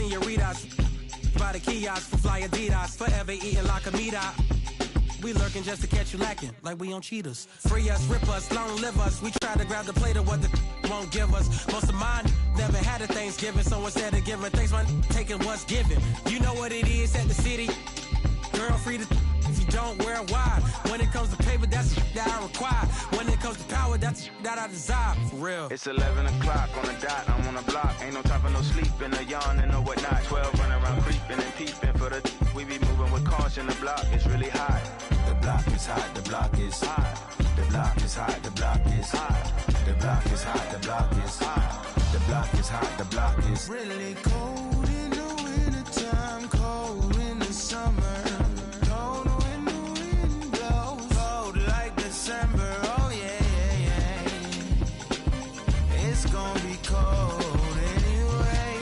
senoritas. By the kiosks for fly Adidas. Forever eating la comida. We lurking just to catch you lacking, like we on cheaters. Free us, rip us, long live us. We try to grab the plate of what the won't give us. Most of mine never had a Thanksgiving, so instead of giving thanks, man, taking what's given. You know what it is at the city. Girl, free to if you don't wear wide. When it comes to paper, that's that I require. When it comes to power, that's that I desire. For real. It's 11 o'clock on the dot. I'm on the block. Ain't no time for no sleeping, no yawning, no whatnot. 12 running around creeping and peeping for the. We be moving with caution. The block is really hot. The block is hot. The block is hot. The block is hot. The block is hot. The block is hot. The block is hot. The block is hot. The block is really cold in the wintertime, cold in the summer. Oh yeah, yeah, yeah. It's gonna be cold anyway.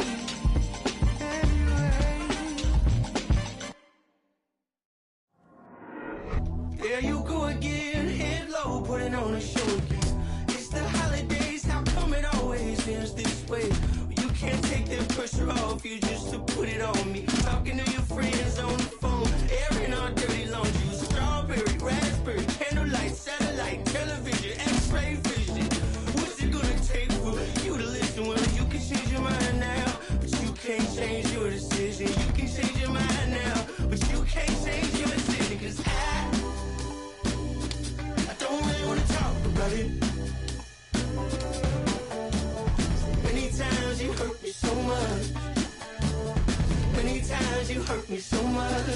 There you go again, head low, putting on a show again. It's the holidays, how come it always feels this way? You can't take that pressure off you just to put it on me. Talking to your friends on the phone, airing our dirty laundry. Strawberry, raspberry, candlelight, satellite, television, x-ray vision. What's it gonna take for you to listen? Well, you can change your mind now, but you can't change your decision. You can change your mind now, but you can't change your decision. Cause I don't really wanna talk about it. Many times you hurt me so much. Many times you hurt me so much.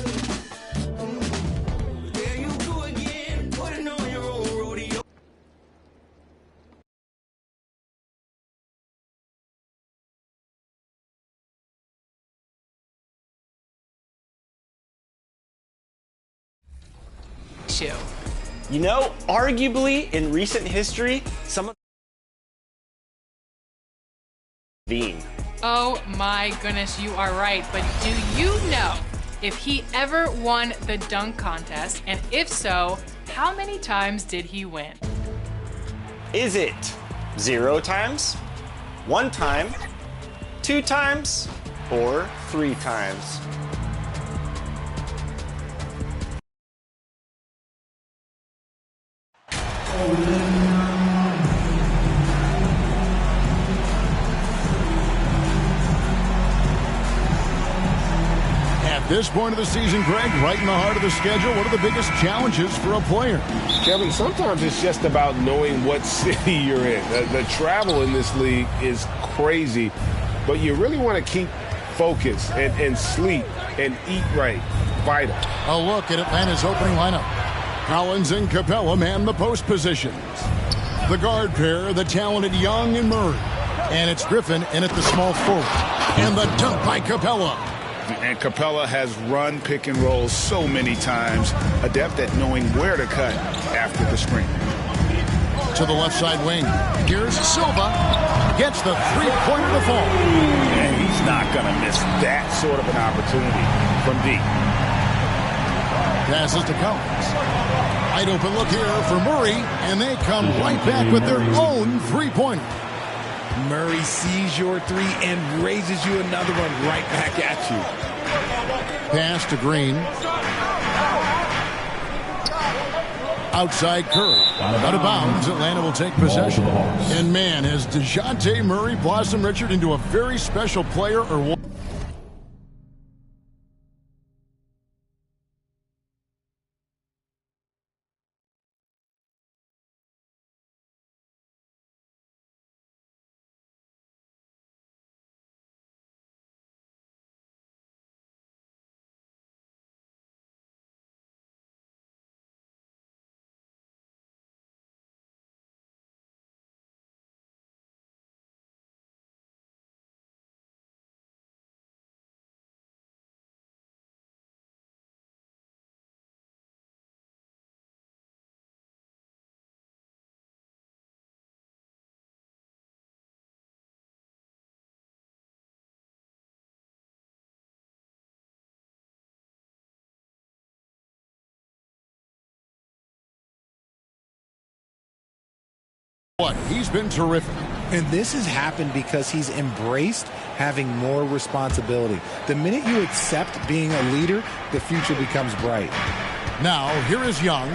There you go again, putting on your own rodeo. You know, arguably in recent history, some of Bean. Oh my goodness, you are right. But do you know if he ever won the dunk contest? And if so, how many times did he win? Is it 0 times, 1 time, 2 times, or 3 times? At this point of the season, Greg, right in the heart of the schedule, what are the biggest challenges for a player? Kevin, sometimes it's just about knowing what city you're in. The travel in this league is crazy, but you really want to keep focus and sleep and eat right. Vital. A look at Atlanta's opening lineup. Collins and Capella man the post positions. The guard pair, the talented Young and Murray. And it's Griffin in at the small forward. And the dunk by Capella. And Capella has run pick and roll so many times, adept at knowing where to cut after the screen. To the left side wing. Here's Silva. Gets the three-pointer to fall. And he's not going to miss that sort of an opportunity from deep. Passes to Collins. Wide open look here for Murray, and they come right back with their own three-pointer. Murray sees your three and raises you another one right back at you. Pass to Green. Outside Curry. Out of bounds, Atlanta will take possession. And man, has DeJounte Murray blossomed Richard into a very special player or what? He's been terrific. And this has happened because he's embraced having more responsibility. The minute you accept being a leader, the future becomes bright. Now, here is Young.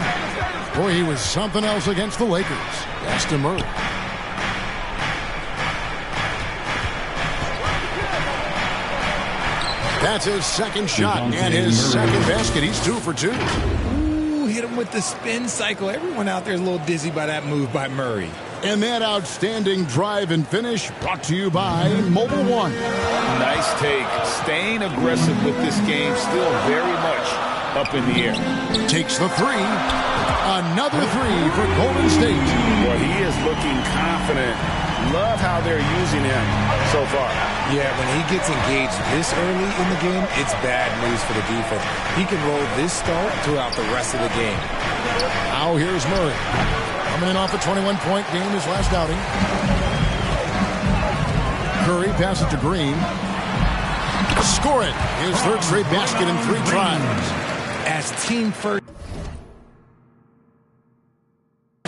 Boy, he was something else against the Lakers. That's to Murray. That's his second shot and his second basket. He's 2 for 2. Ooh, hit him with the spin cycle. Everyone out there is a little dizzy by that move by Murray. And that outstanding drive and finish brought to you by Mobile One. Nice take. Staying aggressive with this game, still very much up in the air. Takes the three. Another three for Golden State. Well, he is looking confident. Love how they're using him so far. Yeah, when he gets engaged this early in the game, it's bad news for the defense. He can roll this start throughout the rest of the game. Now here's Murray. Coming in off a 21-point game his last outing. Curry passes it to Green. Score it. His third straight basket in 3 tries. As team first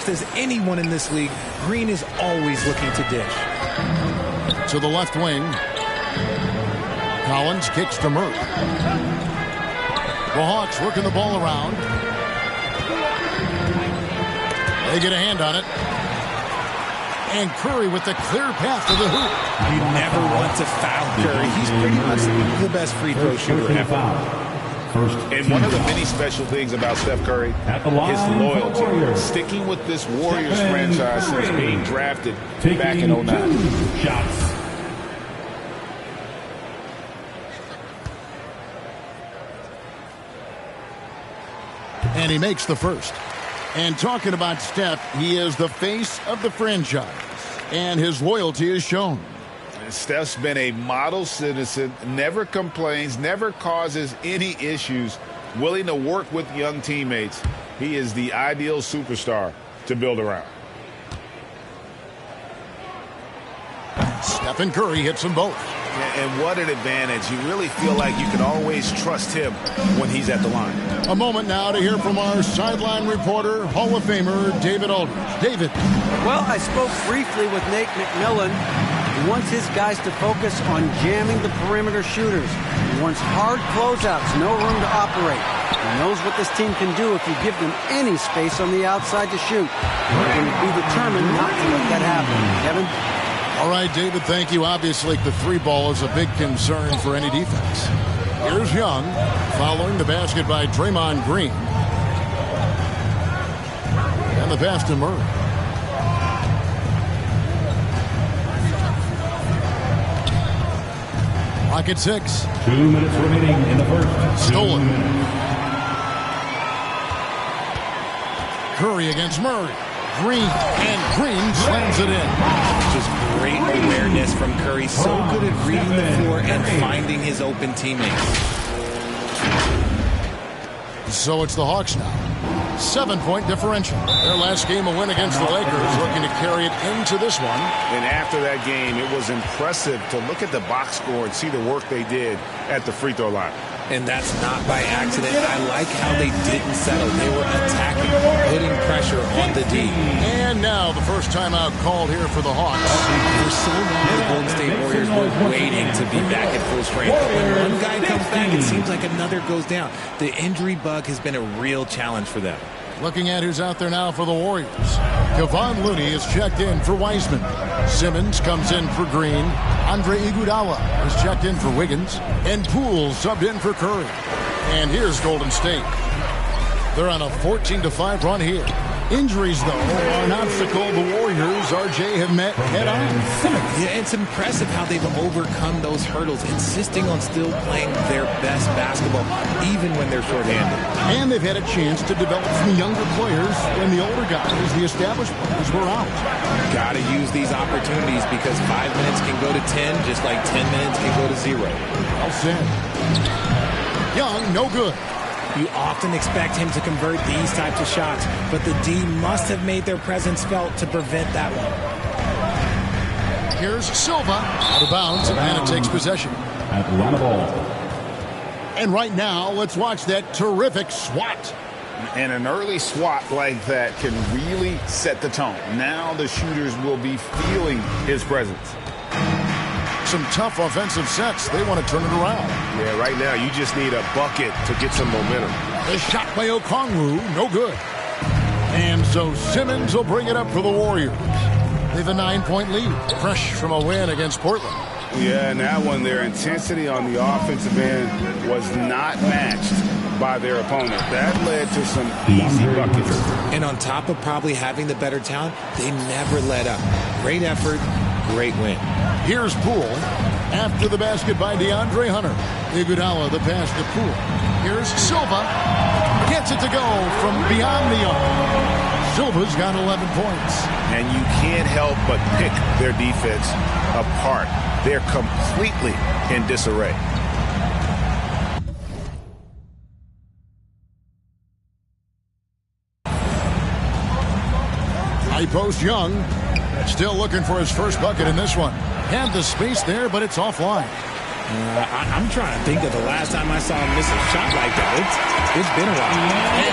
as anyone in this league, Green is always looking to dish. To the left wing. Collins kicks to Murray. The Hawks working the ball around. They get a hand on it. And Curry with the clear path to the hoop. You never want to foul Curry. He's pretty much the best free throw shooter ever. And one of the many special things about Steph Curry, his loyalty. Sticking with this Warriors franchise since being drafted back in 09. Shots. And he makes the first. And talking about Steph, he is the face of the franchise. And his loyalty is shown. Steph's been a model citizen, never complains, never causes any issues, willing to work with young teammates. He is the ideal superstar to build around. Stephen Curry hits them both. And what an advantage. You really feel like you can always trust him when he's at the line. A moment now to hear from our sideline reporter, Hall of Famer David Aldridge. David. Well, I spoke briefly with Nate McMillan. He wants his guys to focus on jamming the perimeter shooters. He wants hard closeouts, no room to operate. He knows what this team can do if you give them any space on the outside to shoot. They're going to be determined not to let that happen. Kevin? All right, David, thank you. Obviously, the 3-ball is a big concern for any defense. Here's Young, following the basket by Draymond Green. And the pass to Murray. Clock at 6. 2 minutes remaining in the first. Stolen. Curry against Murray. Green, and Green slams it in. Just great awareness from Curry. So good at reading the floor and finding his open teammates. So it's the Hawks now. 7-point differential. Their last game a win against the Lakers, looking to carry it into this one. And after that game, it was impressive to look at the box score and see the work they did at the free throw line. And that's not by accident. I like how they didn't settle. They were attacking, putting pressure on the D. And now the first timeout called here for the Hawks. For so long, the Golden State Warriors were waiting to be back at full strength. When one guy comes back, it seems like another goes down. The injury bug has been a real challenge for them. Looking at who's out there now for the Warriors. Kevon Looney is checked in for Wiseman. Simmons comes in for Green. Andre Iguodala is checked in for Wiggins. And Poole subbed in for Curry. And here's Golden State. They're on a 14-5 run here. Injuries, though, are an obstacle the Warriors, RJ, have met head-on. Yeah, it's impressive how they've overcome those hurdles, insisting on still playing their best basketball, even when they're shorthanded. And they've had a chance to develop some younger players when the older guys, the established players, were out. Got to use these opportunities because 5 minutes can go to 10, just like 10 minutes can go to 0. Well said. Young, no good. You often expect him to convert these types of shots, but the D must have made their presence felt to prevent that one. Here's Silva, out of bounds. Atlanta takes possession. Atlanta ball. And right now, let's watch that terrific swat. And an early swat like that can really set the tone. Now the shooters will be feeling his presence. Some tough offensive sets. They want to turn it around. Yeah, right now you just need a bucket to get some momentum. The shot by Okongwu, no good. And so Simmons will bring it up for the Warriors. They have a 9-point lead, fresh from a win against Portland. Yeah, and that one, their intensity on the offensive end was not matched by their opponent. That led to some easy buckets. And on top of probably having the better talent, they never let up. Great effort, great win. Here's Poole. After the basket by DeAndre Hunter. Iguodala the pass to Poole. Here's Silva. Gets it to go from beyond the arc. Silva's got 11 points. And you can't help but pick their defense apart. They're completely in disarray. High post Young. Still looking for his first bucket in this one. Had the space there, but it's offline. I'm trying to think of the last time I saw him miss a shot like that. It's been a while.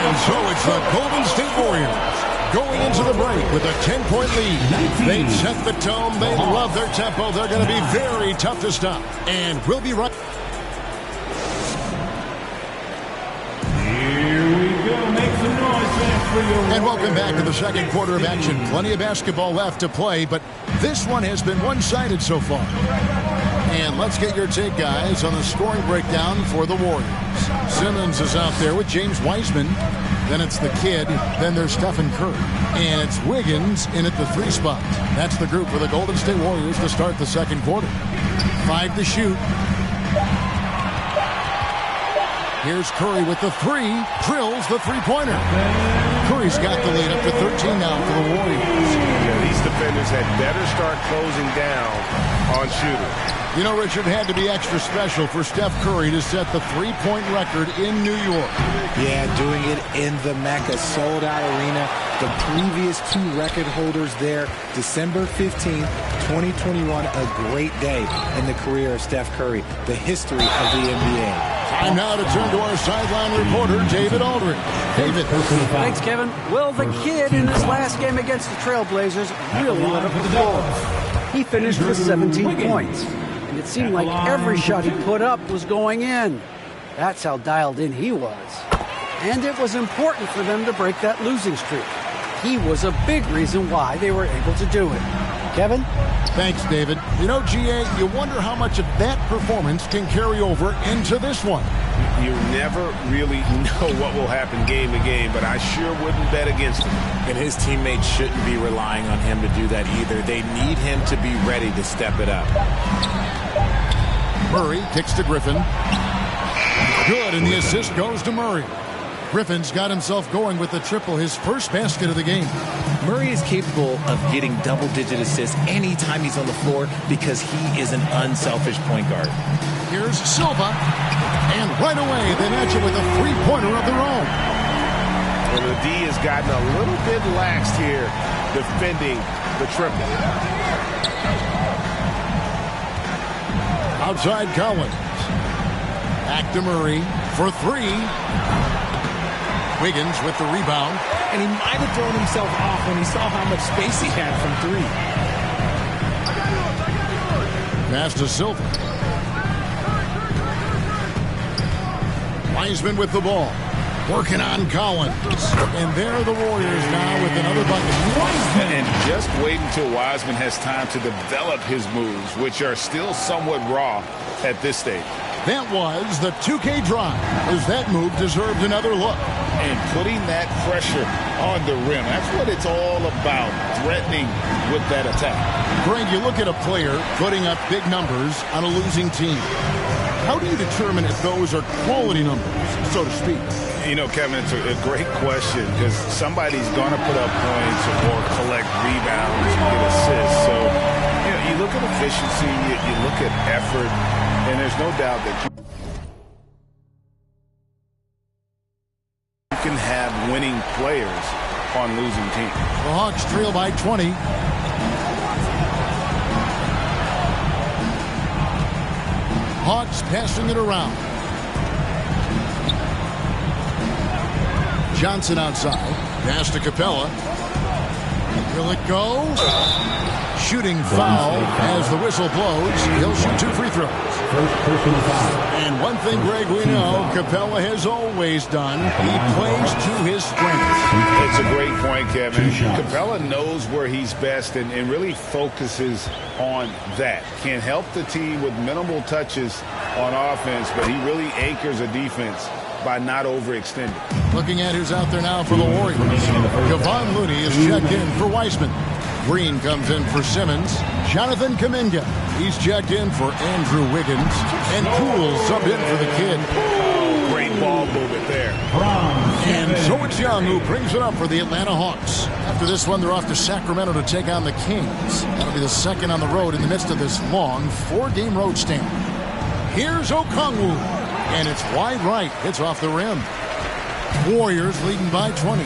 And so it's the Golden State Warriors going into the break with a 10-point lead. They set the tone. They love their tempo. They're going to be very tough to stop. And we'll be right. Here we go. Make some noise, fans, for your And welcome back to the second quarter of action. Plenty of basketball left to play, but this one has been one-sided so far. And let's get your take, guys, on the scoring breakdown for the Warriors. Simmons is out there with James Wiseman. Then it's the kid. Then there's Stephen Curry. And it's Wiggins in at the 3 spot. That's the group for the Golden State Warriors to start the second quarter. 5 to shoot. Here's Curry with the 3. Drills the three-pointer. Curry's got the lead up to 13 now for the Warriors. Yeah, these defenders had better start closing down on shooters. You know, Richard, had to be extra special for Steph Curry to set the three-point record in New York. Yeah, doing it in the Mecca sold-out arena. The previous 2 record holders there, December 15th, 2021, a great day in the career of Steph Curry, the history of the NBA. Time now to turn to our sideline reporter, David Aldridge. David. Thanks, Kevin. Well, the kid in his last game against the Trailblazers really lit up the floor. He finished with 17 points. And it seemed like every shot he put up was going in. That's how dialed in he was. And it was important for them to break that losing streak. He was a big reason why they were able to do it. Kevin? Thanks, David. You know, GA, you wonder how much of that performance can carry over into this one. You never really know what will happen game to game, but I sure wouldn't bet against him. And his teammates shouldn't be relying on him to do that either. They need him to be ready to step it up. Murray kicks to Griffin. Good, and the assist goes to Murray. Griffin's got himself going with the triple, his first basket of the game. Murray is capable of getting double-digit assists anytime he's on the floor because he is an unselfish point guard. Here's Silva. And right away, they match it with a three-pointer of their own. And the D has gotten a little bit laxed here defending the triple. Outside Collins. Back to Murray for 3. Wiggins with the rebound. And he might have thrown himself off when he saw how much space he had from 3. Pass to Silva. Wiseman with the ball. Working on Collins. And there are the Warriors now with another bucket. And just wait until Wiseman has time to develop his moves, which are still somewhat raw at this stage. That was the 2K drive, as that move deserved another look. And putting that pressure on the rim, that's what it's all about, threatening with that attack. Greg, you look at a player putting up big numbers on a losing team. How do you determine if those are quality numbers, so to speak? You know, Kevin, it's a great question because somebody's going to put up points or collect rebounds and get assists. So, you know, you look at efficiency, you look at effort, and there's no doubt that you can have winning players on losing teams. The Hawks trail by 20. Hawks passing it around. Johnson outside. Pass to Capella. Will it go? Shooting foul as the whistle blows. He'll shoot 2 free throws. And one thing, Greg, we know Capella has always done. He plays to his strengths. It's a great point, Kevin. Capella knows where he's best and really focuses on that. Can help the team with minimal touches on offense, but he really anchors a defense by not overextending. Looking at who's out there now for the Warriors. Kevon Looney is checked in for Weissman. Green comes in for Simmons. Jonathan Kuminga. He's checked in for Andrew Wiggins. And Poole sub in for the kid. Oh, great ball movement there. And so it's Young who brings it up for the Atlanta Hawks. After this one, they're off to Sacramento to take on the Kings. That'll be the second on the road in the midst of this long 4-game road stand. Here's Okongwu. And it's wide right. It's off the rim. Warriors leading by 20.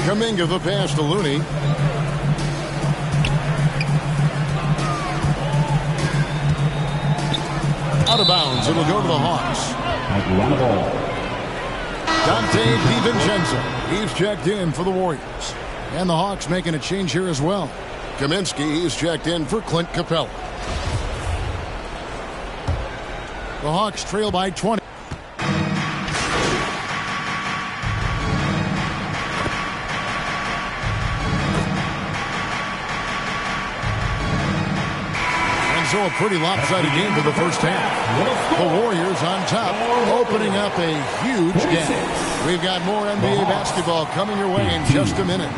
Kuminga the pass to Looney. Out of bounds. It'll go to the Hawks. Dante DiVincenzo. He's checked in for the Warriors. And the Hawks making a change here as well. Kaminsky is checked in for Clint Capella. The Hawks trail by 20. So a pretty lopsided game for the first half. The Warriors on top, opening up a huge gap. We've got more NBA basketball coming your way in just a minute.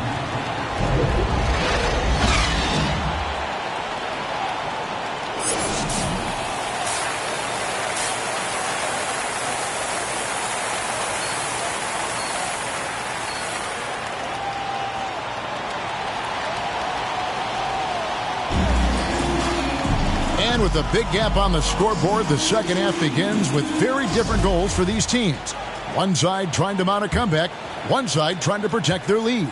And with a big gap on the scoreboard, the second half begins with very different goals for these teams. One side trying to mount a comeback, one side trying to protect their lead.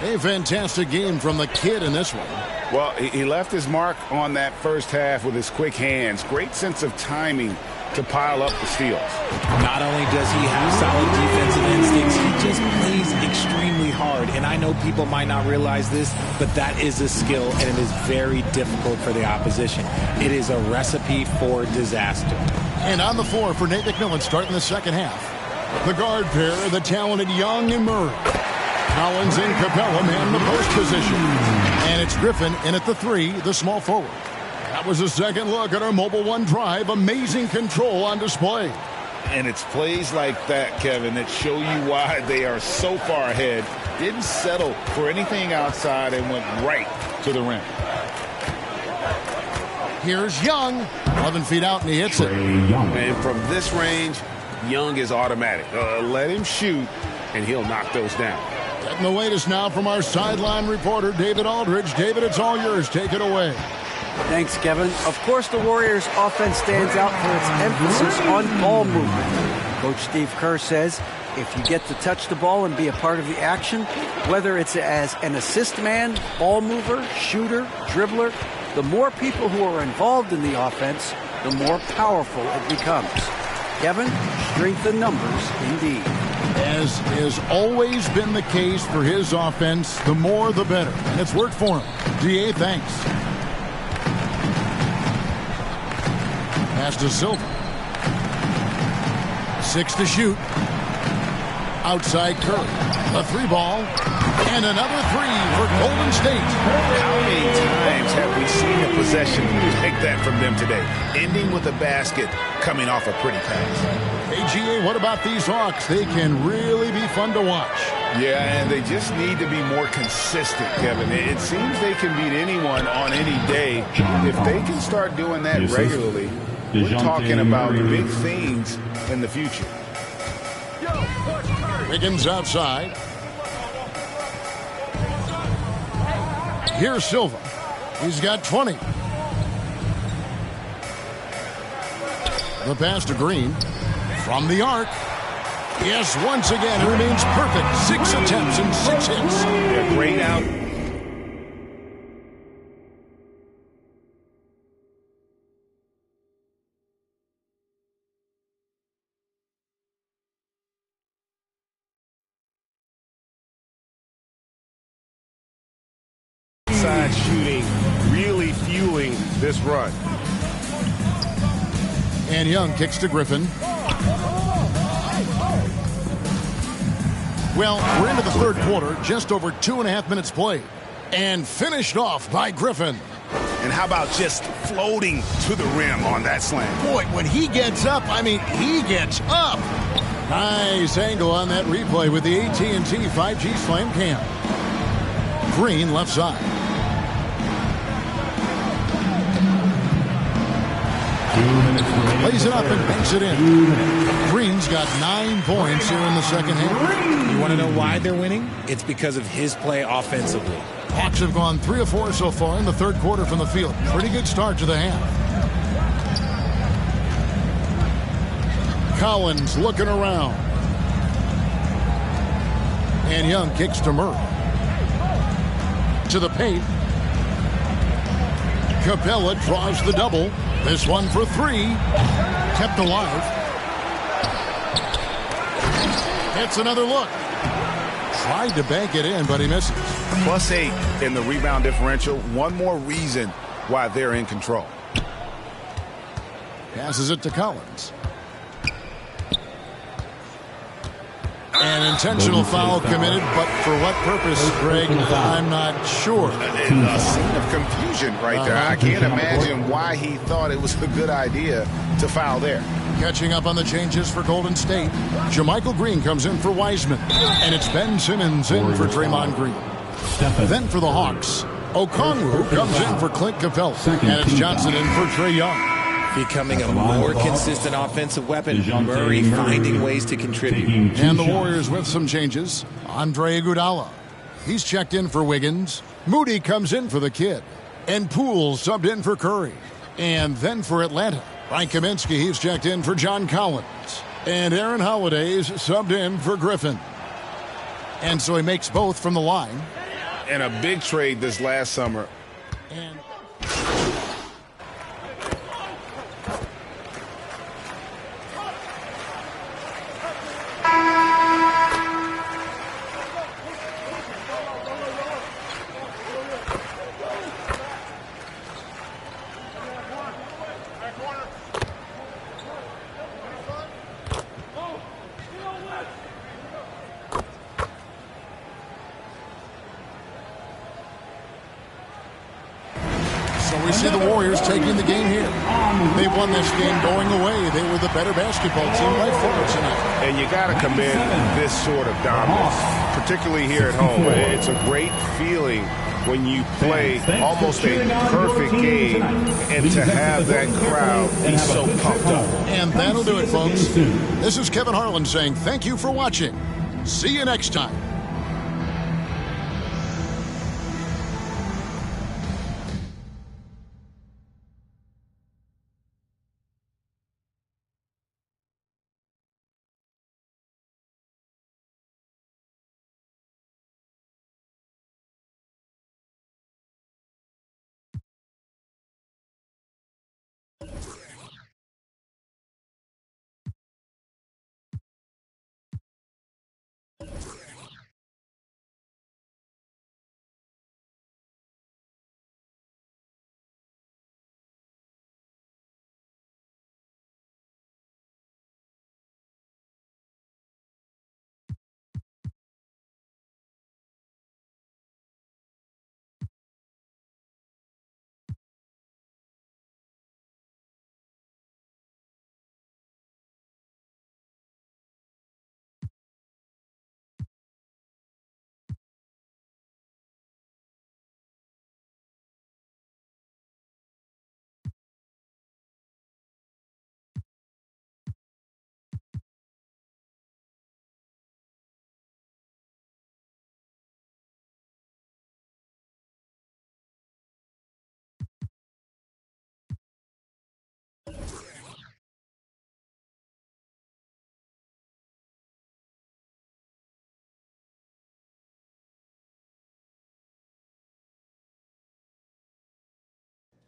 A fantastic game from the kid in this one. Well, he left his mark on that first half with his quick hands. Great sense of timing to pile up the steals. Not only does he have solid defensive instincts, he just plays extremely hard. And I know people might not realize this, but that is a skill, and it is very difficult for the opposition. It is a recipe for disaster. And on the floor for Nate McMillan starting the second half. The guard pair, the talented Young and Murray. Collins and Capella man the post position. And it's Griffin in at the 3, the small forward. That was a second look at our Mobile One drive. Amazing control on display. And it's plays like that, Kevin, that show you why they are so far ahead. Didn't settle for anything outside and went right to the rim. Here's Young. 11 feet out, and he hits it. And from this range, Young is automatic. Let him shoot, and he'll knock those down. Getting the latest now from our sideline reporter, David Aldridge. David, it's all yours. Take it away. Thanks, Kevin. Of course, the Warriors' offense stands out for its emphasis on ball movement. Coach Steve Kerr says, if you get to touch the ball and be a part of the action, whether it's as an assist man, ball mover, shooter, dribbler, the more people who are involved in the offense, the more powerful it becomes. Kevin, strength in numbers, indeed. As has always been the case for his offense, the more the better. And it's worked for him. DA, thanks. Pass to Silva. 6 to shoot. Outside Curry. A 3 ball. And another 3 for Golden State. How many times have we seen a possession like that from them today? Ending with a basket, coming off a pretty pass. Hey, GA, what about these Hawks? They can really be fun to watch. Yeah, and they just need to be more consistent, Kevin. It seems they can beat anyone on any day. If they can start doing that regularly, we're talking about big things in the future. Wiggins outside. Here's Silva. He's got 20. The pass to Green. From the arc. Yes, once again, it remains perfect. 6 attempts and 6 hits. Yeah, great out. outside shooting really fueling this run. And Young kicks to Griffin. Well, we're into the third quarter, just over 2.5 minutes played. And finished off by Griffin. And how about just floating to the rim on that slam? Boy, when he gets up, I mean, he gets up. Nice angle on that replay with the AT&T 5G Slam Cam. Green left side. Lays it up and banks it in. Green's got 9 points here in the second half. You want to know why they're winning? It's because of his play offensively. Hawks have gone 3 of 4 so far in the third quarter from the field. Pretty good start to the half. Collins looking around. And Young kicks to Murray. To the paint. Capella draws the double. This one for 3. Kept alive. Hits another look. Tried to bank it in, but he misses. +8 in the rebound differential. One more reason why they're in control. Passes it to Collins. An intentional foul committed, but for what purpose, Greg, I'm not sure. A scene of confusion right there. I can't imagine why he thought it was a good idea to foul there. Catching up on the changes for Golden State. JaMychal Green comes in for Wiseman. And it's Ben Simmons in for Draymond Green. Then for the Hawks, Okongwu comes in for Clint Capella. And it's Johnson in for Trae Young. Becoming a more consistent offensive weapon. Murray finding ways to contribute. And the Warriors with some changes. Andre Iguodala. He's checked in for Wiggins. Moody comes in for the Kid. And Poole subbed in for Curry. And then for Atlanta, Frank Kaminsky, he's checked in for John Collins. And Aaron Holiday's subbed in for Griffin. And so he makes both from the line. And a big trade this last summer. And we see the Warriors taking the game here. They won this game going away. They were the better basketball team by far tonight. And you got to commend this sort of dominance, particularly here at home. It's a great feeling when you play almost a perfect game and to have that crowd be so pumped up. And that'll do it, folks. This is Kevin Harlan saying thank you for watching. See you next time.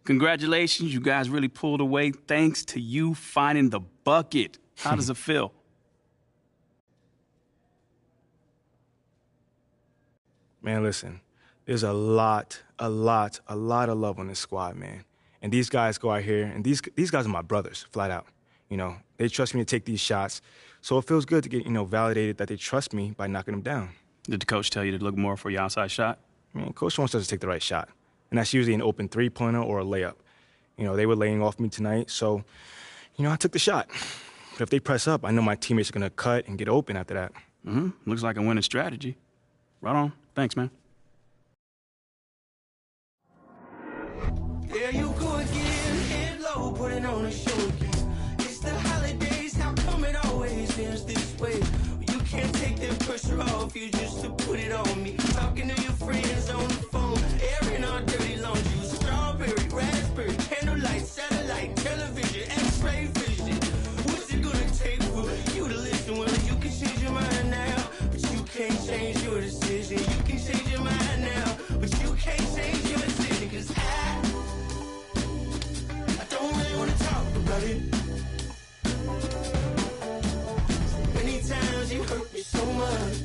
Congratulations, you guys really pulled away thanks to you finding the bucket. How does it feel? Man, listen, there's a lot a lot of love on this squad, man. And these guys go out here, and these guys are my brothers, flat out. You know, they trust me to take these shots. So it feels good to get, validated that they trust me by knocking them down. Did the coach tell you to look more for your outside shot? Man, coach wants us to take the right shot. And that's usually an open three-pointer or a layup. They were laying off me tonight, so, I took the shot. But if they press up, I know my teammates are going to cut and get open after that. Looks like a winning strategy. Right on. Thanks, man. There you go again, head low, putting on a show again. It's the holidays, how come it always ends this way? You can't take that pressure off you just to put it on me. Talking to your friends on the phone, airing our dirty laundry. Strawberry, raspberry, candlelight, satellite, television, x-ray vision. What's it gonna take for you to listen? Well, you can change your mind now, but you can't change your decision. You can change your mind now, but you can't change your decision. Cause I don't really wanna talk about it. Many times you hurt me so much.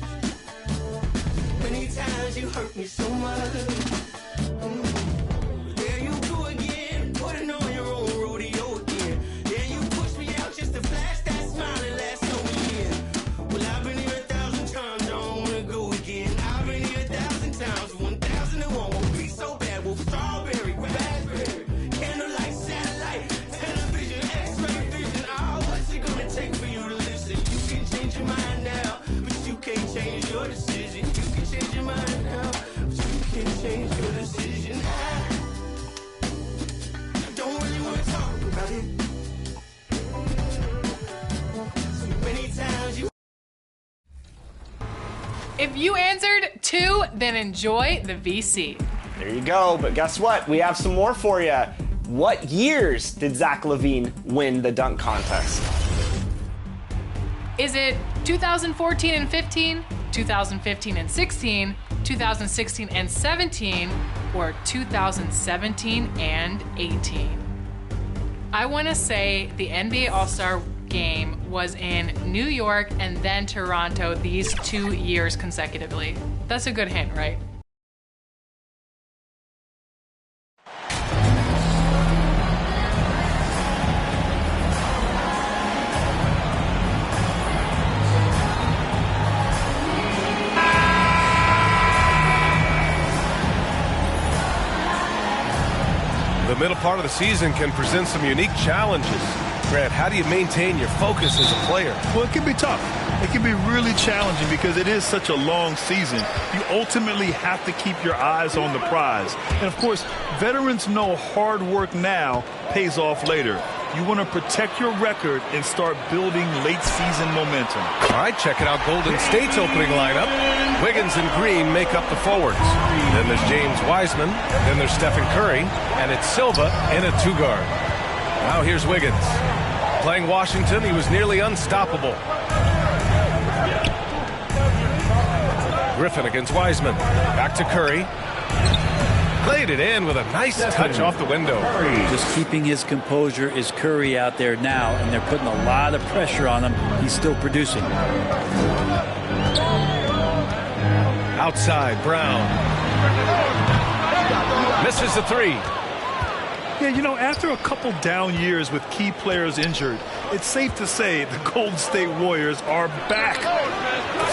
Many times you hurt me so much. There you go again, putting on your own rodeo again. There you push me out just to flash that smile and last over here. Well, I've been here 1,000 times, I don't wanna go again. I've been here 1,000 times, 1,001 won't be so bad. Well, strawberry, raspberry, candlelight, satellite, television, x-ray vision. Oh, what's it gonna take for you to listen? You can change your mind now, but you can't change your decision. You can change your mind now, but you can't change your decision. I don't really wanna talk about it. So many times you. If you answered 2, then enjoy the VC. There you go, but guess what? We have some more for you. What years did Zach LaVine win the dunk contest? Is it 2014 and 15, 2015 and 16, 2016 and 17, or 2017 and 18? I want to say the NBA All-Star Game was in New York and then Toronto these 2 years consecutively. That's a good hint, right? The middle part of the season can present some unique challenges. Grant, how do you maintain your focus as a player? Well, it can be tough. It can be really challenging because it is such a long season. You ultimately have to keep your eyes on the prize. And, of course, veterans know hard work now pays off later. You want to protect your record and start building late-season momentum. All right, checking out Golden State's opening lineup. Wiggins and Green make up the forwards. Then there's James Wiseman. Then there's Stephen Curry. And it's Silva in a two-guard. Now here's Wiggins. Playing Washington, he was nearly unstoppable. Griffin against Wiseman. Back to Curry. Played it in with a nice touch off the window. Just keeping his composure is Curry out there now, and they're putting a lot of pressure on him. He's still producing. Outside, Brown. Misses the three. Yeah, after a couple down years with key players injured, it's safe to say the Golden State Warriors are back.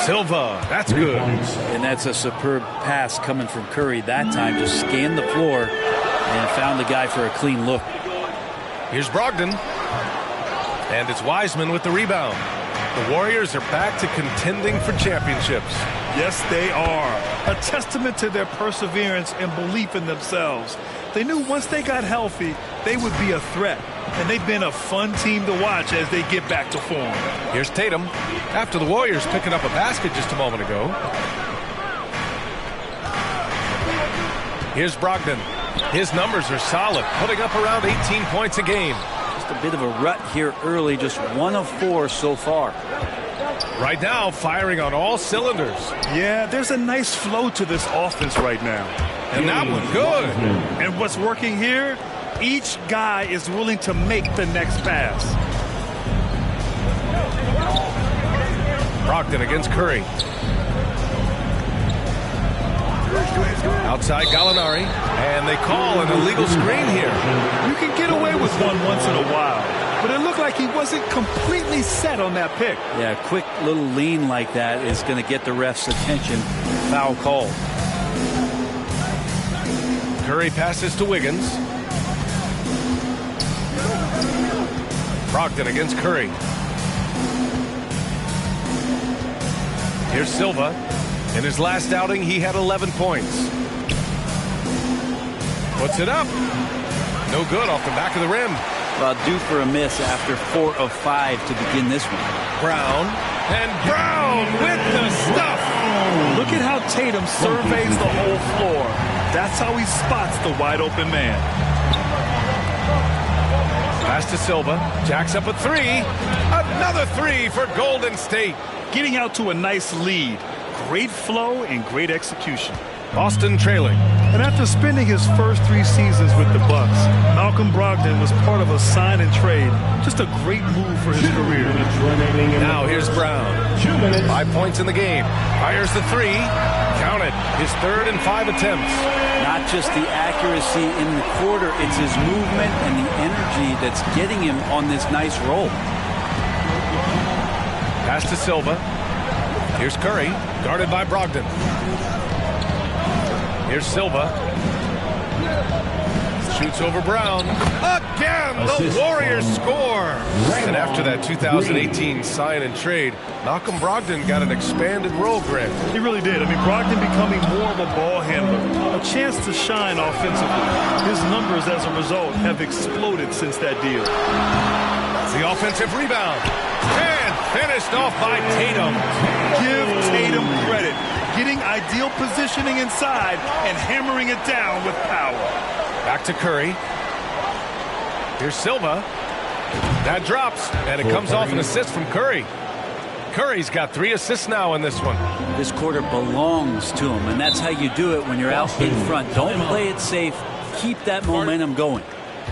Silva, that's good. And that's a superb pass coming from Curry that time. Just scanned the floor and found the guy for a clean look. Here's Brogdon. And it's Wiseman with the rebound. The Warriors are back to contending for championships. Yes, they are. A testament to their perseverance and belief in themselves. They knew once they got healthy, they would be a threat. And they've been a fun team to watch as they get back to form. Here's Tatum. After the Warriors picking up a basket just a moment ago. Here's Brogdon. His numbers are solid, putting up around 18 points a game. Just a bit of a rut here early, just 1 of 4 so far. Right now, firing on all cylinders. Yeah, there's a nice flow to this offense right now. And that one, good. And what's working here, each guy is willing to make the next pass. Brogdon against Curry. Outside Gallinari, and they call an illegal screen here. You can get away with one once in a while, but it looked like he wasn't completely set on that pick. Yeah, a quick little lean like that is going to get the ref's attention. Foul call. Curry passes to Wiggins. Brogdon against Curry. Here's Silva. In his last outing, he had 11 points. Puts it up. No good off the back of the rim. Well, due for a miss after 4 of 5 to begin this one. Brown. And Brown with the stuff. Look at how Tatum surveys the whole floor. That's how he spots the wide open man. Pass to Silva. Jacks up a 3. Another 3 for Golden State. Getting out to a nice lead. Great flow and great execution. Boston trailing. And after spending his first 3 seasons with the Bucks, Malcolm Brogdon was part of a sign and trade. Just a great move for his career. Now here's Brown. 5 points in the game. Fires the 3. Counted. His 3rd and 5 attempts. Not just the accuracy in the quarter, it's his movement and the energy that's getting him on this nice roll. Pass to Silva. Here's Curry, guarded by Brogdon. Here's Silva. Shoots over Brown. Again, the Warriors score. And after that 2018 sign and trade, Malcolm Brogdon got an expanded role grant. He really did. I mean, Brogdon becoming more of a ball handler, a chance to shine offensively. His numbers as a result have exploded since that deal. The offensive rebound. And finished off by Tatum. Give Tatum credit. Getting ideal positioning inside and hammering it down with power. Back to Curry. Here's Silva. That drops, and it comes off an assist from Curry. Curry's got 3 assists now in this one. This quarter belongs to him, and that's how you do it when you're out in front. Don't play it safe. Keep that momentum going.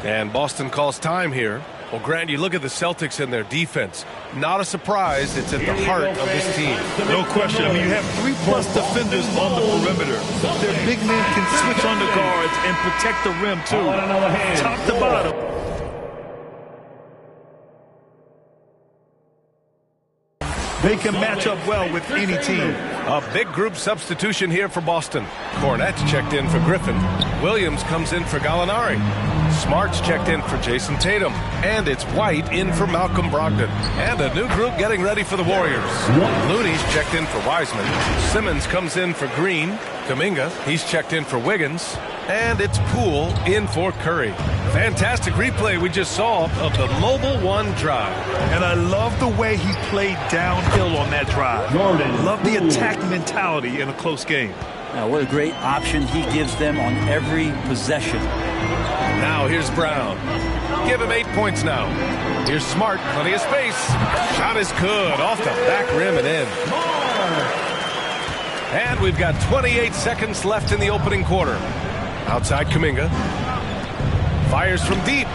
And Boston calls time here. Well, Grant, you look at the Celtics and their defense. Not a surprise. It's at the heart of this team. No question. I mean, you have 3+ defenders on the perimeter. Their big men can switch on the guards and protect the rim, too. Top to bottom. They can match up well with any team. A big group substitution here for Boston. Cornette's checked in for Griffin. Williams comes in for Gallinari. Smart's checked in for Jason Tatum. And it's White in for Malcolm Brogdon. And a new group getting ready for the Warriors. Looney's checked in for Wiseman. Simmons comes in for Green. Kuminga, he's checked in for Wiggins. And it's Poole in for Curry. Fantastic replay we just saw of the Mobile One drive. And I love the way he played downhill on that drive. Love the attack mentality in a close game. Now, what a great option he gives them on every possession. Now here's Brown. Give him 8 points now. Here's Smart, plenty of space. Shot is good, off the back rim and in. And we've got 28 seconds left in the opening quarter. Outside Kuminga. Fires from deep.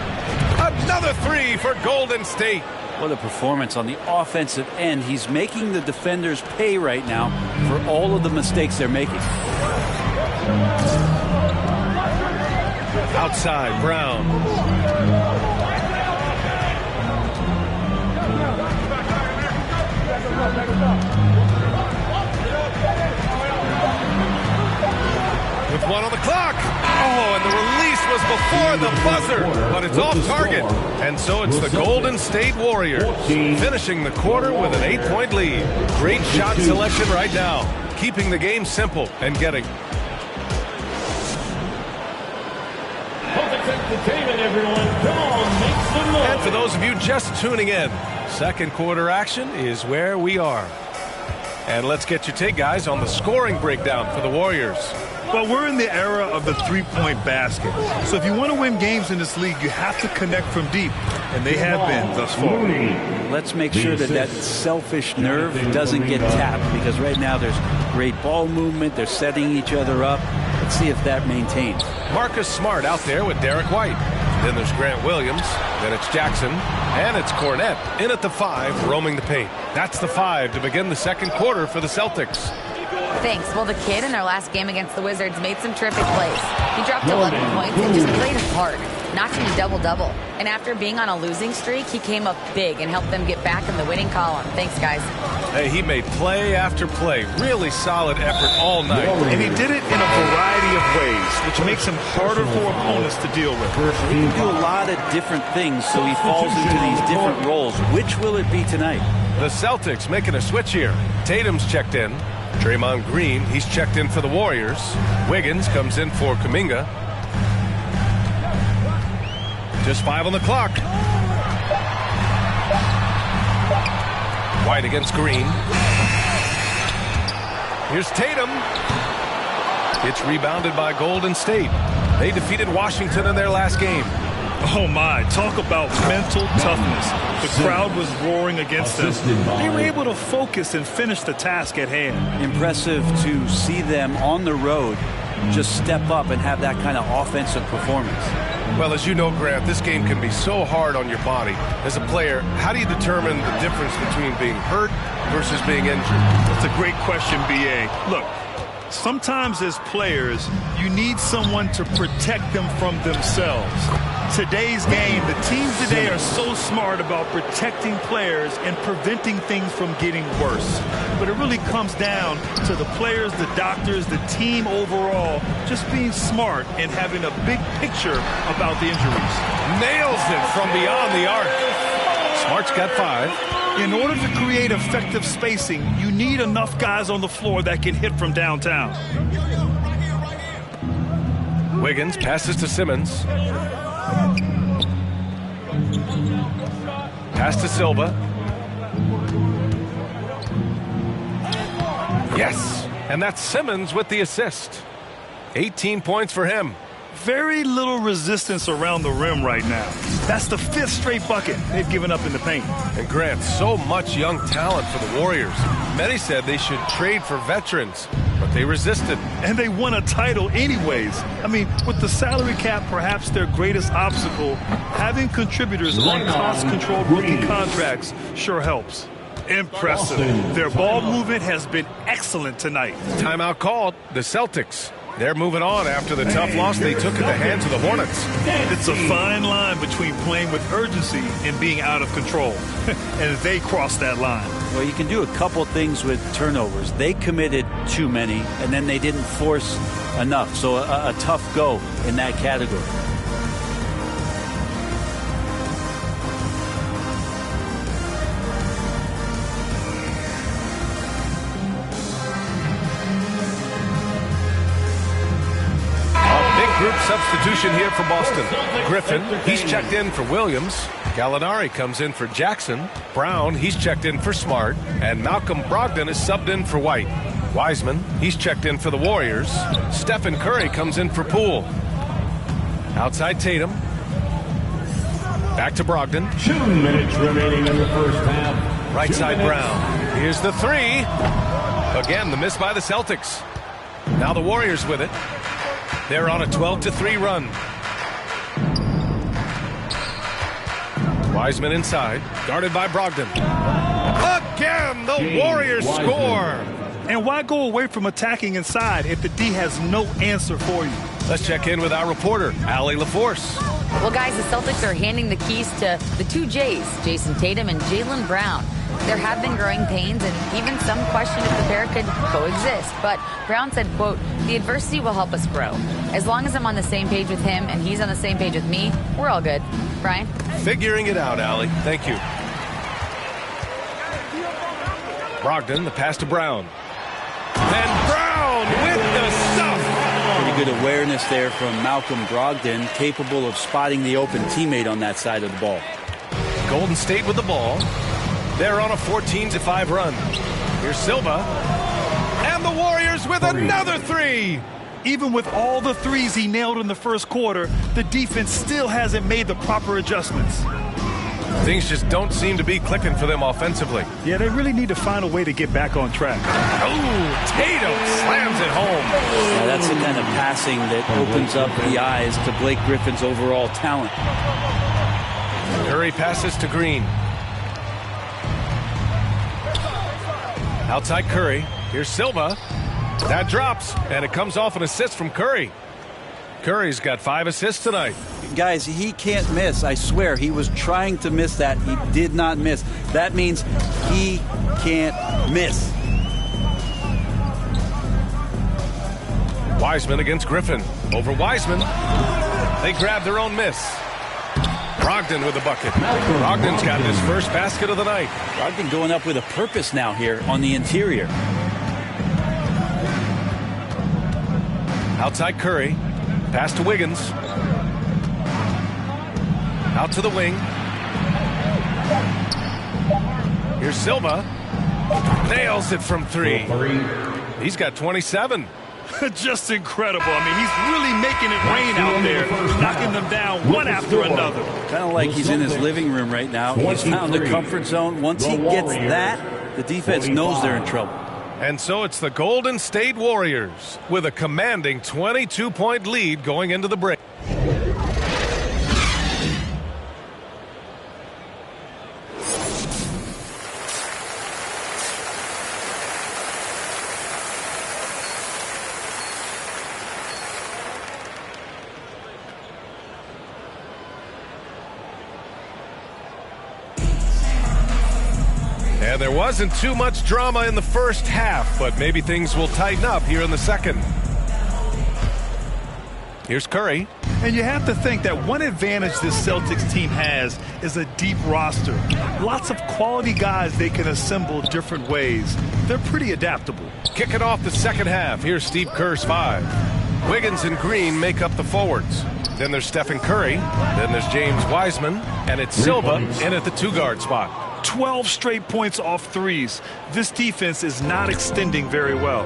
Another 3 for Golden State. What a performance on the offensive end. He's making the defenders pay right now for all of the mistakes they're making. Outside, Brown. With 1 on the clock. Oh, and the release was before the buzzer, but it's off target. And so it's the Golden State Warriors finishing the quarter with an 8-point lead. Great shot selection right now, keeping the game simple and getting. And for those of you just tuning in, second quarter action is where we are. And let's get your take, guys, on the scoring breakdown for the Warriors. Well, we're in the era of the three-point basket. So if you want to win games in this league, you have to connect from deep. And they have been thus far. Let's make sure that selfish nerve doesn't get tapped, because right now there's great ball movement. They're setting each other up. Let's see if that maintains. Marcus Smart out there with Derek White. Then there's Grant Williams. Then it's Jackson. And it's Cornette in at the 5, roaming the paint. That's the 5 to begin the second quarter for the Celtics. Thanks. Well, the kid in our last game against the Wizards made some terrific plays. He dropped 11 points and just played hard, notching a double-double. And after being on a losing streak, he came up big and helped them get back in the winning column. Thanks, guys. Hey, he made play after play. Really solid effort all night. And he did it in a variety of ways, which makes him harder for opponents to deal with. He can do a lot of different things, so he falls into these different roles. Which will it be tonight? The Celtics making a switch here. Tatum's checked in. Draymond Green, he's checked in for the Warriors. Wiggins comes in for Kuminga. Just 5 on the clock. White against Green. Here's Tatum. It's rebounded by Golden State. They defeated Washington in their last game. Oh my, talk about mental toughness. The crowd was roaring against them. They were able to focus and finish the task at hand. Impressive to see them on the road just step up and have that kind of offensive performance. Well, as you know, Grant, this game can be so hard on your body. As a player, how do you determine the difference between being hurt versus being injured? That's a great question, B.A. Look, sometimes as players, you need someone to protect them from themselves. Today's game, the teams today are so smart about protecting players and preventing things from getting worse. But it really comes down to the players, the doctors, the team overall, just being smart and having a big picture about the injuries. Nails it from beyond the arc. Smart's got 5. In order to create effective spacing, you need enough guys on the floor that can hit from downtown. Wiggins passes to Simmons. Pass to Silva. Yes, and that's Simmons with the assist. 18 points for him. Very little resistance around the rim right now. That's the 5th straight bucket they've given up in the paint. And Grant, so much young talent for the Warriors. Many said they should trade for veterans, but they resisted. And they won a title anyways. I mean, with the salary cap perhaps their greatest obstacle, having contributors on cost-controlled rookie contracts sure helps. Impressive. Their ball movement has been excellent tonight. Timeout called. The Celtics. They're moving on after the tough loss they took at the hands of the Hornets. It's a fine line between playing with urgency and being out of control. And they crossed that line. Well, you can do a couple things with turnovers. They committed too many, and then they didn't force enough. So a tough go in that category. Group substitution here for Boston. Griffin, he's checked in for Williams. Gallinari comes in for Jackson. Brown, he's checked in for Smart. And Malcolm Brogdon is subbed in for White. Wiseman, he's checked in for the Warriors. Stephen Curry comes in for Poole. Outside Tatum. Back to Brogdon. 2 minutes remaining in the first half. Right side Brown. Here's the 3. Again, the miss by the Celtics. Now the Warriors with it. They're on a 12-3 run. Wiseman inside, guarded by Brogdon. Again, the Warriors score. And why go away from attacking inside if the D has no answer for you? Let's check in with our reporter, Allie LaForce. Well, guys, the Celtics are handing the keys to the 2 J's, Jason Tatum and Jaylen Brown. There have been growing pains and even some question if the pair could coexist. But Brown said, quote, "The adversity will help us grow. As long as I'm on the same page with him and he's on the same page with me, we're all good." Brian? Figuring it out, Allie. Thank you. Brogdon, the pass to Brown. And Brown with the stuff. Pretty good awareness there from Malcolm Brogdon, capable of spotting the open teammate on that side of the ball. Golden State with the ball. They're on a 14-5 run. Here's Silva. And the Warriors with another 3. Even with all the threes he nailed in the first quarter, the defense still hasn't made the proper adjustments. Things just don't seem to be clicking for them offensively. Yeah, they really need to find a way to get back on track. Oh, Tatum slams it home. Yeah, that's the kind of passing that opens up the eyes to Blake Griffin's overall talent. Curry passes to Green. Outside Curry. Here's Silva. That drops, and it comes off an assist from Curry. Curry's got 5 assists tonight. Guys, he can't miss. I swear, he was trying to miss that. He did not miss. That means he can't miss. Wiseman against Griffin. Over Wiseman. They grab their own miss. Brogdon with the bucket. Brogdon's got his first basket of the night. Brogdon going up with a purpose now here on the interior. Outside Curry. Pass to Wiggins. Out to the wing. Here's Silva. Nails it from 3. He's got 27. Just incredible. I mean, he's really making it rain out there, knocking them down one after another. Kind of like he's in his living room right now. He's found the comfort zone. Once he gets that, the defense knows they're in trouble. And so it's the Golden State Warriors with a commanding 22-point lead going into the break. And there wasn't too much drama in the first half, but maybe things will tighten up here in the second. Here's Curry. And you have to think that one advantage this Celtics team has is a deep roster. Lots of quality guys they can assemble different ways. They're pretty adaptable. Kicking off the second half. Here's Steve Kerr's 5. Wiggins and Green make up the forwards. Then there's Stephen Curry. Then there's James Wiseman. And it's Silva in at the 2-guard spot. 12 straight points off threes. This defense is not extending very well.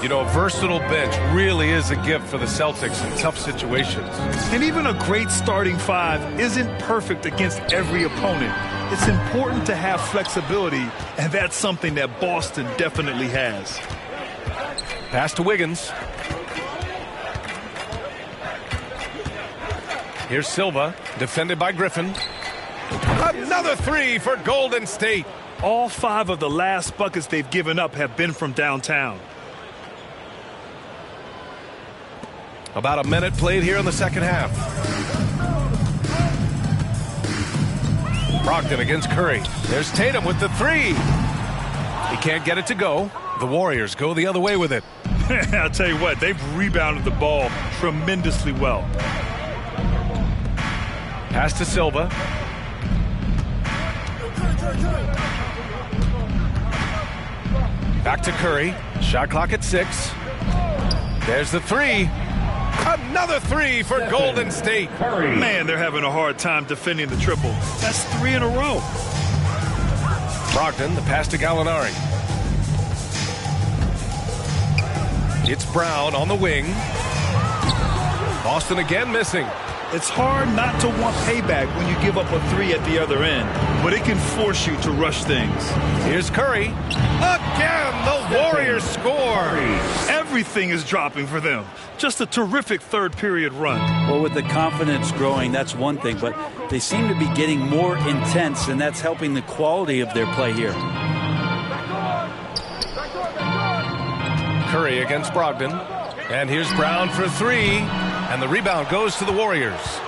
You know, a versatile bench really is a gift for the Celtics in tough situations. And even a great starting 5 isn't perfect against every opponent. It's important to have flexibility, and that's something that Boston definitely has. Pass to Wiggins. Here's Silva, defended by Griffin. Another 3 for Golden State. All 5 of the last buckets they've given up have been from downtown. About a minute played here in the second half. Brogdon against Curry. There's Tatum with the 3. He can't get it to go. The Warriors go the other way with it. I'll tell you what, they've rebounded the ball tremendously well. Pass to Silva. Back to Curry. Shot clock at 6. There's the 3. Another 3 for Golden State. Man, they're having a hard time defending the triple. That's 3 in a row. Brogdon, the pass to Gallinari. It's Brown on the wing. Boston again missing. It's hard not to want payback when you give up a 3 at the other end, but it can force you to rush things. Here's Curry. Again, the Warriors score. Everything is dropping for them. Just a terrific third period run. Well, with the confidence growing, that's one thing, but they seem to be getting more intense, and that's helping the quality of their play here. Curry against Brogdon. And here's Brown for 3. And the rebound goes to the Warriors.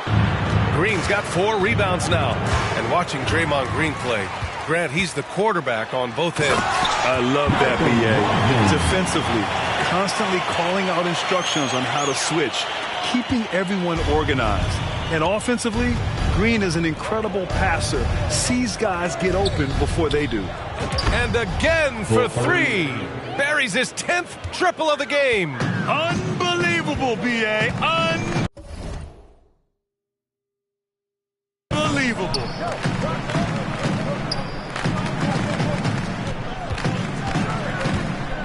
Green's got 4 rebounds now. And watching Draymond Green play, Grant, he's the quarterback on both ends. I love that, B.A. Defensively, constantly calling out instructions on how to switch, keeping everyone organized. And offensively, Green is an incredible passer, sees guys get open before they do. And again for 3. Buries his 10th triple of the game. Unbelievable, B.A. Unbelievable.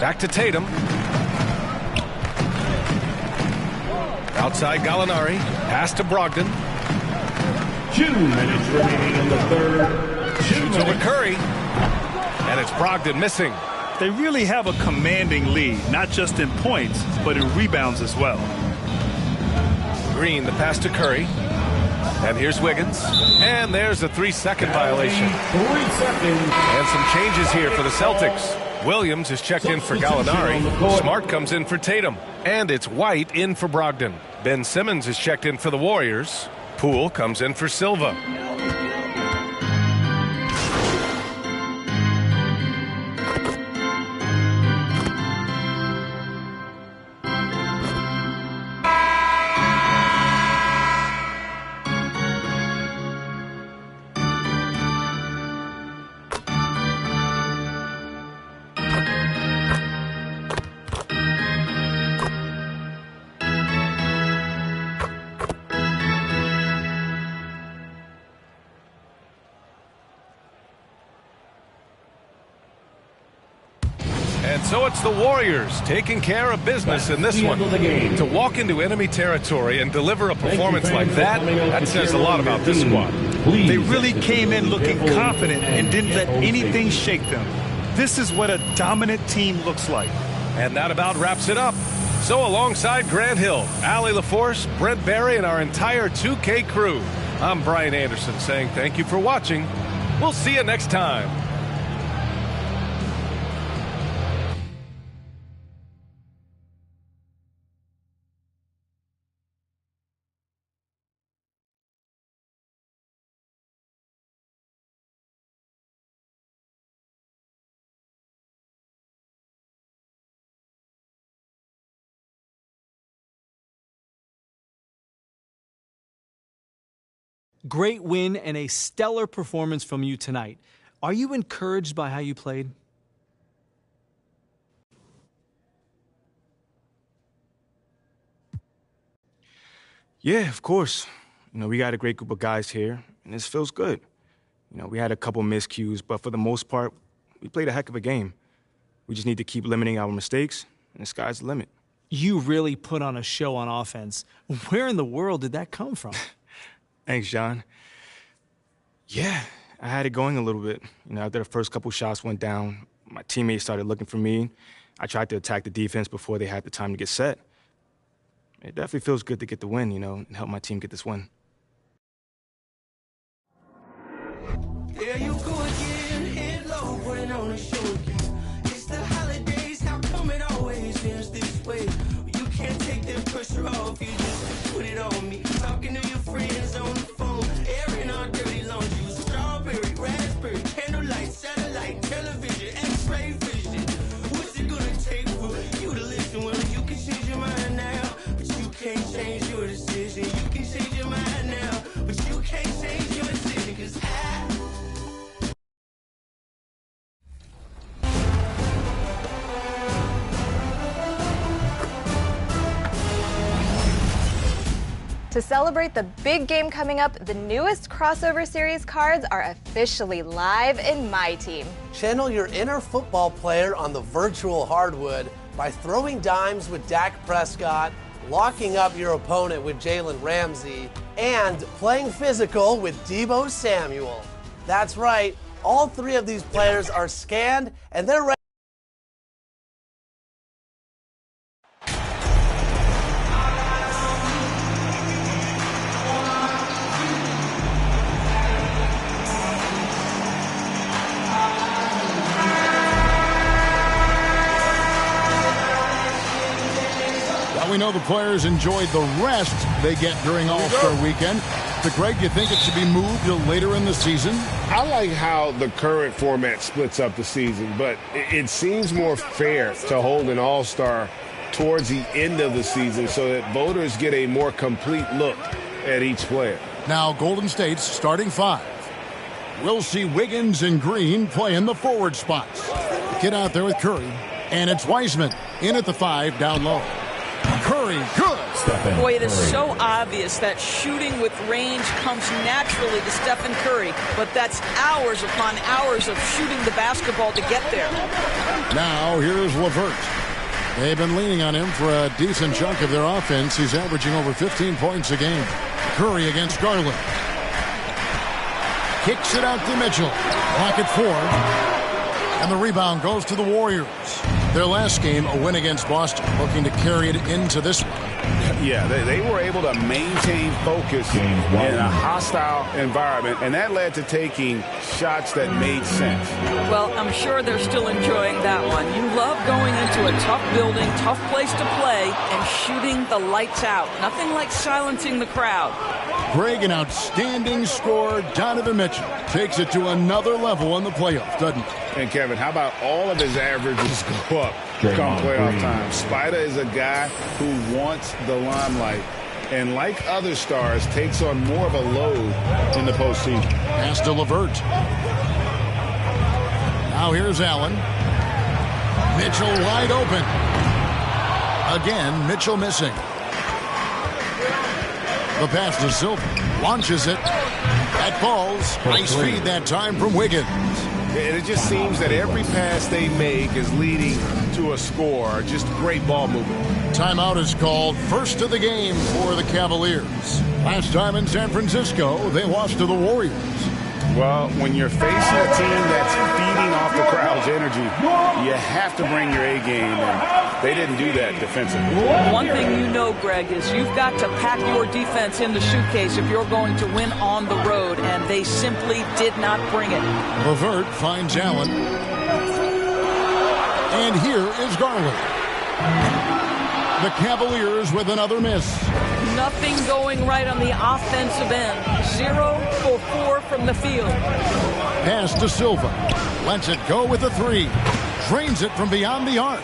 Back to Tatum. Outside Gallinari. Pass to Brogdon. 2 minutes remaining in the third. Shoots over Curry. And it's Brogdon missing. They really have a commanding lead, not just in points, but in rebounds as well. Green, the pass to Curry. And here's Wiggins. And there's a 3-second violation. 3 seconds. And some changes here for the Celtics. Williams is checked in for Gallinari. Smart comes in for Tatum. And it's White in for Brogdon. Ben Simmons is checked in for the Warriors. Poole comes in for Silva. So it's the Warriors taking care of business in this one. To walk into enemy territory and deliver a performance like that says a lot about this squad. They really came in looking confident and didn't let anything shake them. This is what a dominant team looks like. And that about wraps it up. So alongside Grant Hill, Allie LaForce, Brent Barry, and our entire 2K crew, I'm Brian Anderson saying thank you for watching. We'll see you next time. Great win and a stellar performance from you tonight. Are you encouraged by how you played? Yeah, of course. We got a great group of guys here, and this feels good. We had a couple miscues, but for the most part, we played a heck of a game. We just need to keep limiting our mistakes, and the sky's the limit. You really put on a show on offense. Where in the world did that come from? Thanks, John. Yeah, I had it going a little bit. After the first couple shots went down, my teammates started looking for me. I tried to attack the defense before they had the time to get set. It definitely feels good to get the win, and help my team get this win. There you go again, head low, putting on a show again. It's the holidays, how come it always ends this way? You can't take that pressure off, you just put it on me. Talking to your friends on the phone, airing our dirty laundry with strawberry, raspberry, candlelight, satellite, television, x-ray vision. What's it gonna take for you to listen? Well, you can change your mind now, but you can't change your decision. You can change your mind now, but you can't change your decision, 'cause To celebrate the big game coming up, the newest crossover series cards are officially live in My Team. Channel your inner football player on the virtual hardwood by throwing dimes with Dak Prescott, locking up your opponent with Jalen Ramsey, and playing physical with Deebo Samuel. That's right, all three of these players are scanned and they're ready. We know the players enjoyed the rest they get during All-Star Weekend. So, Greg, you think it should be moved to later in the season? I like how the current format splits up the season, but it seems more fair to hold an All-Star towards the end of the season so that voters get a more complete look at each player. Now, Golden State's starting five. We'll see Wiggins and Green play in the forward spots. The kid out there with Curry. And it's Wiseman in at the 5 down low. Curry, good. Boy, it is so obvious that shooting with range comes naturally to Stephen Curry, but that's hours upon hours of shooting the basketball to get there. Now, here's LeVert. They've been leaning on him for a decent chunk of their offense. He's averaging over 15 points a game. Curry against Garland. Kicks it out to Mitchell. Clock at 4. And the rebound goes to the Warriors. Their last game, a win against Boston, looking to carry it into this one. Yeah, they were able to maintain focus in a hostile environment, and that led to taking shots that made sense. Well, I'm sure they're still enjoying that one. You love going into a tough building, tough place to play, and shooting the lights out. Nothing like silencing the crowd. Greg, an outstanding scorer. Donovan Mitchell takes it to another level in the playoffs, doesn't he? And Kevin, how about all of his averages go up come playoff time? Spider is a guy who wants the limelight, and like other stars, takes on more of a load in the postseason. Pass to LeVert. Now here's Allen. Mitchell wide open. Again, Mitchell missing. The pass to Silva. Launches it. That falls. Nice feed that time from Wiggins. And it just seems that every pass they make is leading to a score. Just great ball movement. Timeout is called. First of the game for the Cavaliers. Last time in San Francisco, they lost to the Warriors. Well, when you're facing a team that's feeding off the crowd's energy, you have to bring your A game, and they didn't do that defensively. One thing you know, Greg, is you've got to pack your defense in the suitcase if you're going to win on the road, and they simply did not bring it. LeVert finds Allen. And here is Garland. The Cavaliers with another miss. Nothing going right on the offensive end. 0 for 4 from the field. Pass to Silva. Lets it go with a three. Drains it from beyond the arc.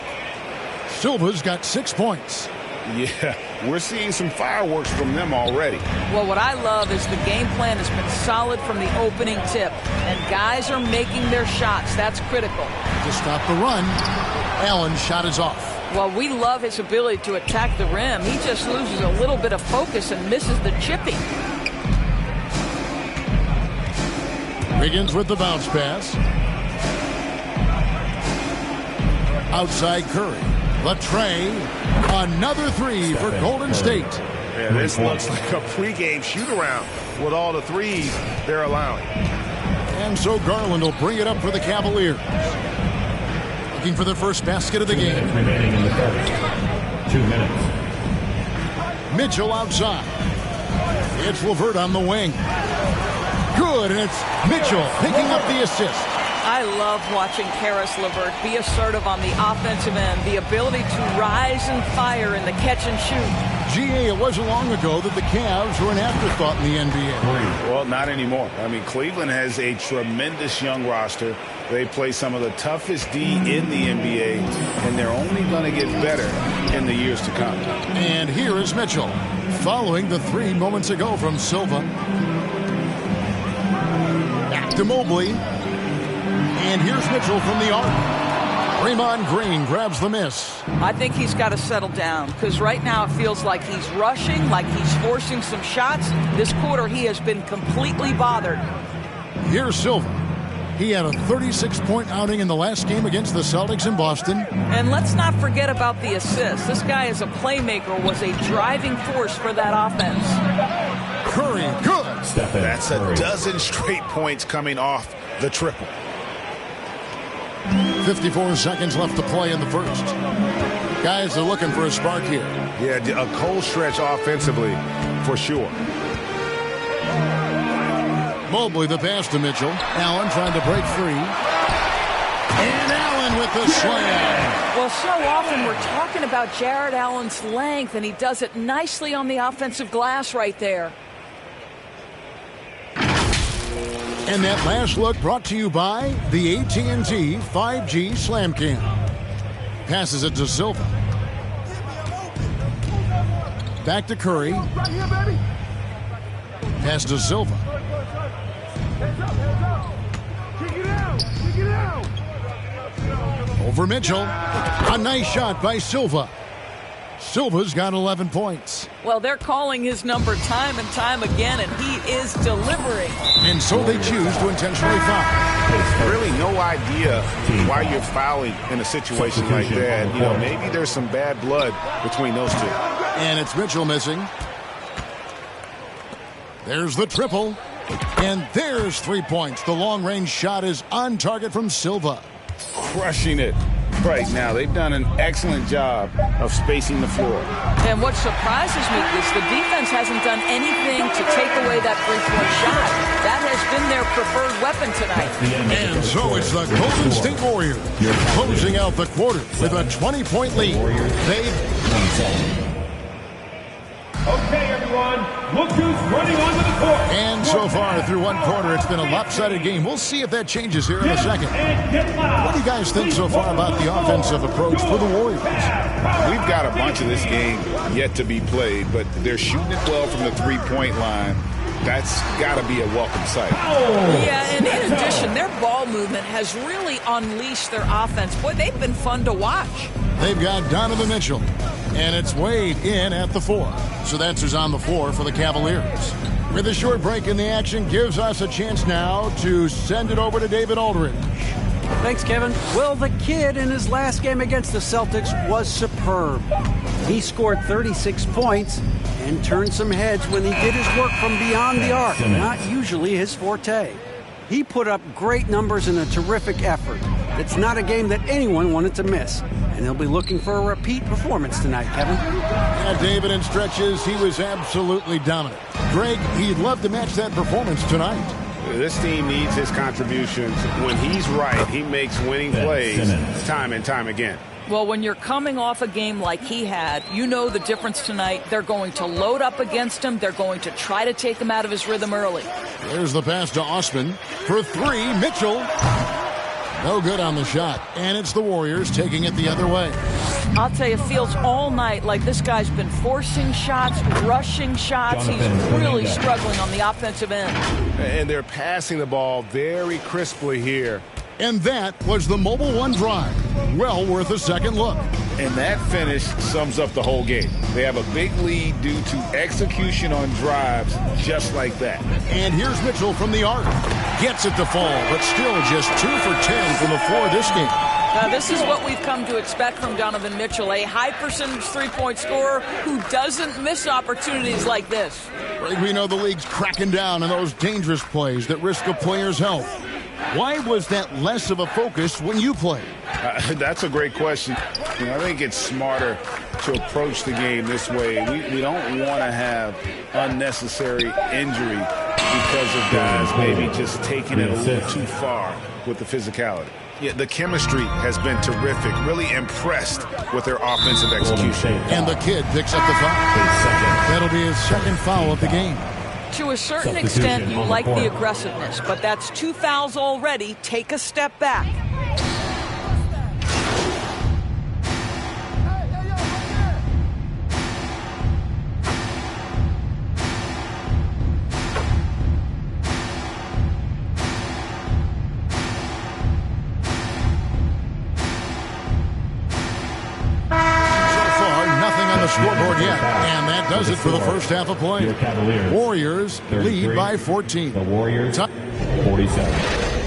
Silva's got 6 points. Yeah, we're seeing some fireworks from them already. Well, what I love is the game plan has been solid from the opening tip, and guys are making their shots. That's critical. To stop the run, Allen's shot is off. Well, we love his ability to attack the rim. He just loses a little bit of focus and misses the chipping. Wiggins with the bounce pass. Outside Curry. The tray. Another three for Golden State. Yeah, this looks like a pregame shoot-around with all the threes they're allowing. And so Garland will bring it up for the Cavaliers. Looking for the first basket of the game. Remaining in the third. 2 minutes. Mitchell outside. It's LeVert on the wing. Good, and it's Mitchell picking up the assist. I love watching Karis LeVert be assertive on the offensive end. The ability to rise and fire in the catch and shoot. GA, it wasn't long ago that the Cavs were an afterthought in the NBA. Well, not anymore. I mean, Cleveland has a tremendous young roster. They play some of the toughest D in the NBA, and they're only going to get better in the years to come. And here is Mitchell, following the three moments ago from Silva. Back to Mobley. And here's Mitchell from the arc. Draymond Green grabs the miss. I think he's got to settle down because right now it feels like he's rushing, like he's forcing some shots. This quarter he has been completely bothered. Here's Silva. He had a 36-point outing in the last game against the Celtics in Boston. And let's not forget about the assist. This guy is a playmaker, was a driving force for that offense. Curry, good. That's a dozen straight points coming off the triple. 54 seconds left to play in the first. Guys are looking for a spark here. Yeah, a cold stretch offensively for sure. Mobley the pass to Mitchell. Allen trying to break free. And Allen with the slam. Well, so often we're talking about Jared Allen's length, and he does it nicely on the offensive glass right there. And that last look brought to you by the AT&T 5G Slam Cam. Passes it to Silva. Back to Curry. Pass to Silva. Over Mitchell. A nice shot by Silva. Silva's got 11 points. Well, they're calling his number time and time again, and he is delivering. And so they choose to intentionally foul. Really no idea why you're fouling in a situation like that. You know, maybe there's some bad blood between those two. And it's Mitchell missing. There's the triple. And there's 3 points. The long-range shot is on target from Silva. Crushing it. right now. They've done an excellent job of spacing the floor. And what surprises me is the defense hasn't done anything to take away that three-point shot. That has been their preferred weapon tonight. And so it's the Golden State Warriors closing out the quarter with a 20-point lead. Okay, everyone, look who's running onto the court. And so far through one quarter, it's been a lopsided game. We'll see if that changes here in a second. What do you guys think so far about the offensive approach for the Warriors? We've got a bunch of this game yet to be played, but they're shooting it well from the three-point line. That's got to be a welcome sight. Yeah, and in addition, their ball movement has really unleashed their offense. Boy, they've been fun to watch. They've got Donovan Mitchell, and it's Wade in at the 4. So that's who's on the floor for the Cavaliers. With a short break in the action, gives us a chance now to send it over to David Aldridge. Thanks, Kevin. Well, the kid in his last game against the Celtics was superb. He scored 36 points and turned some heads when he did his work from beyond the arc, not usually his forte. He put up great numbers in a terrific effort. It's not a game that anyone wanted to miss, and he'll be looking for a repeat performance tonight, Kevin. Yeah, David, in stretches, he was absolutely dominant. Greg, he'd love to match that performance tonight. This team needs his contributions. When he's right, he makes winning plays time and time again. Well, when you're coming off a game like he had, you know the difference tonight. They're going to load up against him. They're going to try to take him out of his rhythm early. There's the pass to Osman. For 3, Mitchell. No good on the shot. And it's the Warriors taking it the other way. I'll tell you, it feels all night like this guy's been forcing shots, rushing shots. He's really struggling on the offensive end. And they're passing the ball very crisply here. And that was the Mobile One drive. Well worth a second look. And that finish sums up the whole game. They have a big lead due to execution on drives just like that. And here's Mitchell from the arc. Gets it to fall, but still just 2 for 10 from the floor this game. Now, this is what we've come to expect from Donovan Mitchell, a high-percentage three-point scorer who doesn't miss opportunities like this. Right, we know the league's cracking down on those dangerous plays that risk a player's health. Why was that less of a focus when you played? That's a great question. I think it's smarter to approach the game this way. We don't want to have unnecessary injury because of guys maybe just taking it a little too far with the physicality. Yeah, the chemistry has been terrific. Really impressed with their offensive execution. And the kid picks up the foul. That'll be his second foul of the game. To a certain extent, you like the aggressiveness, but that's 2 fouls already. Take a step back. Scoreboard yet, and that does it for the first half of play. Warriors lead by 14. The Warriors 47.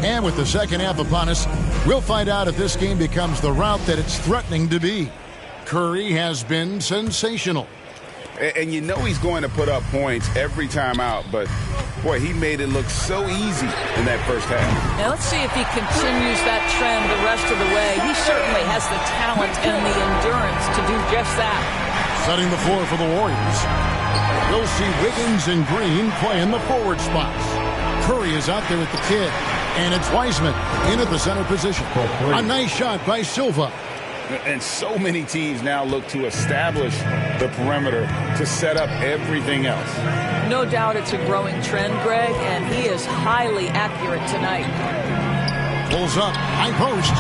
And with the second half upon us, we'll find out if this game becomes the route that it's threatening to be. Curry has been sensational. And you know he's going to put up points every time out, but boy, he made it look so easy in that first half. Now let's see if he continues that trend the rest of the way. He certainly has the talent and the endurance to do just that. Setting the floor for the Warriors. We'll see Wiggins and Green play in the forward spots. Curry is out there with the kid. And it's Wiseman in at the center position. A nice shot by Silva. And so many teams now look to establish the perimeter to set up everything else. No doubt it's a growing trend, Greg, and he is highly accurate tonight. Pulls up, high post.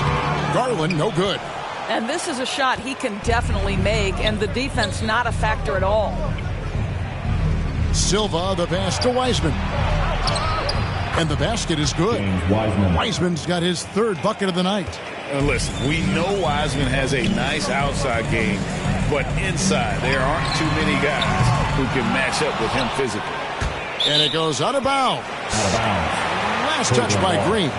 Garland, no good. And this is a shot he can definitely make, and the defense not a factor at all. Silva, the pass to Wiseman. And the basket is good. Wiseman's got his 3rd bucket of the night. Listen, we know Wiseman has a nice outside game, but inside there aren't too many guys who can match up with him physically. And it goes out of bounds. Out of bounds. Last touch by Green.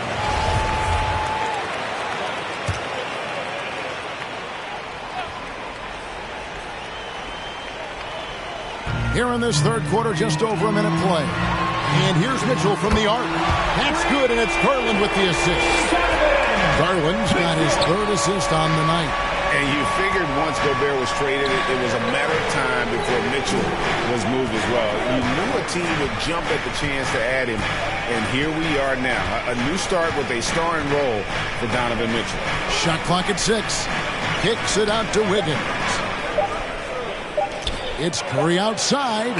Here in this third quarter, just over a minute play. And here's Mitchell from the arc. That's good, and it's Garland with the assist. Garland's got his third assist on the night. And you figured once Gobert was traded, it was a matter of time before Mitchell was moved as well. You knew a team would jump at the chance to add him, and here we are now. A new start with a starring role for Donovan Mitchell. Shot clock at 6. Kicks it out to Wiggins. It's Curry outside.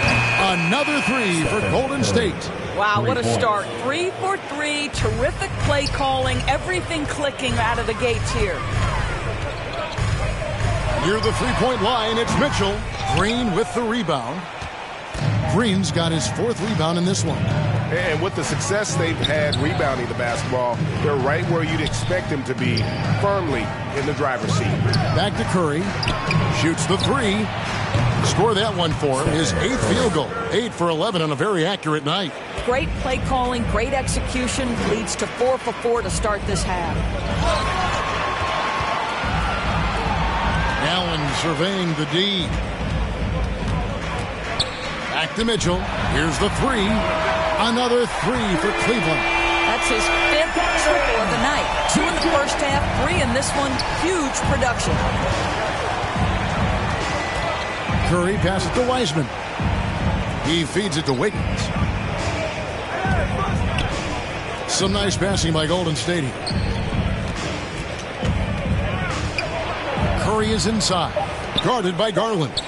Another three for Golden State. Wow, what a start. 3 for 3. Terrific play calling. Everything clicking out of the gates here. Near the three-point line, it's Mitchell. Green with the rebound. Green's got his 4th rebound in this one. And with the success they've had rebounding the basketball, they're right where you'd expect them to be, firmly in the driver's seat. Back to Curry. Shoots the 3. Score that one for him. His 8th field goal. 8 for 11 on a very accurate night. Great play calling, great execution. Leads to 4 for 4 to start this half. Allen surveying the D. Back to Mitchell. Here's the 3. Another 3 for Cleveland. That's his 5th triple of the night. 2 in the first half, 3 in this one. Huge production. Curry passes to Wiseman. He feeds it to Wiggins. Some nice passing by Golden State here. Curry is inside. Guarded by Garland.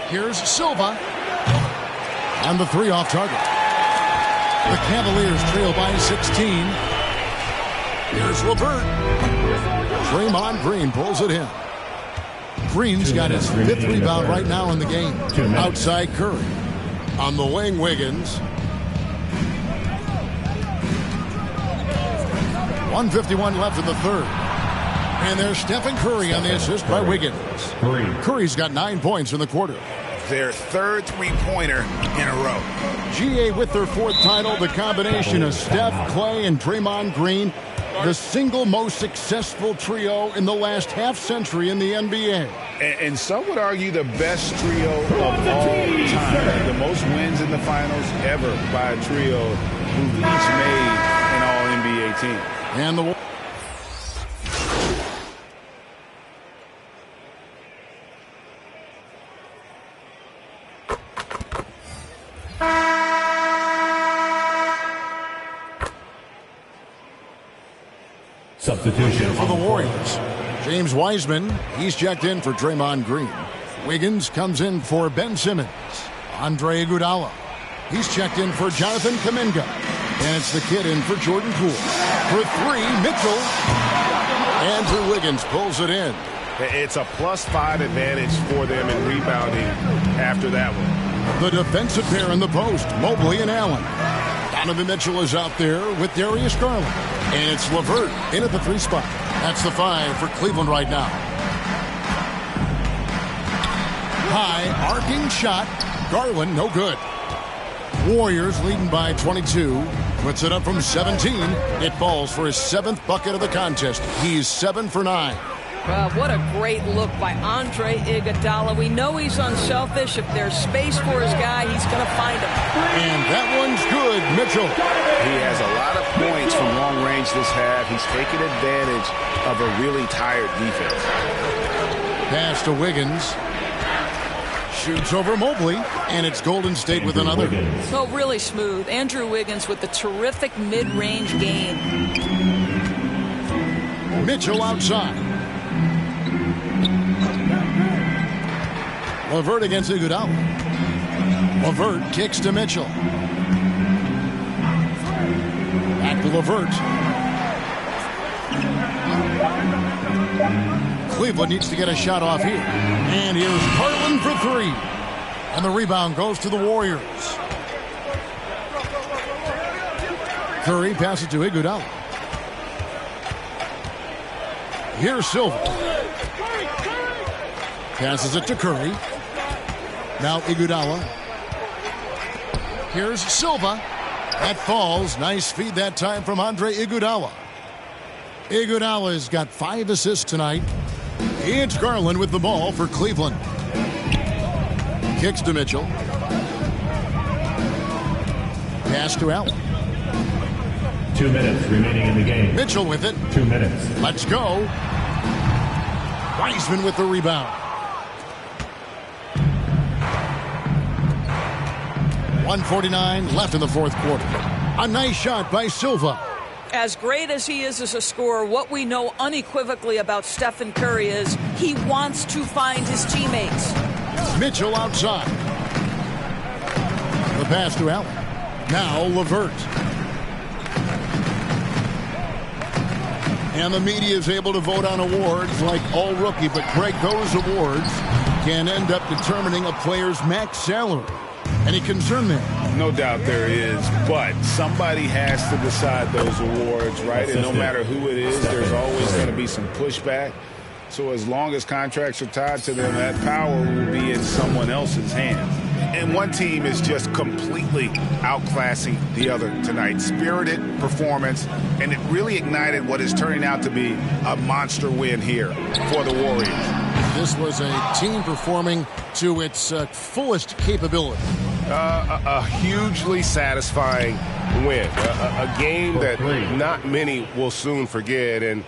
Here's Silva. And the 3 off target. The Cavaliers trail by 16. Here's LeVert. Draymond Green pulls it in. Green's got his 5th rebound right now in the game. Outside Curry. On the wing, Wiggins. 1:51 left in the third. And there's Stephen Curry on the assist by Wiggins. Curry's got 9 points in the quarter. Their 3rd three-pointer in a row. GA with their 4th title, the combination of Steph, Clay, and Draymond Green, the single most successful trio in the last half-century in the NBA. And some would argue the best trio of all time. The most wins in the finals ever by a trio who've each made an All-NBA team. And the substitution for the Warriors. James Wiseman, he's checked in for Draymond Green. Wiggins comes in for Ben Simmons. Andre Iguodala, he's checked in for Jonathan Kuminga. And it's the kid in for Jordan Poole. For 3, Mitchell. Andrew Wiggins pulls it in. It's a +5 advantage for them in rebounding after that one. The defensive pair in the post, Mobley and Allen. Donovan Mitchell is out there with Darius Garland. And it's LeVert in at the 3 spot. That's the 5 for Cleveland right now. High, arcing shot. Garland, no good. Warriors leading by 22. Puts it up from 17. It falls for his 7th bucket of the contest. He's 7 for 9. What a great look by Andre Iguodala. We know he's unselfish. If there's space for his guy, he's going to find him. And that one's good, Mitchell. He has a lot of points from long range this half. He's taking advantage of a really tired defense. Pass to Wiggins. Shoots over Mobley, and it's Golden State with another. Oh, really smooth. Andrew Wiggins with the terrific mid-range game. Mitchell outside. LeVert against Iguodala. LeVert kicks to Mitchell. Back to LeVert. Cleveland needs to get a shot off here. And here's Garland for 3. And the rebound goes to the Warriors. Curry passes to Iguodala. Here's Silva. Passes it to Curry. Now Iguodala. Here's Silva. That falls. Nice feed that time from Andre Iguodala. Iguodala's got 5 assists tonight. It's Garland with the ball for Cleveland. Kicks to Mitchell. Pass to Allen. 2 minutes remaining in the game. Mitchell with it. 2 minutes. Let's go. Wiseman with the rebound. 1:49 left in the fourth quarter. A nice shot by Silva. As great as he is as a scorer, what we know unequivocally about Stephen Curry is he wants to find his teammates. Mitchell outside. The pass to Allen. Now LeVert. And the media is able to vote on awards like all rookie, but Greg, those awards can end up determining a player's max salary. Any concern there? No doubt there is, but somebody has to decide those awards, right? And no matter who it is, there's always going to be some pushback. So as long as contracts are tied to them, that power will be in someone else's hands. And one team is just completely outclassing the other tonight. Spirited performance, and it really ignited what is turning out to be a monster win here for the Warriors. This was a team performing to its fullest capability. A hugely satisfying win. A game that not many will soon forget. And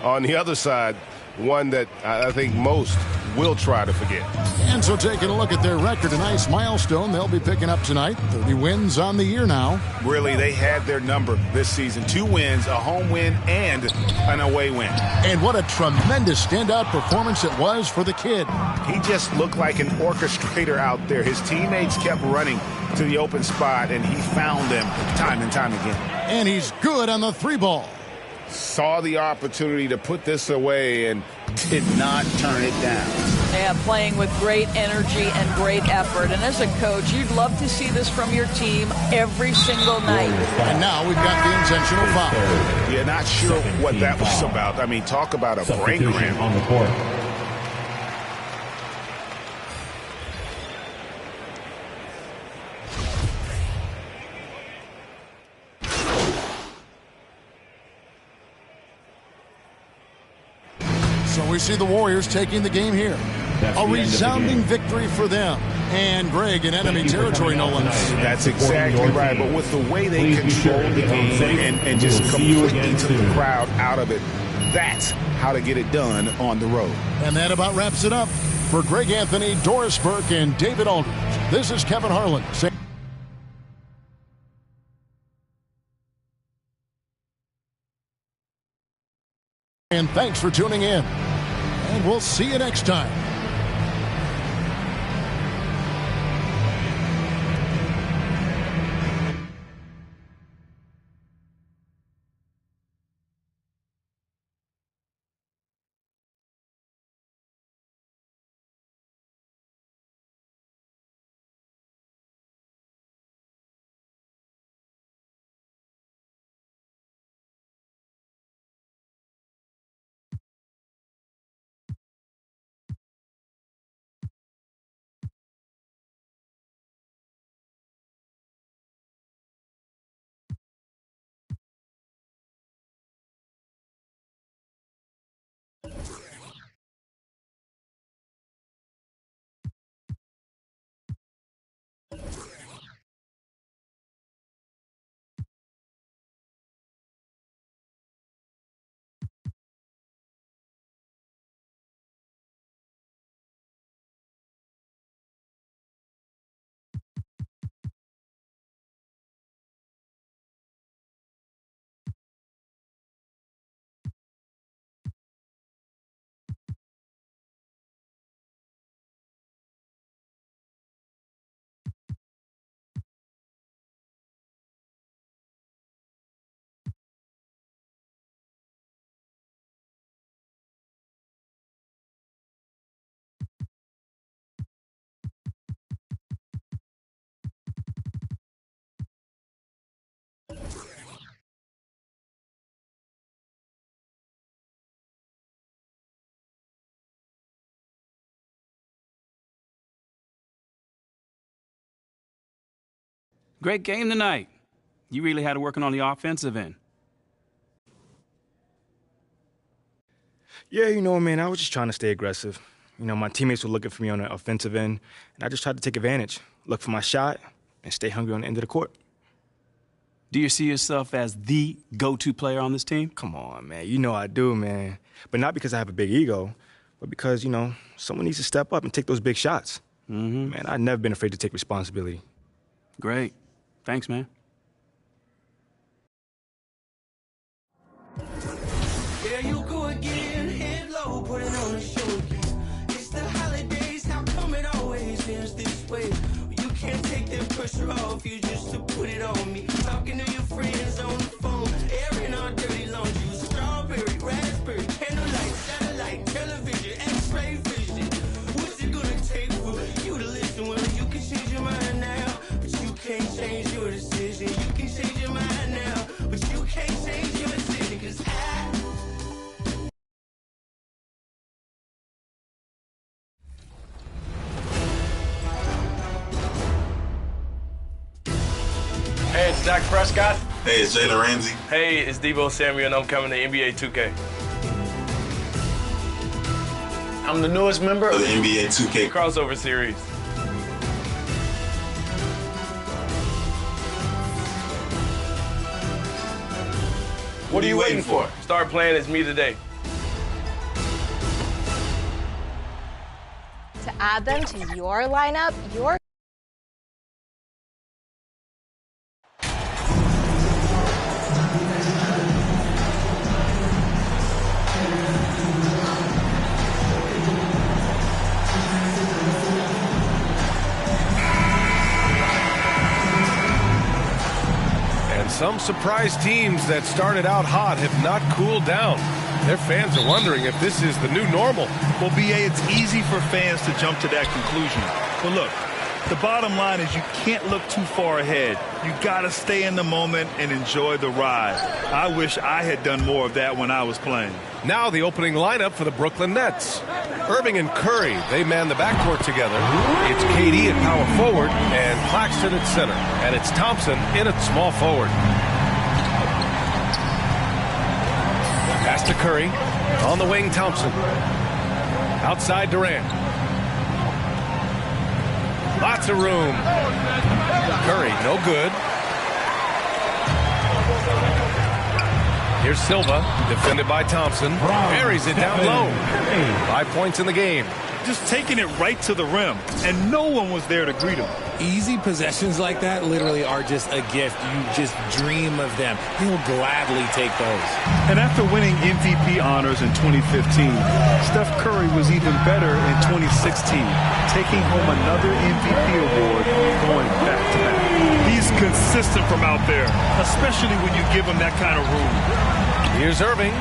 on the other side, one that I think most will try to forget. And so taking a look at their record, a nice milestone they'll be picking up tonight. 30 wins on the year now. Really, they had their number this season. 2 wins, a home win, and an away win. And what a tremendous standout performance it was for the kid. He just looked like an orchestrator out there. His teammates kept running to the open spot, and he found them time and time again. And he's good on the 3-ball. Saw the opportunity to put this away and did not turn it down. Yeah, playing with great energy and great effort. And as a coach, you'd love to see this from your team every single night. And now we've got the intentional foul. Yeah, not sure what that was about. I mean, talk about a brain cramp. On the court. So we see the Warriors taking the game here. A resounding victory for them. And Greg in enemy territory, no less. That's exactly right. But with the way they controlled the game and just completely took the crowd out of it, that's how to get it done on the road. And that about wraps it up. For Greg Anthony, Doris Burke, and David Aldridge, this is Kevin Harlan saying, and thanks for tuning in. And we'll see you next time. Great game tonight. You really had to working on the offensive end. Yeah, man, I was just trying to stay aggressive. My teammates were looking for me on the offensive end, and I just tried to take advantage, look for my shot, and stay hungry on the end of the court. Do you see yourself as the go-to player on this team? Come on, man. I do, man. But not because I have a big ego, but because, someone needs to step up and take those big shots. Mm-hmm. Man, I've never been afraid to take responsibility. Great. Thanks, man. There you go again, head low, putting on the show again. It's the holidays, how come it always ends this way? You can't take that pressure off you just to put it on me. Talking to your friends on the phone, airing our dirty laundry. Strawberry, raspberry, candlelight, satellite, television, x-ray vision. What's it gonna take for you to listen? Well, you can change your mind now, but you can't change your decision. You can change your mind now, but you can't change your decision, 'cause Hey, it's Dak Prescott. Hey, it's Jalen Ramsey. Hey, it's Deebo Samuel, and I'm coming to NBA 2K. I'm the newest member of the NBA 2K crossover series. What are you waiting for? Start playing as me today. To add them to your lineup, your Some surprise teams that started out hot have not cooled down. Their fans are wondering if this is the new normal. Well, BA, it's easy for fans to jump to that conclusion. But look, the bottom line is you can't look too far ahead. You got to stay in the moment and enjoy the ride. I wish I had done more of that when I was playing. Now the opening lineup for the Brooklyn Nets. Irving and Curry, they man the backcourt together. It's KD at power forward and Claxton at center. And it's Thompson in at small forward. Pass to Curry. On the wing, Thompson. Outside Durant. Lots of room. Curry, no good. Here's Silva, defended by Thompson. Buries it down low. 5 points in the game. Just taking it right to the rim, and no one was there to greet him. Easy possessions like that literally are just a gift. You just dream of them. He'll gladly take those. And after winning MVP honors in 2015, Steph Curry was even better in 2016, taking home another MVP award going back-to-back. He's consistent from out there, especially when you give him that kind of room. Here's Irving.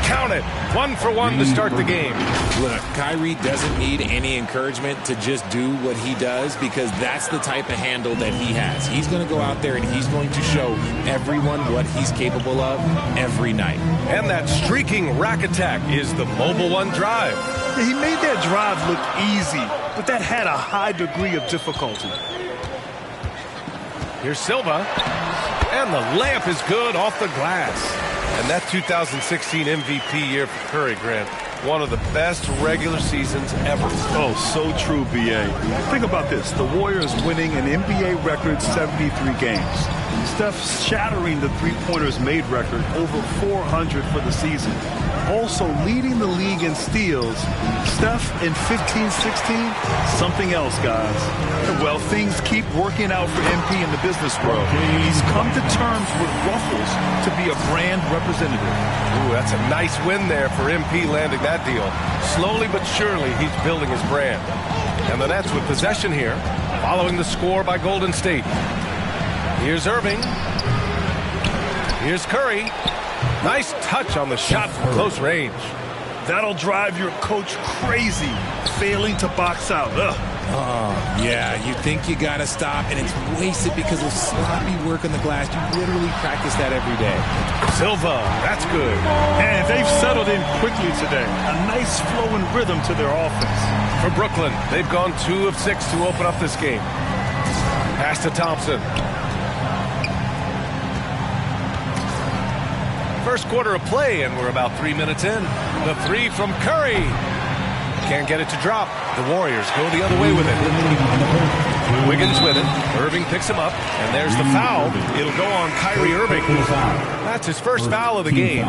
Count it. 1 for 1 to start the game. Look, Kyrie doesn't need any encouragement to just do what he does because that's the type of handle that he has. He's going to go out there and he's going to show everyone what he's capable of every night. And that streaking rack attack is the Mobile One drive. Yeah, he made that drive look easy, but that had a high degree of difficulty. Here's Silva. And the layup is good off the glass. And that 2016 MVP year for Curry, Grant, one of the best regular seasons ever. Oh, so true, BA. Think about this. The Warriors winning an NBA record 73 games. Steph shattering the three-pointers made record, over 400 for the season. Also leading the league in steals. Steph in 15-16, something else, guys. Well, things keep working out for MP in the business world. He's come to terms with Ruffles to be a brand representative. Ooh, that's a nice win there for MP landing that deal. Slowly but surely, he's building his brand. And the Nets with possession here, following the score by Golden State. Here's Irving. Here's Curry. Nice touch on the shot from close range. That'll drive your coach crazy, failing to box out. Ugh. Oh, yeah, you think you got to stop, and it's wasted because of sloppy work on the glass. You literally practice that every day. Silva, that's good. And they've settled in quickly today. A nice flow and rhythm to their offense. For Brooklyn, they've gone 2 of 6 to open up this game. Pass to Thompson. First quarter of play, and we're about 3 minutes in. The three from Curry. Can't get it to drop. The Warriors go the other way with it. Wiggins with it. Irving picks him up, and there's the foul. It'll go on Kyrie Irving. That's his first foul of the game.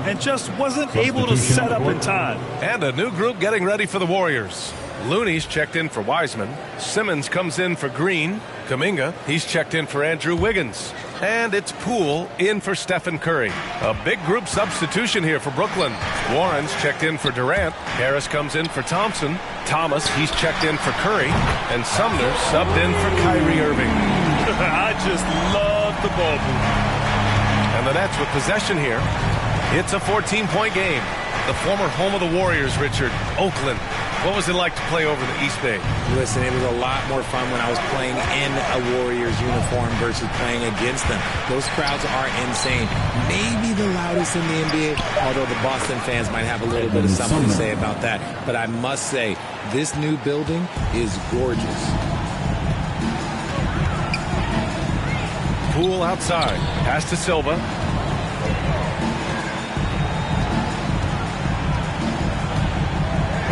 And just wasn't able to set up in time. And a new group getting ready for the Warriors. Looney's checked in for Wiseman. Simmons comes in for Green. Kuminga, he's checked in for Andrew Wiggins. And it's Poole in for Stephen Curry. A big group substitution here for Brooklyn. Warren's checked in for Durant. Harris comes in for Thompson. Thomas, he's checked in for Curry. And Sumner subbed in for Kyrie Irving. I just love the ball movement. And the Nets with possession here. It's a 14-point game. The former home of the Warriors, Richard, Oakland. What was it like to play over the East Bay? Listen, it was a lot more fun when I was playing in a Warriors uniform versus playing against them. Those crowds are insane. Maybe the loudest in the NBA, although the Boston fans might have a little bit of something to say about that. But I must say, this new building is gorgeous. Poole outside. Pass to Silva.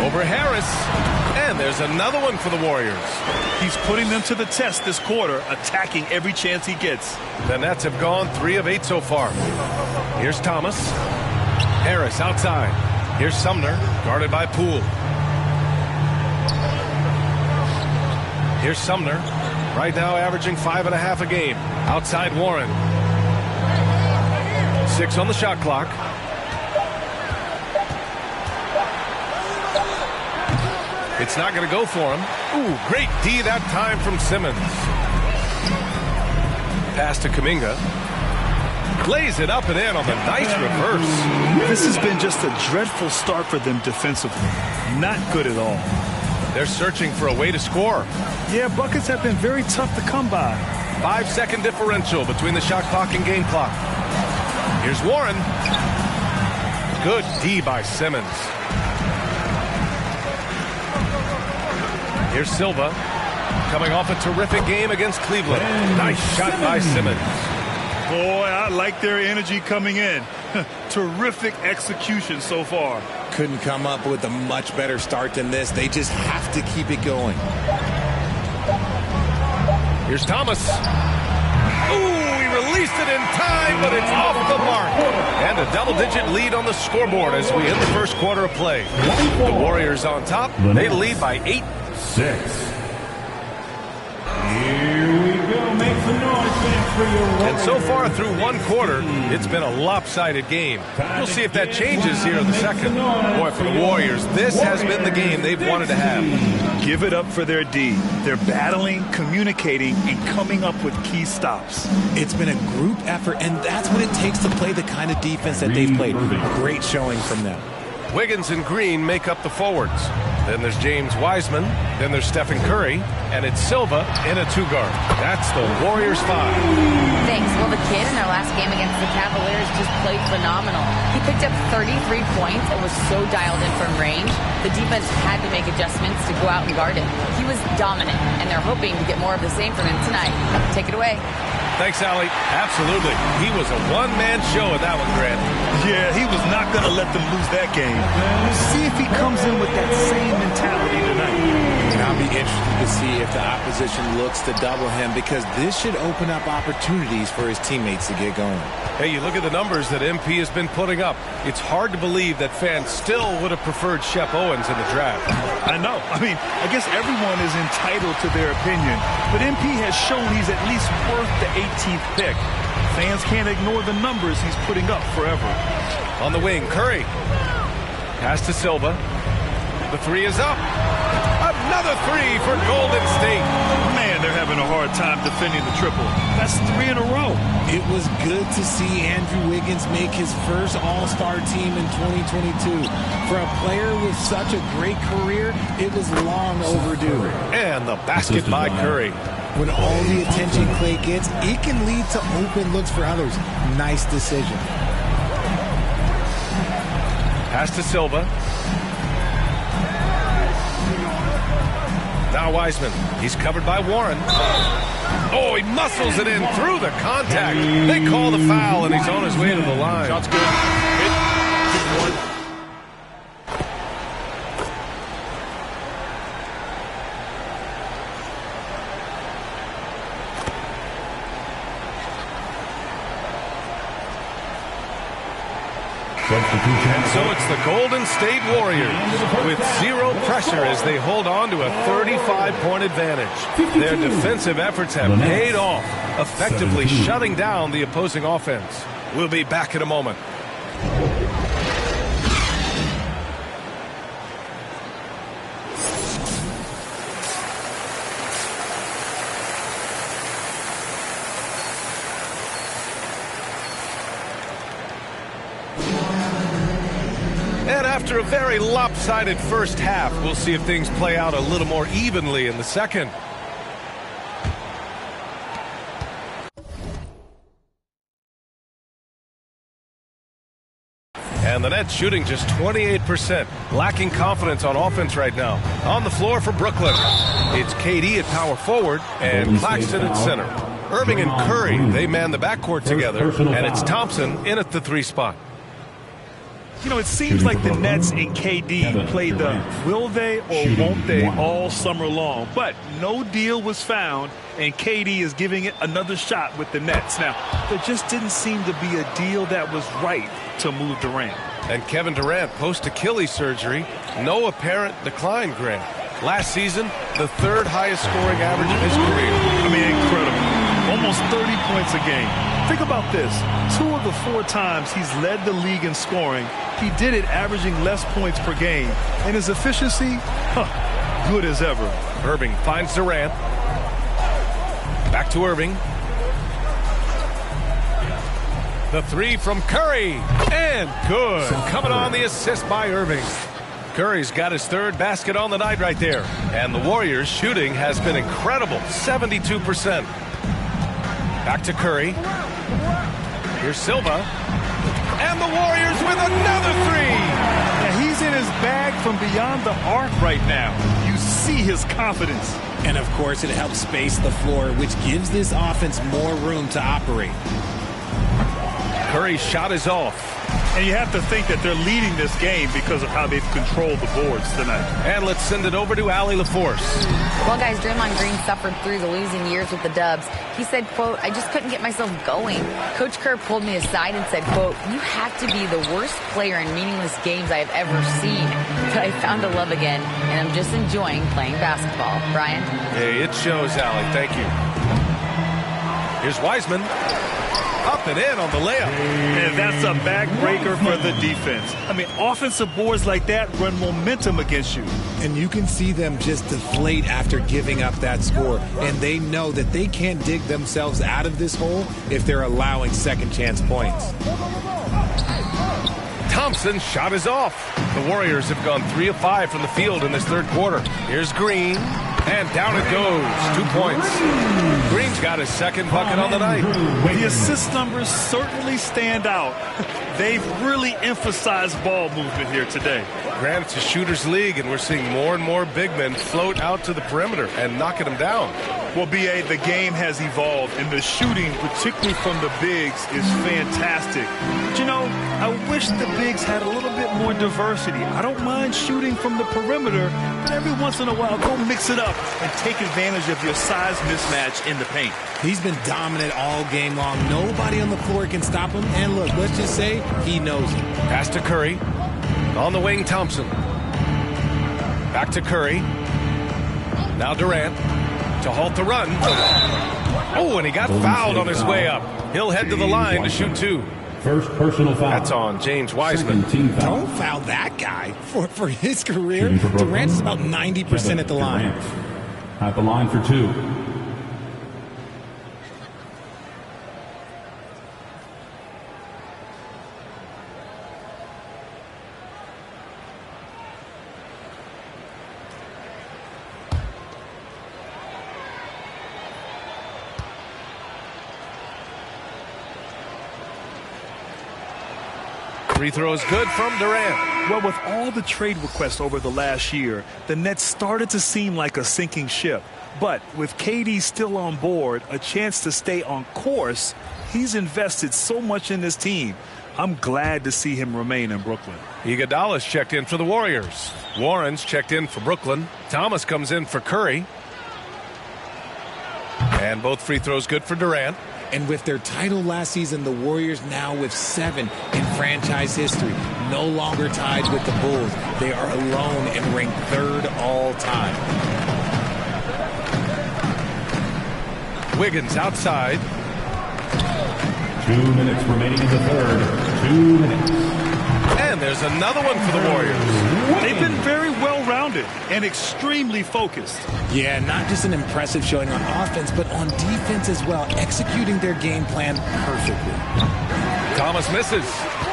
Over Harris. And there's another one for the Warriors. He's putting them to the test this quarter, attacking every chance he gets. The Nets have gone 3 of 8 so far. Here's Thomas. Harris outside. Here's Sumner, guarded by Poole. Here's Sumner, right now averaging 5.5 a game. Outside Warren. 6 on the shot clock. It's not going to go for him. Ooh, great D that time from Simmons. Pass to Kuminga. Lays it up and in on the nice reverse. This has been just a dreadful start for them defensively. Not good at all. They're searching for a way to score. Yeah, buckets have been very tough to come by. 5-second differential between the shot clock and game clock. Here's Warren. Good D by Simmons. Here's Silva, coming off a terrific game against Cleveland. Nice shot by Simmons. Boy, I like their energy coming in. Terrific execution so far. Couldn't come up with a much better start than this. They just have to keep it going. Here's Thomas. Ooh, he released it in time, but it's off the mark. And a double-digit lead on the scoreboard as we end the first quarter of play. The Warriors on top. They lead by 8. 6. Here we go. Make some noise, fans, for your Warriors. And so far through one quarter, it's been a lopsided game. We'll see if that changes here in the second. Boy, for the Warriors, this has been the game they've wanted to have. Give it up for their D. They're battling, communicating, and coming up with key stops. It's been a group effort, and that's what it takes to play the kind of defense that they've played. Great showing from them. Wiggins and Green make up the forwards. Then there's James Wiseman. Then there's Stephen Curry. And it's Silva in a 2-guard. That's the Warriors 5. Thanks. Well, the kid in their last game against the Cavaliers just played phenomenal. He picked up 33 points and was so dialed in from range. The defense had to make adjustments to go out and guard him. He was dominant, and they're hoping to get more of the same from him tonight. Take it away. Thanks, Allie. Absolutely. He was a one-man show in that one, Grant. Yeah, he was not going to let them lose that game. We'll see if he comes in with that same mentality tonight. And I'll be interested to see if the opposition looks to double him, because this should open up opportunities for his teammates to get going. Hey, you look at the numbers that MP has been putting up. It's hard to believe that fans still would have preferred Shep Owens in the draft. I know. I mean, I guess everyone is entitled to their opinion. But MP has shown he's at least worth the 18th pick. Fans can't ignore the numbers he's putting up forever. On the wing, Curry. Pass to Silva. The 3 is up. Another 3 for Golden State. Man, they're having a hard time defending the triple. That's 3 in a row. It was good to see Andrew Wiggins make his first All-Star team in 2022. For a player with such a great career, it was long overdue. And the basket by Curry. When all the attention Clay gets, it can lead to open looks for others. Nice decision. Pass to Silva. Now Wiseman. He's covered by Warren. Oh, he muscles it in through the contact. They call the foul, and he's on his way to the line. Shot's good. Hit. One. And so it's the Golden State Warriors with zero pressure as they hold on to a 35-point advantage. Their defensive efforts have paid off, effectively shutting down the opposing offense. We'll be back in a moment. And after a very lopsided first half, we'll see if things play out a little more evenly in the second. And the Nets shooting just 28%, lacking confidence on offense right now. On the floor for Brooklyn, it's KD at power forward and Claxton at center. Irving and Curry, they man the backcourt together, and it's Thompson in at the 3 spot. You know, it seems like the Nets and KD played the will they or won't they all summer long. But no deal was found, and KD is giving it another shot with the Nets. Now, there just didn't seem to be a deal that was right to move Durant. And Kevin Durant, post-Achilles surgery, no apparent decline, Grant. Last season, the 3rd highest scoring average of his career. I mean, incredible. Almost 30 points a game. Think about this. 2 of the 4 times he's led the league in scoring, he did it averaging less points per game. And his efficiency, good as ever. Irving finds Durant. Back to Irving. The 3 from Curry. And good. Coming on the assist by Irving. Curry's got his 3rd basket on the night right there. And the Warriors' shooting has been incredible, 72%. Back to Curry. Here's Silva. And the Warriors with another 3. Yeah, he's in his bag from beyond the arc right now. You see his confidence. And, of course, it helps space the floor, which gives this offense more room to operate. Curry's shot is off. And you have to think that they're leading this game because of how they've controlled the boards tonight. And let's send it over to Allie LaForce. Well, guys, Draymond Green suffered through the losing years with the Dubs. He said, quote, I just couldn't get myself going. Coach Kerr pulled me aside and said, quote, you have to be the worst player in meaningless games I have ever seen. But I found a love again, and I'm just enjoying playing basketball. Brian? Hey, it shows, Allie. Thank you. Here's Wiseman. Up and in on the layup. And that's a backbreaker for the defense. I mean, offensive boards like that run momentum against you. And you can see them just deflate after giving up that score. And they know that they can't dig themselves out of this hole if they're allowing second chance points. Thompson's shot is off. The Warriors have gone 3 of 5 from the field in this 3rd quarter. Here's Green. And down it goes. 2 points. Green's got his 2nd bucket on the night. The assist numbers certainly stand out. They've really emphasized ball movement here today. Grant, it's a shooter's league, and we're seeing more and more big men float out to the perimeter and knocking them down. Well, B.A., the game has evolved, and the shooting, particularly from the bigs, is fantastic. But, you know, I wish the bigs had a little bit more diversity. I don't mind shooting from the perimeter, but every once in a while, go mix it up and take advantage of your size mismatch in the paint. He's been dominant all game long. Nobody on the floor can stop him. And look, let's just say he knows it. Pass to Curry. On the wing, Thompson. Back to Curry. Now Durant to halt the run. Oh, and he got fouled on his way up. He'll head to the line to shoot 2. First personal foul. That's on James Wiseman. Don't foul that guy. For his career, Durant's about 90% at the line. At the line for 2. Free throw is good from Durant. Well, with all the trade requests over the last year, the Nets started to seem like a sinking ship. But with KD still on board, a chance to stay on course, he's invested so much in this team. I'm glad to see him remain in Brooklyn. Iguodala's checked in for the Warriors. Warren's checked in for Brooklyn. Thomas comes in for Curry. And both free throws good for Durant. And with their title last season, the Warriors now with 7 in franchise history. No longer tied with the Bulls. They are alone and ranked 3rd all time. Wiggins outside. 2 minutes remaining in the third. 2 minutes. And there's another one for the Warriors. They've been very well-rounded and extremely focused. Yeah, not just an impressive showing on offense, but on defense as well, executing their game plan perfectly. Thomas misses.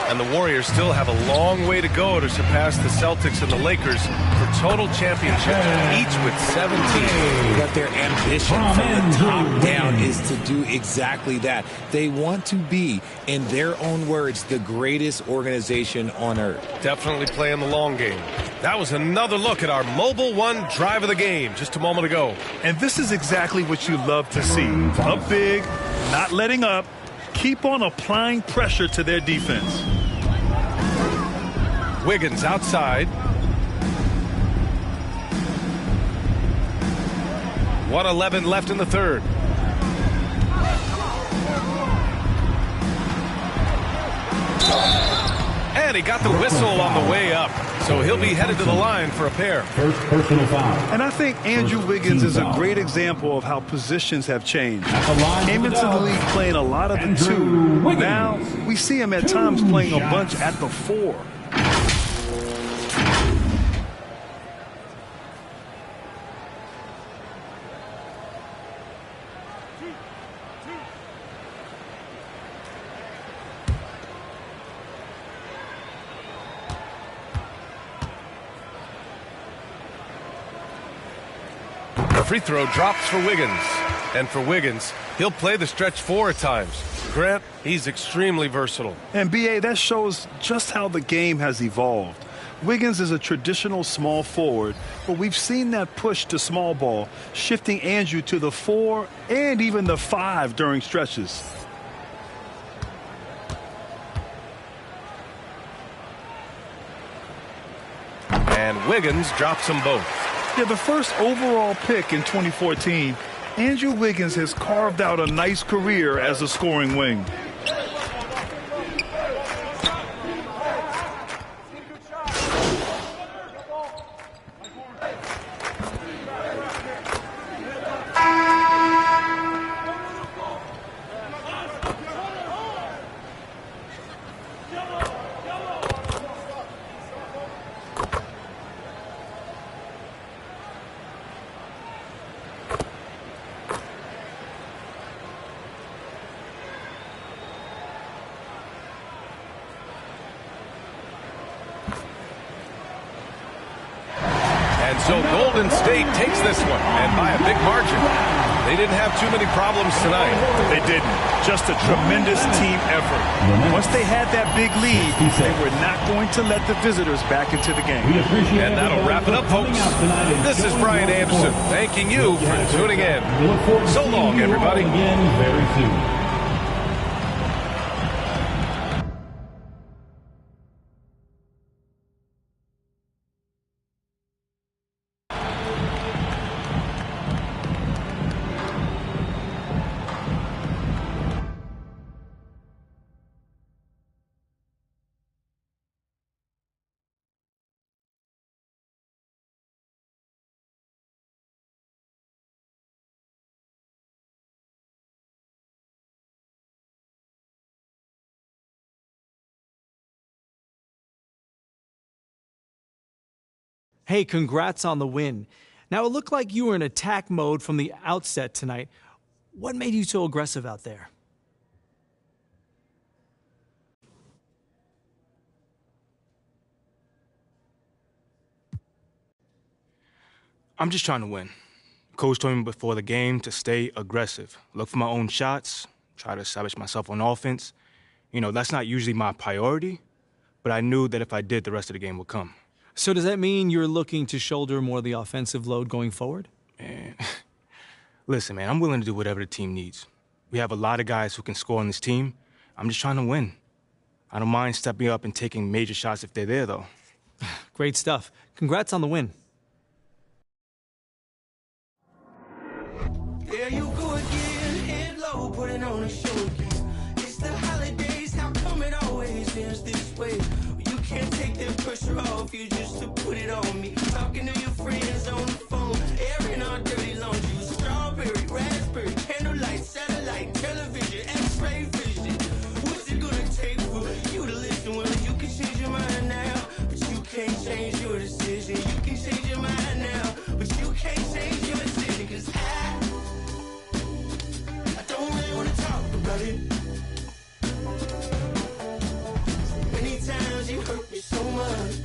And the Warriors still have a long way to go to surpass the Celtics and the Lakers for total championships, each with 17. But their ambition from the top down is to do exactly that. They want to be, in their own words, the greatest organization on earth. Definitely playing the long game. That was another look at our Mobile One drive of the game just a moment ago. And this is exactly what you love to see. Up big, not letting up, keep on applying pressure to their defense. Wiggins outside. 1:11 left in the third. And he got the whistle on the way up. So he'll be headed to the line for a pair. First personal foul. And I think Andrew Wiggins is a great example of how positions have changed. Came into the league playing a lot of the 2. Now we see him at times playing a bunch at the 4. Free throw drops for Wiggins. And for Wiggins, he'll play the stretch 4 at times. Grant, he's extremely versatile. And B.A., that shows just how the game has evolved. Wiggins is a traditional small forward, but we've seen that push to small ball, shifting Andrew to the 4 and even the 5 during stretches. And Wiggins drops them both. Yeah, the first overall pick in 2014, Andrew Wiggins has carved out a nice career as a scoring wing. So Golden State takes this one, and by a big margin. They didn't have too many problems tonight. They didn't. Just a tremendous team effort. Once they had that big lead, they were not going to let the visitors back into the game. And that'll wrap it up, folks. This is Brian Anderson thanking you for tuning in. So long, everybody. Very soon. Hey, congrats on the win. Now, it looked like you were in attack mode from the outset tonight. What made you so aggressive out there? I'm just trying to win. Coach told me before the game to stay aggressive, look for my own shots, try to establish myself on offense. You know, that's not usually my priority, but I knew that if I did, the rest of the game would come. So does that mean you're looking to shoulder more of the offensive load going forward? Man. Listen, man, I'm willing to do whatever the team needs. We have a lot of guys who can score on this team. I'm just trying to win. I don't mind stepping up and taking major shots if they're there, though. Great stuff. Congrats on the win. There you go again, head low, putting on a show again. It's the holidays, how come it always ends this way? You can't take the pressure off you just to put it on me. Talking to your friends on the phone, airing our dirty laundry. Strawberry, raspberry, candlelight, satellite, television, x-ray vision. What's it gonna take for you to listen? Well, you can change your mind now, but you can't change your decision. You can change your mind now, but you can't change your decision. Cause I don't really wanna talk about it. Many times you hurt me so much.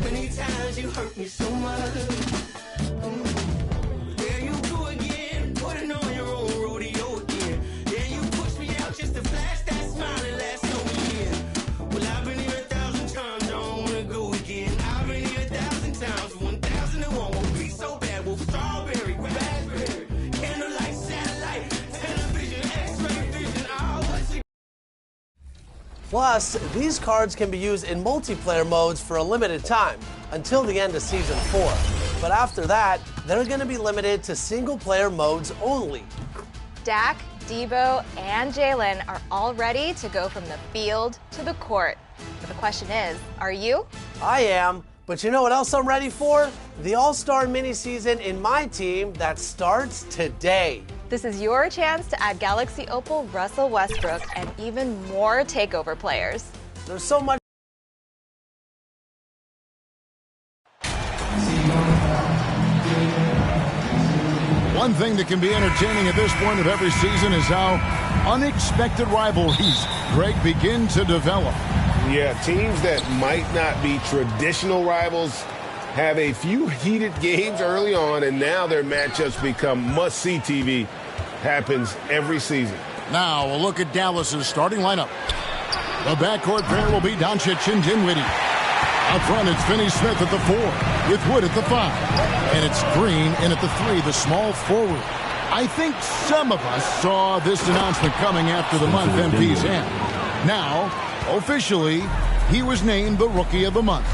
Many times you hurt me so much. There you go again, putting on your own rodeo again. Then you push me out just to flash that smile and last over again. Well, I've been here 1,000 times, I don't wanna go again. I've been here 1,000 times, 1,001 won't be so bad. Well, strawberry, raspberry, candlelight, satellite, television, x-ray vision, what's it? Plus, these cards can be used in multiplayer modes for a limited time, until the end of Season 4. But after that, they're going to be limited to single-player modes only. Dak, Debo, and Jalen are all ready to go from the field to the court. But the question is, are you? I am, but you know what else I'm ready for? The All-Star mini-season in my team that starts today. This is your chance to add Galaxy Opal, Russell Westbrook, and even more takeover players. There's so much. One thing that can be entertaining at this point of every season is how unexpected rivalries, Greg, begin to develop. Yeah, teams that might not be traditional rivals have a few heated games early on, and now their matchups become must-see TV. Happens every season. Now a look at Dallas's starting lineup. The backcourt pair will be Doncic and Dinwiddie. Up front, it's Finney-Smith at the 4, with Wood at the 5. And it's Green in at the 3, the small forward. I think some of us saw this announcement coming after the month MP's end. Now, officially, he was named the Rookie of the Month.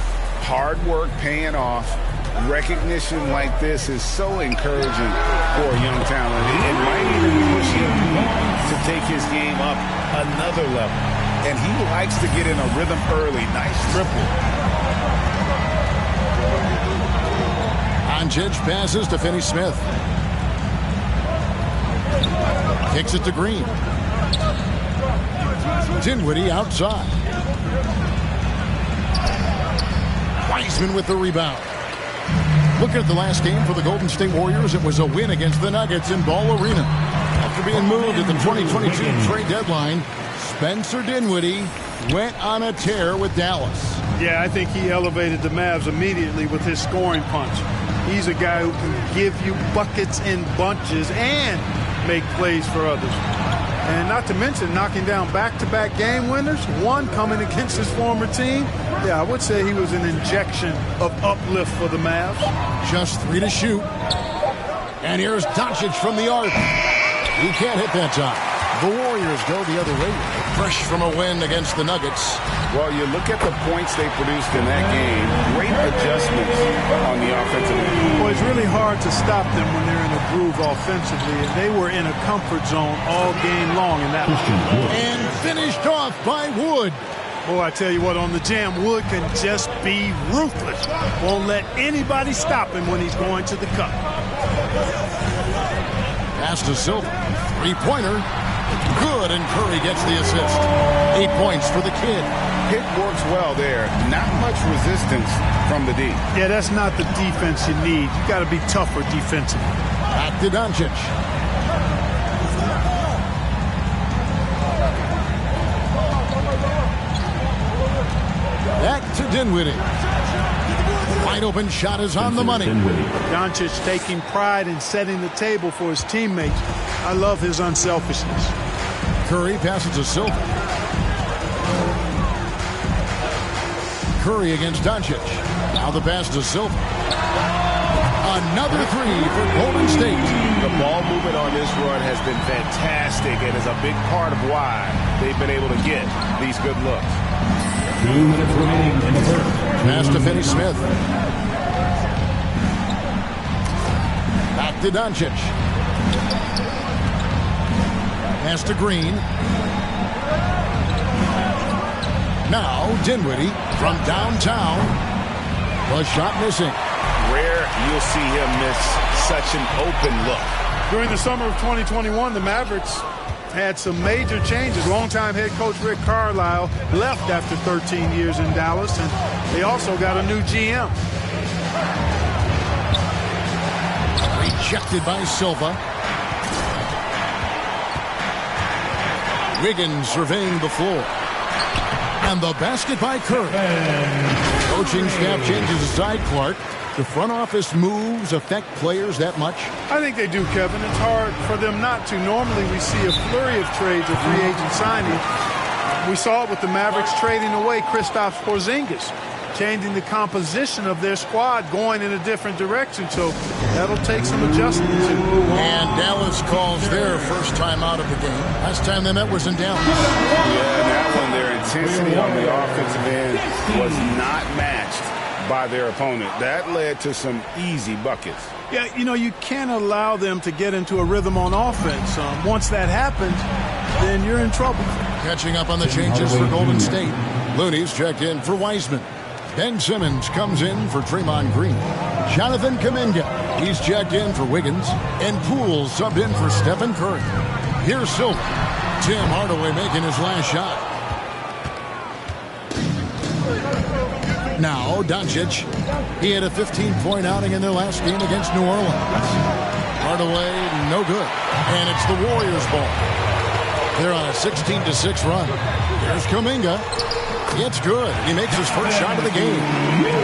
Hard work paying off. Recognition like this is so encouraging for a young talent. It might even push him to take his game up another level. And he likes to get in a rhythm early. Nice triple. Doncic passes to Finney-Smith. Kicks it to Green. Dinwiddie outside. Wiseman with the rebound. Looking at the last game for the Golden State Warriors, it was a win against the Nuggets in Ball Arena. After being moved at the 2022 trade deadline, Spencer Dinwiddie went on a tear with Dallas. Yeah, I think he elevated the Mavs immediately with his scoring punch. He's a guy who can give you buckets in bunches and make plays for others. And not to mention knocking down back-to-back game winners, one coming against his former team. Yeah, I would say he was an injection of uplift for the Mavs. Just 3 to shoot. And here's Doncic from the arc. He can't hit that time. The Warriors go the other way, fresh from a win against the Nuggets. Well, you look at the points they produced in that game. Great adjustments on the offensive end. Well, it's really hard to stop them when they're in a groove offensively, and they were in a comfort zone all game long in that one. And finished off by Wood. Boy, I tell you what, on the jam, Wood can just be ruthless. Won't let anybody stop him when he's going to the cup. Pass to Silva. Three-pointer. Good, and Curry gets the assist. 8 points for the kid. Hit works well there. Not much resistance from the D. Yeah, that's not the defense you need. You got to be tougher defensively. Back to Doncic. Back to Dinwiddie. Wide open shot is on the money. Doncic taking pride in setting the table for his teammates. I love his unselfishness. Curry passes to Silva. Curry against Doncic. Now the pass to Silva. Another three for Golden State. The ball movement on this run has been fantastic and is a big part of why they've been able to get these good looks. 2 minutes remaining in the first. Pass to Finney-Smith. Back to Doncic. Pass to Green. Now Dinwiddie from downtown. The shot missing. Rare you'll see him miss such an open look. During the summer of 2021, the Mavericks had some major changes. Longtime head coach Rick Carlisle left after 13 years in Dallas, and they also got a new GM. Rejected by Silva. Wiggins surveying the floor. And the basket by Curry. Coaching staff changes aside, Clark. The front office moves affect players that much? I think they do, Kevin. It's hard for them not to. Normally we see a flurry of trades or free agent signings. We saw it with the Mavericks trading away Kristaps Porzingis, changing the composition of their squad, going in a different direction. So that'll take some adjustments. And Dallas calls their first time out of the game. Last time they met was in Dallas. Yeah, that one, their intensity on the offensive end was not matched by their opponent. That led to some easy buckets. Yeah, you know, you can't allow them to get into a rhythm on offense. Once that happens, then you're in trouble. Catching up on the changes for Golden State. Looney's checked in for Wiseman. Ben Simmons comes in for Draymond Green. Jonathan Kuminga, he's checked in for Wiggins. And Poole subbed in for Stephen Curry. Here's Silva. Tim Hardaway making his last shot. Now Doncic. He had a 15-point outing in their last game against New Orleans. Hardaway, no good. And it's the Warriors' ball. They're on a 16-6 run. Here's Kuminga. It's good. He makes his first shot of the game.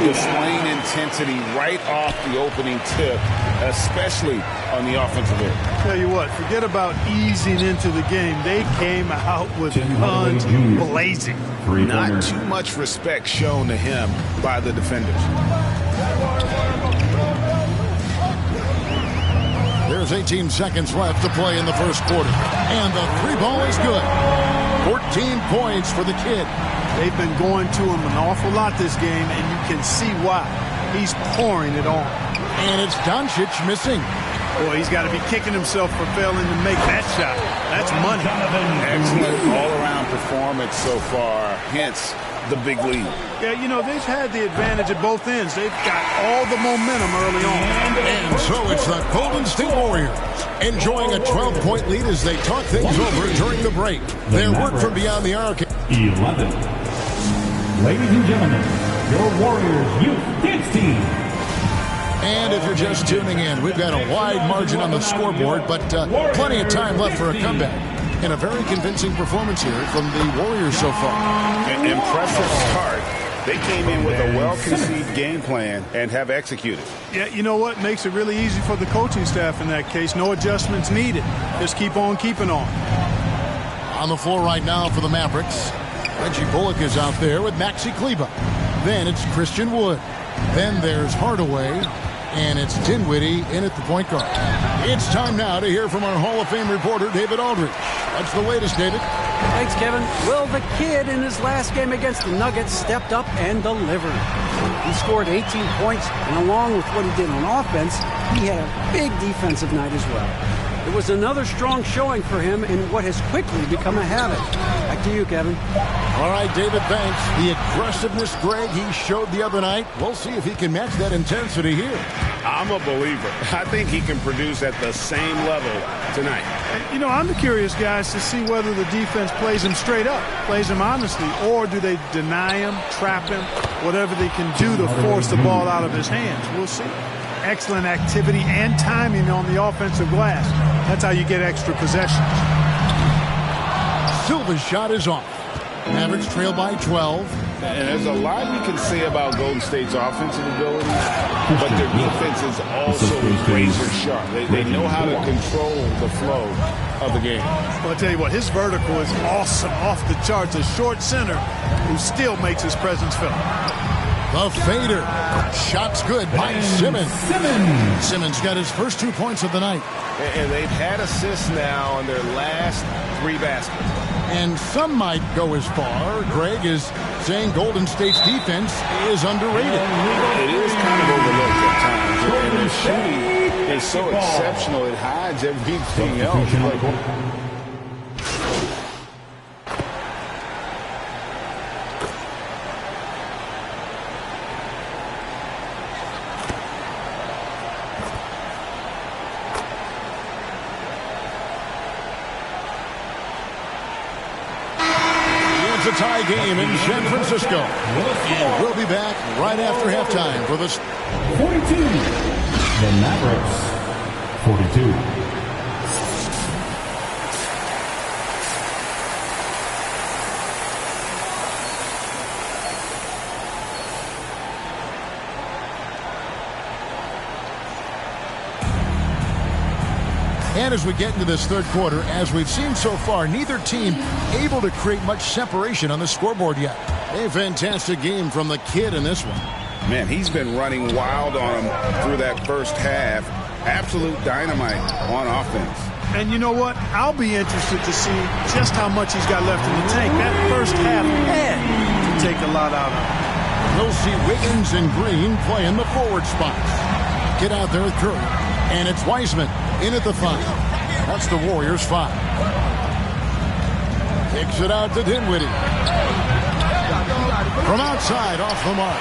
Displaying intensity right off the opening tip, especially on the offensive end. Tell you what, forget about easing into the game. They came out with guns blazing. Not too much respect shown to him by the defenders. There's 18 seconds left to play in the first quarter. And the three ball is good. 14 points for the kid. They've been going to him an awful lot this game, and you can see why. He's pouring it on. And it's Doncic missing. Boy, he's got to be kicking himself for failing to make that shot. That's money. Excellent all-around performance so far, hence the big lead. Yeah, you know, they've had the advantage at both ends. They've got all the momentum early on. And so it's the Golden State Warriors enjoying a 12-point lead as they talk things over during the break. Their work from beyond the arc. 11. Ladies and gentlemen, your Warriors Youth Dance Team. And if you're just tuning in, we've got a wide margin on the scoreboard, but plenty of time left for a comeback. And a very convincing performance here from the Warriors so far. An impressive start. They came in with a well-conceived game plan and have executed. Yeah, you know what? Makes it really easy for the coaching staff in that case. No adjustments needed. Just keep on keeping on. On the floor right now for the Mavericks. Reggie Bullock is out there with Maxi Kleber. Then it's Christian Wood. Then there's Hardaway. And it's Dinwiddie in at the point guard. It's time now to hear from our Hall of Fame reporter, David Aldridge. That's the latest, David. Thanks, Kevin. Well, the kid in his last game against the Nuggets stepped up and delivered. He scored 18 points, and along with what he did on offense, he had a big defensive night as well. It was another strong showing for him in what has quickly become a habit. Back to you, Kevin. All right, David, thanks. The aggressiveness, Greg, he showed the other night. We'll see if he can match that intensity here. I'm a believer. I think he can produce at the same level tonight. You know, I'm curious, guys, to see whether the defense plays him straight up, plays him honestly, or do they deny him, trap him, whatever they can do to force the ball out of his hands. We'll see. Excellent activity and timing on the offensive glass. That's how you get extra possessions. Silva's shot is off. Mavericks trail by 12. And there's a lot you can say about Golden State's offensive ability, but their defense is also razor sharp. They know how to control the flow of the game. Well, I'll tell you what, his vertical is awesome, off the charts. A short center who still makes his presence felt. The fader. Shot's good by Simmons. Simmons got his first 2 points of the night. And they've had assists now on their last 3 baskets. And some might go as far, Greg, is saying Golden State's defense is underrated. It is kind of overlooked at times. And their shooting is so exceptional, it hides everything else. It's a tie game in San Francisco. And we'll be back right after halftime for this. 42. The Mavericks, 42. And as we get into this third quarter, as we've seen so far, neither team able to create much separation on the scoreboard yet. A fantastic game from the kid in this one. Man, he's been running wild on him through that first half. Absolute dynamite on offense. And you know what? I'll be interested to see just how much he's got left in the tank. That first half had to take a lot out of him. We'll see Wiggins and Green play in the forward spots. Get out there with Curry. And it's Wiseman in at the 5. That's the Warriors' 5. Kicks it out to Dinwiddie. From outside, off the mark.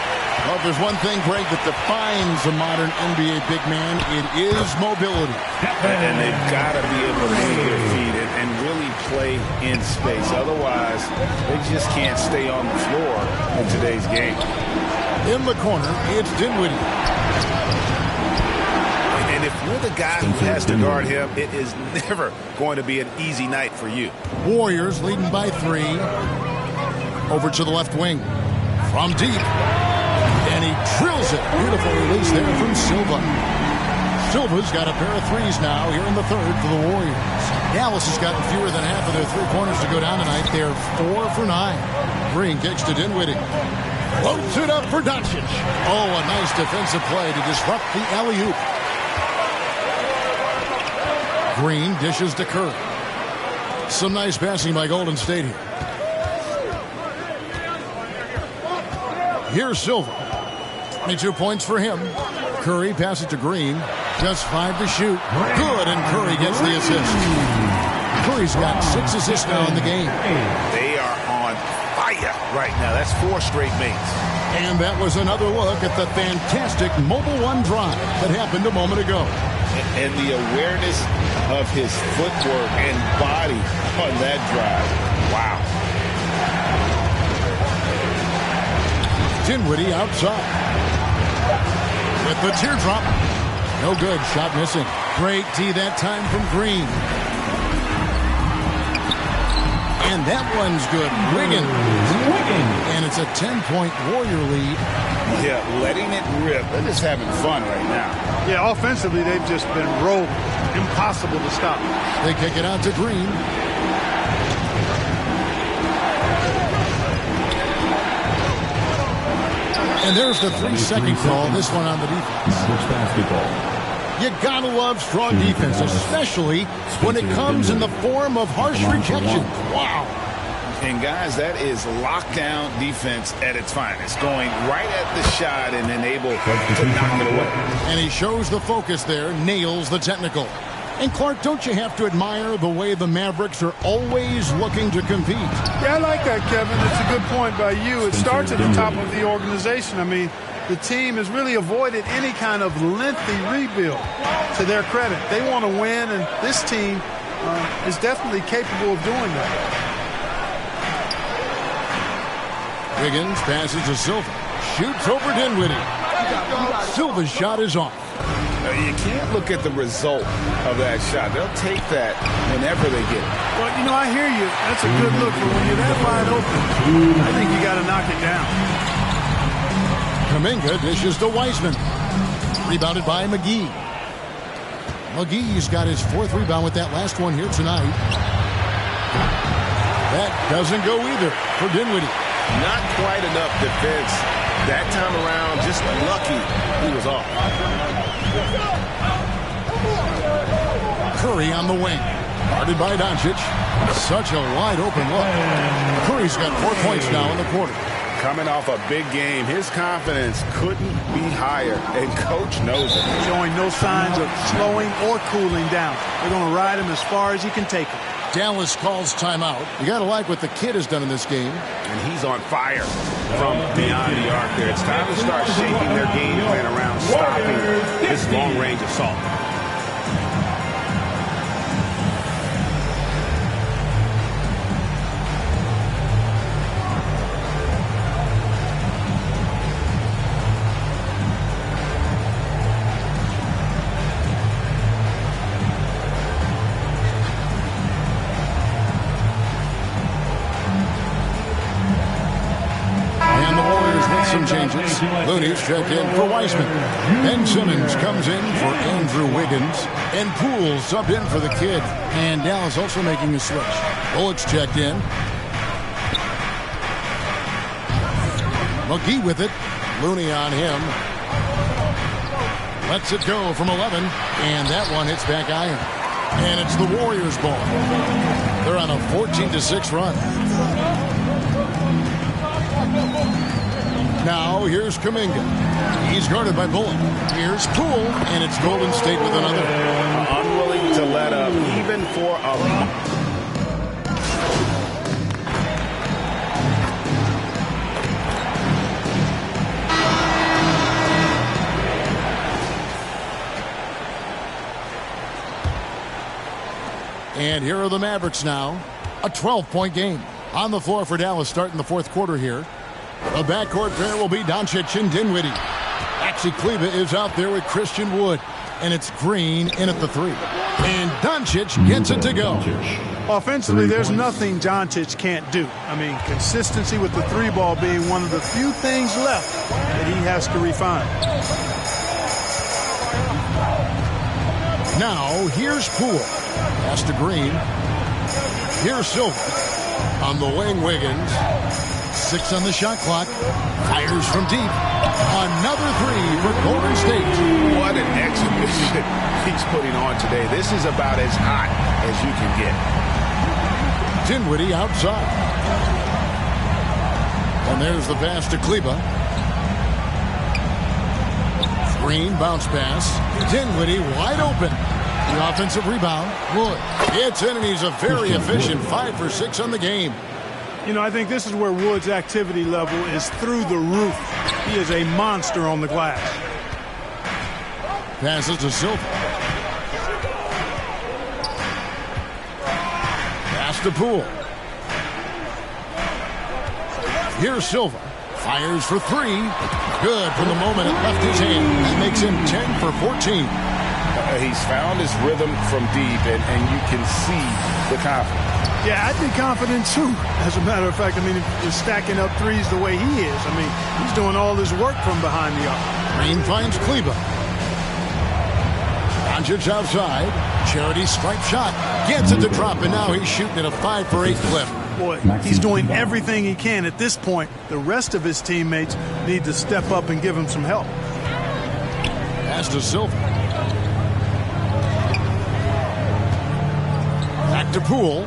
Well, if there's one thing, Greg, that defines a modern NBA big man, it is mobility. And they've got to be able to move their feet and really play in space. Otherwise, they just can't stay on the floor in today's game. In the corner, it's Dinwiddie. And if you're the guy who has to guard him, it is never going to be an easy night for you. Warriors leading by 3. Over to the left wing. From deep. And he drills it. Beautiful release there from Silva. Silva's got a pair of threes now here in the third for the Warriors. Dallas has gotten fewer than half of their three-pointers to go down tonight. They're 4 for 9. Green kicks to Dinwiddie. Loads it up for Doncic. Oh, a nice defensive play to disrupt the alley-oop. Green dishes to Curry. Some nice passing by Golden State here. Here's Silva. 22 points for him. Curry passes to Green. Just 5 to shoot. Good, and Curry gets the assist. Curry's got 6 assists now in the game. They are on fire right now. That's 4 straight makes. And that was another look at the fantastic Mobile One drive that happened a moment ago. And the awareness of his footwork and body on that drive. Wow. Dinwiddie outside. With the teardrop. No good. Shot missing. Great D that time from Green. And that one's good. Wiggins. And it's a 10-point Warrior lead. Yeah, letting it rip. They're just having fun right now. Yeah, offensively, they've just been rolling. Impossible to stop. They kick it out to Green. And there's the 3-second call. This one on the defense. You gotta love strong defense, especially when it comes in the form of harsh rejection. Wow. And guys, that is lockdown defense at its finest. Going right at the shot and then able to knock it away. And he shows the focus there, nails the technical. And Clark, don't you have to admire the way the Mavericks are always looking to compete? Yeah, I like that, Kevin. It's a good point by you. It starts at the top of the organization. I mean, the team has really avoided any kind of lengthy rebuild, to their credit. They want to win, and this team is definitely capable of doing that. Wiggins passes to Silva. Shoots over Dinwiddie. Silva's shot is off. You can't look at the result of that shot. They'll take that whenever they get it. Well, you know, I hear you. That's a good look, but when you're that wide open, I think you got to knock it down. Kuminga dishes to Wiseman. Rebounded by McGee. McGee's got his 4th rebound with that last one here tonight. That doesn't go either for Dinwiddie. Not quite enough defense that time around. Just lucky he was off. Curry on the wing. Guarded by Doncic. Such a wide open look. Curry's got 4 points now in the quarter. Coming off a big game, his confidence couldn't be higher, and Coach knows it. Showing no signs of slowing or cooling down. They're going to ride him as far as he can take him. Dallas calls timeout. You got to like what the kid has done in this game. And he's on fire from beyond the arc there. It's time to start shaping their game plan around stopping this long-range assault. Looney's checked in for Wiseman. Ben Simmons comes in for Andrew Wiggins. And Poole subbed in for the kid. And Dallas also making a switch. Bullock's checked in. McGee with it. Looney on him. Lets it go from 11. And that one hits back iron. And it's the Warriors' ball. They're on a 14-6 run. Now, here's Kuminga. He's guarded by Bullock. Here's Poole, and it's Golden State with another. Unwilling to let up, even for a... And here are the Mavericks now. A 12-point game. On the floor for Dallas starting the 4th quarter here. The backcourt pair will be Doncic and Dinwiddie. Maxi Kleber is out there with Christian Wood. And it's Green in at the 3. And Doncic gets it to go. Offensively, there's nothing Doncic can't do. I mean, consistency with the 3-ball being one of the few things left that he has to refine. Now, here's Poole. Pass to Green. Here's Silver. On the wing, Wiggins. 6 on the shot clock. Fires from deep. Another 3 for Golden State. What an exhibition he's putting on today. This is about as hot as you can get. Dinwiddie outside. And there's the pass to Kleber. Green bounce pass. Dinwiddie wide open. The offensive rebound. Wood. It's in, and he's a very efficient 5 for 6 on the game. You know, I think this is where Wood's activity level is through the roof. He is a monster on the glass. Passes to Silva. Pass to Poole. Here's Silva. Fires for 3. Good from the moment it left his hands. Makes him 10 for 14. He's found his rhythm from deep, and you can see the confidence. Yeah, I'd be confident too. As a matter of fact, I mean, if you're stacking up threes the way he is, I mean, he's doing all his work from behind the arc. Green finds Kleber. Doncic outside. Charity stripe shot. Gets it to drop, and now he's shooting at a 5 for 8 clip. Boy, he's doing everything he can at this point. The rest of his teammates need to step up and give him some help. Pass to Silva. Back to Poole.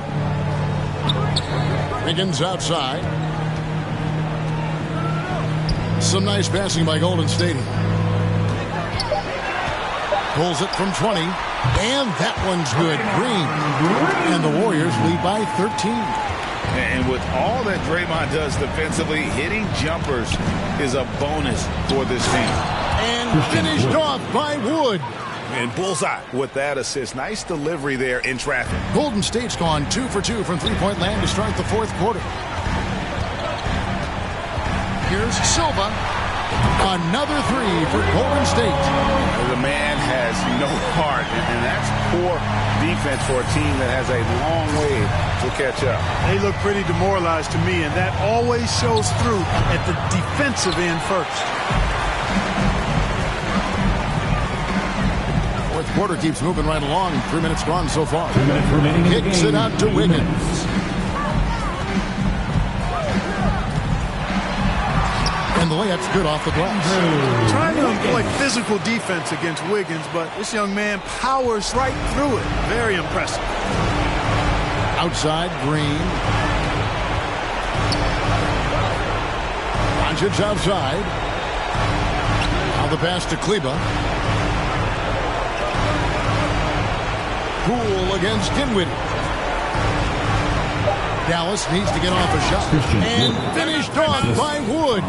Wiggins outside. Some nice passing by Golden State. Pulls it from 20. And that one's good. Green. And the Warriors lead by 13. And with all that Draymond does defensively, hitting jumpers is a bonus for this team. And finished off by Wood. And bullseye with that assist. Nice delivery there in traffic. Golden State's gone 2 for 2 from three-point land to start the 4th quarter. Here's Silva. Another 3 for Golden State. The man has no heart, and that's poor defense for a team that has a long way to catch up. They look pretty demoralized to me, and that always shows through at the defensive end first. Fourth quarter keeps moving right along. 3 minutes gone so far. 2 minutes remaining. Kicks it out to Wiggins. And the layup's good off the glass. Trying to employ physical defense against Wiggins, but this young man powers right through it. Very impressive. Outside, Green. Doncic outside. Now the pass to Kleba. Poole against Dinwiddie. Dallas needs to get off a shot. And finished off by Wood.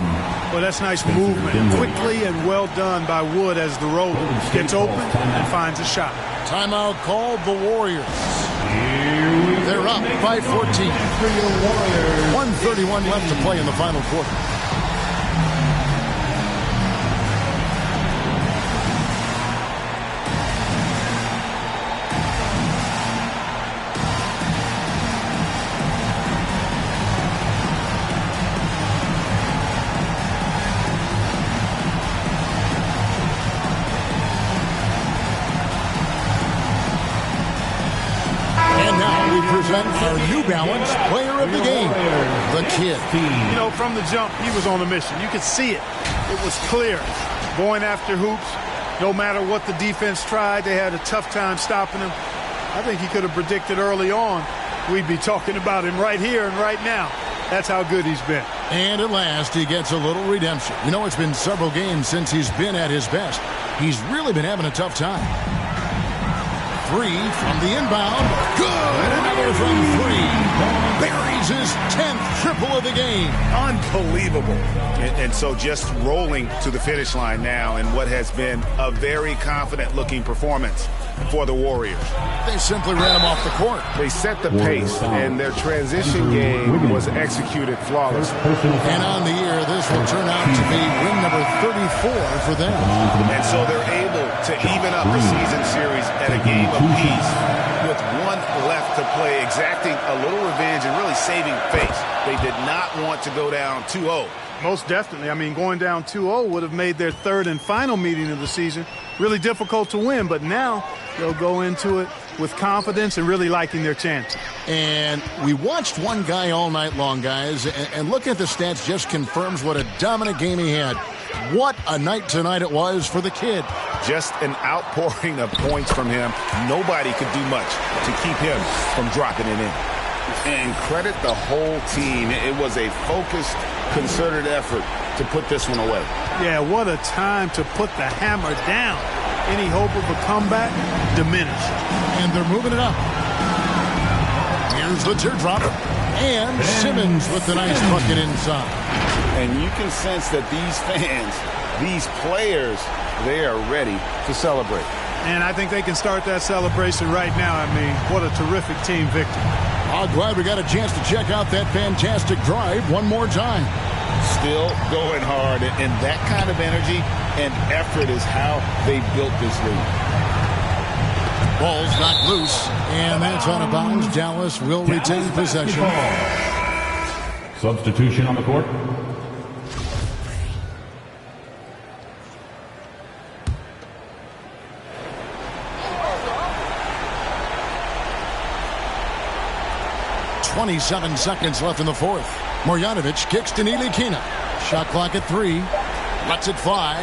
Well, that's nice movement. Quickly and well done by Wood as the roller gets open and finds a shot. Timeout called the Warriors. They're up by 14. 1:31 left to play in the final quarter. Our New Balance player of the game, the kid. You know, from the jump, he was on a mission. You could see it. It was clear. Going after hoops, no matter what the defense tried, they had a tough time stopping him. I think he could have predicted early on we'd be talking about him right here and right now. That's how good he's been. And at last, he gets a little redemption. You know, it's been several games since he's been at his best. He's really been having a tough time. 3 from the inbound. Good. Another from 3. Buries his 10th triple of the game. Unbelievable. And so just rolling to the finish line now in what has been a very confident-looking performance for the Warriors. They simply ran him off the court. They set the pace, and their transition game was executed flawlessly. And on the year, this will turn out to be win number 34 for them. And so they're able to even up the season series at a game apiece with 1 left to play, exacting a little revenge and really saving face. They did not want to go down 2-0. Most definitely. I mean, going down 2-0 would have made their third and final meeting of the season really difficult to win, but now they'll go into it with confidence and really liking their chances. And we watched one guy all night long, guys, and looking at the stats just confirms what a dominant game he had. What a night tonight it was for the kid. Just an outpouring of points from him. Nobody could do much to keep him from dropping it in. And credit the whole team. It was a focused, concerted effort to put this one away. Yeah, what a time to put the hammer down. Any hope of a comeback diminished. And they're moving it up. Here's the teardrop. And Simmons with the nice bucket inside. And you can sense that these fans, these players, they are ready to celebrate. And I think they can start that celebration right now. I mean, what a terrific team victory. I'm glad we got a chance to check out that fantastic drive one more time. Still going hard, and that kind of energy and effort is how they built this league. Ball's knocked loose, and that's out of bounds. Dallas will retain possession. Substitution on the court. .27 seconds left in the fourth. Marjanovic kicks to Ntilikina. Shot clock at 3. Lets it fly.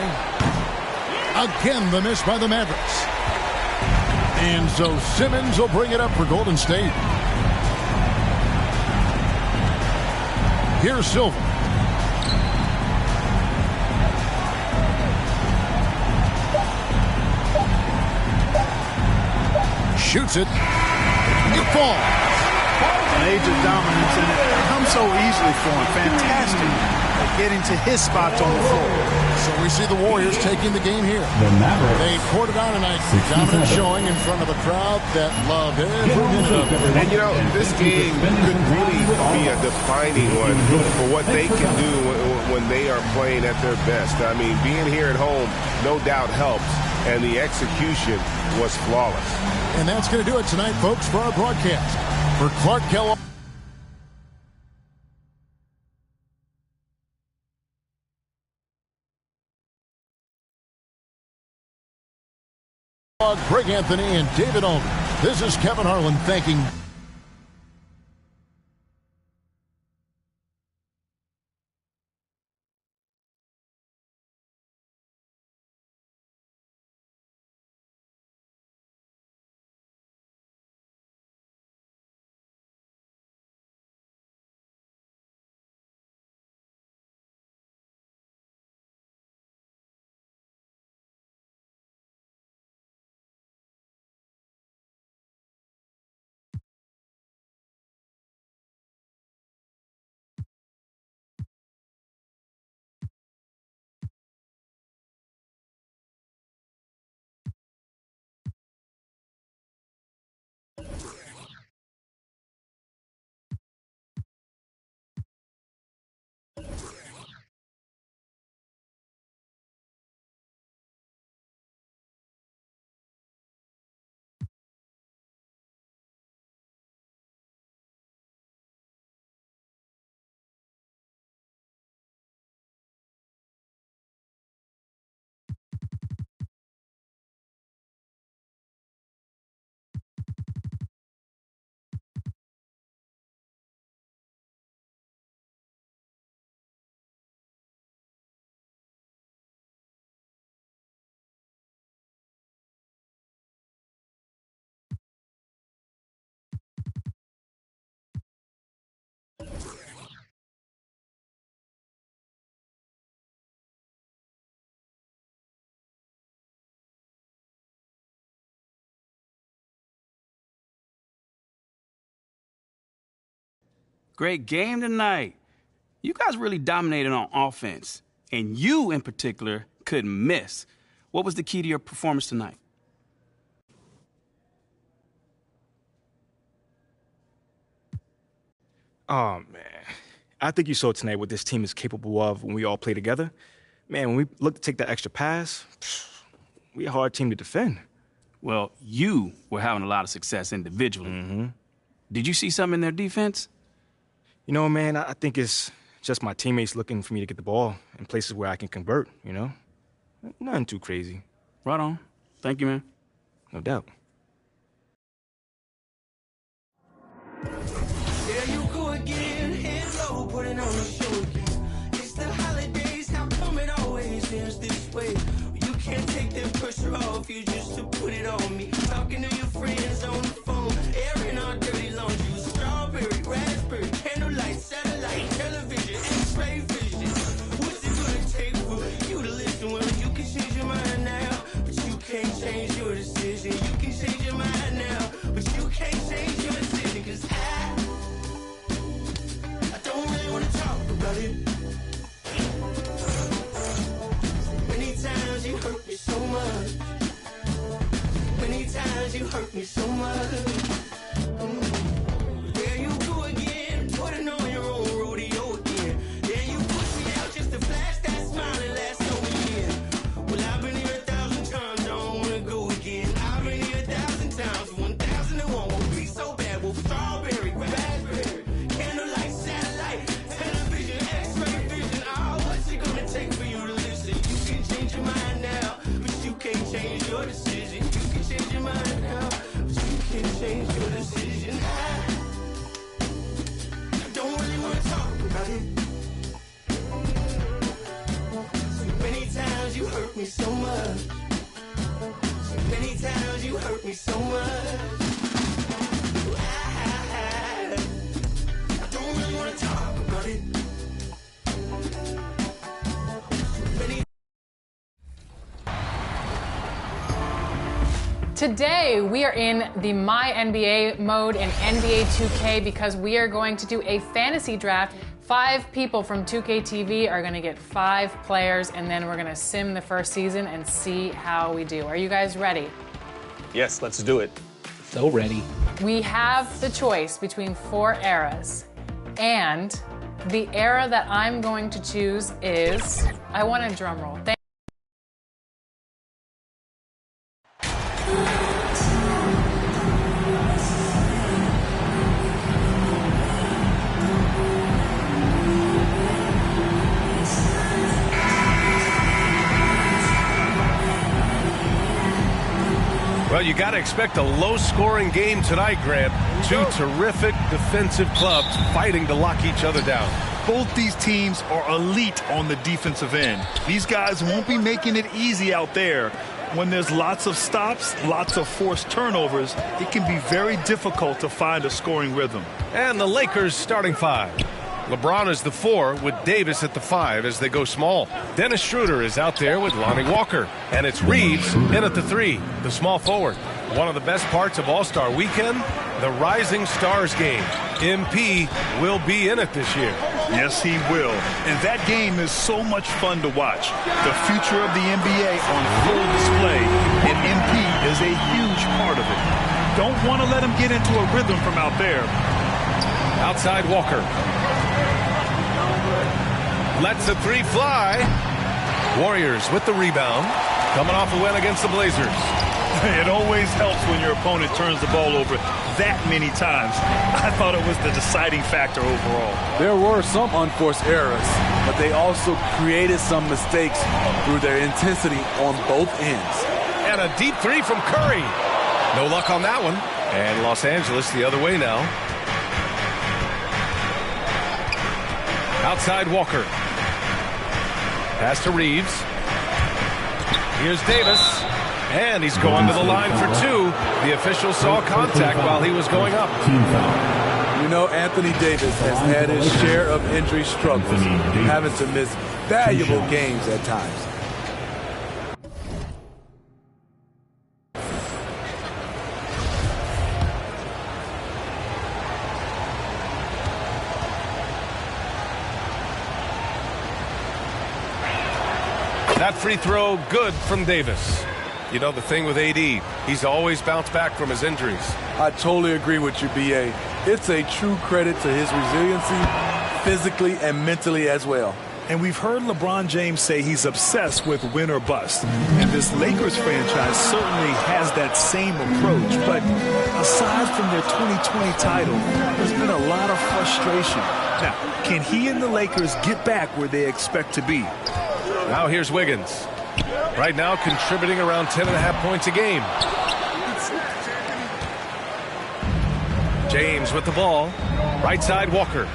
Again, the miss by the Mavericks. And so Simmons will bring it up for Golden State. Here's Silva. Shoots it. It falls. Major dominance, and it comes so easily for him. Fantastic at getting to his spots on the floor. So we see the Warriors taking the game here. The Mavericks. They poured it on tonight. Dominant showing in front of a crowd that loved every minute of it. And, you know, this game could really be a defining one for what they can do when they are playing at their best. I mean, being here at home no doubt helps, and the execution was flawless. And that's going to do it tonight, folks, for our broadcast. For Clark Kellogg. Greg Anthony and David Aldridge. This is Kevin Harlan thanking Great game tonight. You guys really dominated on offense, and you in particular couldn't miss. What was the key to your performance tonight? Oh, man. I think you saw tonight what this team is capable of when we all play together. Man, when we look to take that extra pass, we're a hard team to defend. Well, you were having a lot of success individually. Did you see something in their defense? You know, man, I think it's just my teammates looking for me to get the ball in places where I can convert, you know? Nothing too crazy. Right on. Thank you, man. No doubt. There you go again, head low, putting on a show again. It's the holidays, how come it always ends this way? You can't take that pressure off you just to put it on me. Talking to your friends on the phone, airing our dirty laundry. Strawberry, raspberry, candlelight, satellite, television, X-ray vision. What's it gonna take for you to listen? Well, you can change your mind now, but you can't change your decision. You can change your mind now, but you can't change your decision. Cause I don't really wanna talk about it. Many times you hurt me so much. Many times you hurt me so much. There you go again, putting on your own rodeo again. There you push me out just to flash that smile and last over year. Well, I've been here 1,000 times, I don't wanna go again. I've been here 1,000 times, 1,001 won't be so bad. Well, strawberry, raspberry, candlelight, satellite, television, X-ray vision. Oh, what's it gonna take for you to listen? You can change your mind now, but you can't change your decision. You can change your mind now, but you can't change your decision. I don't really wanna talk about it. So many times you hurt me so much. So many times you hurt me so much. I don't really wanna talk about it. Today, we are in the My NBA mode in NBA 2K because we are going to do a fantasy draft 5 people from 2K TV are going to get 5 players, and then we're going to sim the first season and see how we do. Are you guys ready? Yes, let's do it. So ready. We have the choice between 4 eras, and the era that I'm going to choose is, I want a drum roll. Well, you got to expect a low-scoring game tonight, Grant. 2 terrific defensive clubs fighting to lock each other down. Both these teams are elite on the defensive end. These guys won't be making it easy out there. When there's lots of stops, lots of forced turnovers, it can be very difficult to find a scoring rhythm. And the Lakers starting 5. LeBron is the 4 with Davis at the 5 as they go small. Dennis Schroeder is out there with Lonnie Walker. And it's Reeves in at the 3, the small forward. One of the best parts of All-Star Weekend, the Rising Stars game. MP will be in it this year. Yes, he will. And that game is so much fun to watch. The future of the NBA on full display, and MP is a huge part of it. Don't want to let him get into a rhythm from out there. Outside Walker. Lets the 3 fly. Warriors with the rebound. Coming off a win against the Blazers. It always helps when your opponent turns the ball over that many times. I thought it was the deciding factor overall. There were some unforced errors, but they also created some mistakes through their intensity on both ends. And a deep 3 from Curry. No luck on that one. And Los Angeles the other way now. Outside Walker. Pass to Reeves. Here's Davis. And he's going to the line for 2. The official saw contact while he was going up. You know, Anthony Davis has had his share of injury struggles, having to miss valuable games at times. That free throw good from Davis. You know, the thing with AD, he's always bounced back from his injuries. I totally agree with you, B.A. It's a true credit to his resiliency, physically and mentally as well. And we've heard LeBron James say he's obsessed with win or bust. And this Lakers franchise certainly has that same approach. But aside from their 2020 title, there's been a lot of frustration. Now, can he and the Lakers get back where they expect to be? Now here's Wiggins. Right now contributing around 10.5 points a game. James with the ball. Right side Walker.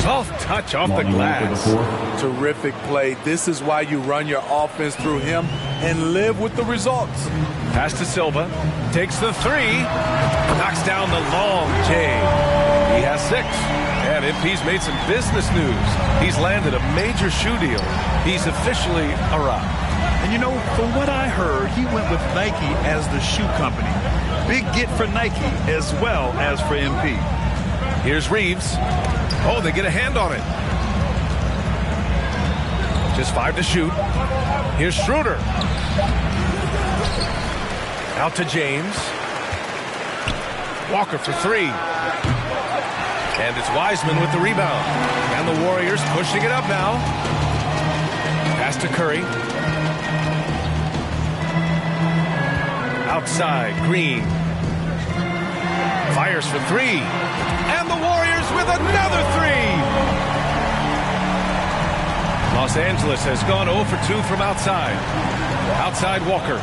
Soft touch off the glass. Terrific play. This is why you run your offense through him and live with the results. Pass to Silva. Takes the 3. Knocks down the long J. He has 6. And MP's made some business news. He's landed a major shoe deal. He's officially arrived. And you know, from what I heard, he went with Nike as the shoe company. Big get for Nike as well as for MP. Here's Reeves. Oh, they get a hand on it. Just 5 to shoot. Here's Schroeder. Out to James. Walker for 3. And it's Wiseman with the rebound. And the Warriors pushing it up now. Pass to Curry. Outside, Green. Fires for 3. And the Warriors with another 3. Los Angeles has gone 0 for 2 from outside. Outside Walker.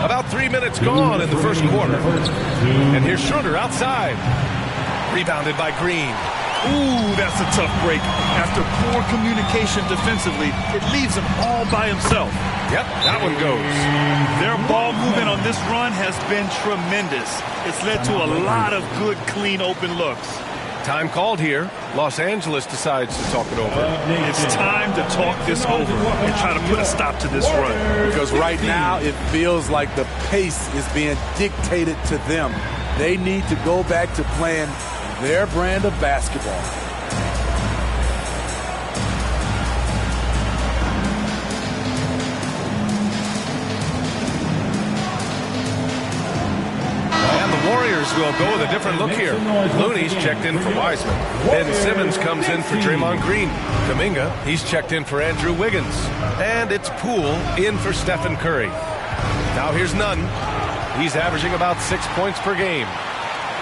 About 3 minutes gone in the first quarter. And here's Schroeder outside. Rebounded by Green. Ooh, that's a tough break. After poor communication defensively, it leaves him all by himself. Yep, that one goes. Their ball movement on this run has been tremendous. It's led to a lot of good, clean, open looks. Time called here. Los Angeles decides to talk it over. It's time to talk this over and try to put a stop to this run. Because right now it feels like the pace is being dictated to them. They need to go back to playing their brand of basketball. Warriors will go with a different look here. Looney's checked in for Wiseman. Ben Simmons comes in for Draymond Green. Kuminga, he's checked in for Andrew Wiggins. And it's Poole in for Stephen Curry. Now here's Nunn. He's averaging about 6 points per game.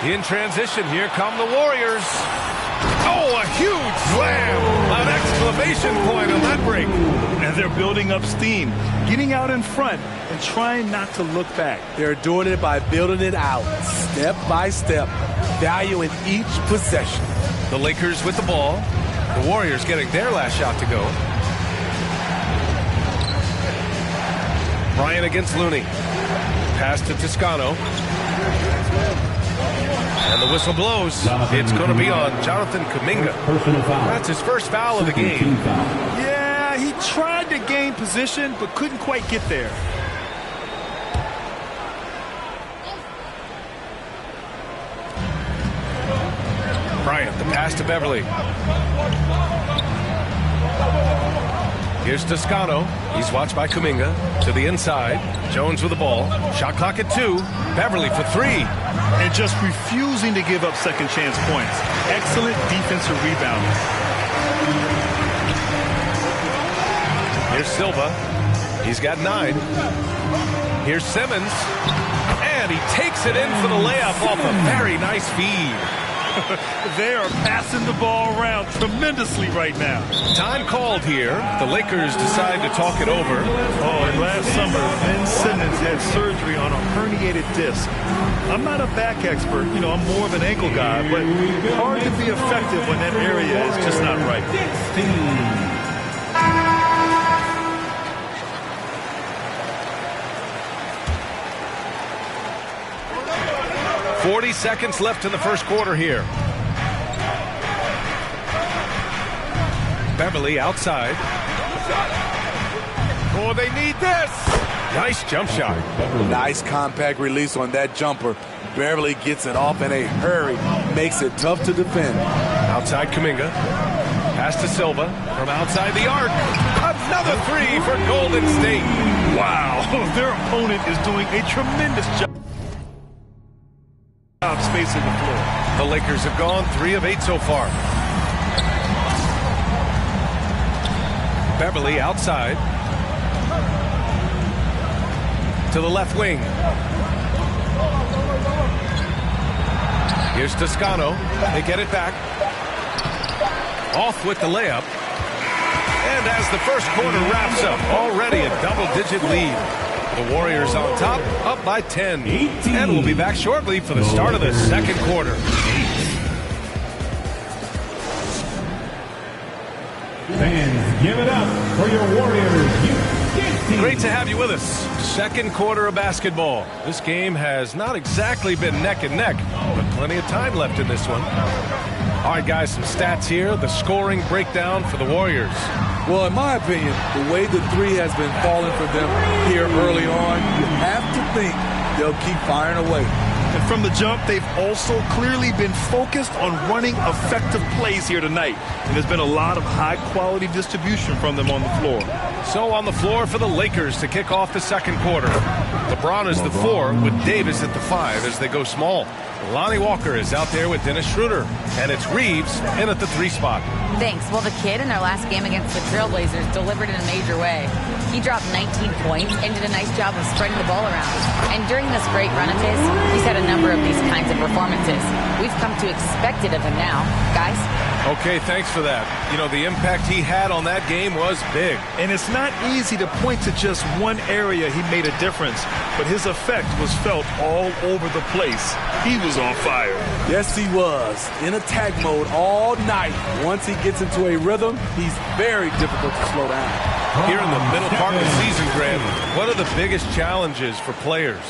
In transition, here come the Warriors. Oh, a huge slam! An exclamation point on that break. And they're building up steam, getting out in front and trying not to look back. They're doing it by building it out, step by step, valuing each possession. The Lakers with the ball. The Warriors getting their last shot to go. Bryant against Looney. Pass to Toscano. And the whistle blows. It's going to be on Jonathan Kuminga. That's his first foul of the game. Yeah, he tried to gain position, but couldn't quite get there. Bryant, the pass to Beverly. Here's Toscano. He's watched by Kuminga. To the inside. Jones with the ball. Shot clock at 2. Beverly for 3. And just refusing to give up second chance points. Excellent defensive rebounding. Here's Silva. He's got 9. Here's Simmons. And he takes it in for the layup off a very nice feed. They are passing the ball around tremendously right now. Time called here. The Lakers decide to talk it over. Oh, and last summer, Ben Simmons had surgery on a herniated disc. I'm not a back expert. You know, I'm more of an ankle guy, but hard to be effective when that area is just not right. 40 seconds left in the first quarter here. Beverly outside. Oh, they need this. Nice jump shot. Nice compact release on that jumper. Beverly gets it off in a hurry. Makes it tough to defend. Outside Kuminga. Pass to Silva from outside the arc. Another 3 for Golden State. Wow, their opponent is doing a tremendous job spacing the floor. The Lakers have gone 3 of 8 so far. Beverly outside. To the left wing. Here's Toscano. They get it back. Off with the layup. And as the first quarter wraps up, already a double-digit lead. The Warriors on top, up by 10. And we'll be back shortly for the start of the second quarter. Fans, give it up for your Warriors. Great to have you with us. Second quarter of basketball. This game has not exactly been neck and neck, but plenty of time left in this one. All right, guys, some stats here. The scoring breakdown for the Warriors. Well, in my opinion, the way the 3 has been falling for them here early on, you have to think they'll keep firing away. And from the jump, they've also clearly been focused on running effective plays here tonight. And there's been a lot of high-quality distribution from them on the floor. So on the floor for the Lakers to kick off the second quarter. LeBron is the 4 with Davis at the 5 as they go small. Lonnie Walker is out there with Dennis Schroeder. And it's Reeves in at the 3 spot. Thanks. Well, the kid in their last game against the Trailblazers delivered in a major way. He dropped 19 points and did a nice job of spreading the ball around. And during this great run of his, he's had a number of these kinds of performances. We've come to expect it of him now. Guys? Okay, thanks for that. You know, the impact he had on that game was big. And it's not easy to point to just one area he made a difference, but his effect was felt all over the place. He was on fire. Yes, he was. In attack mode all night. Once he gets into a rhythm, he's very difficult to slow down. Here in the middle part of the season, Grant, what are the biggest challenges for players?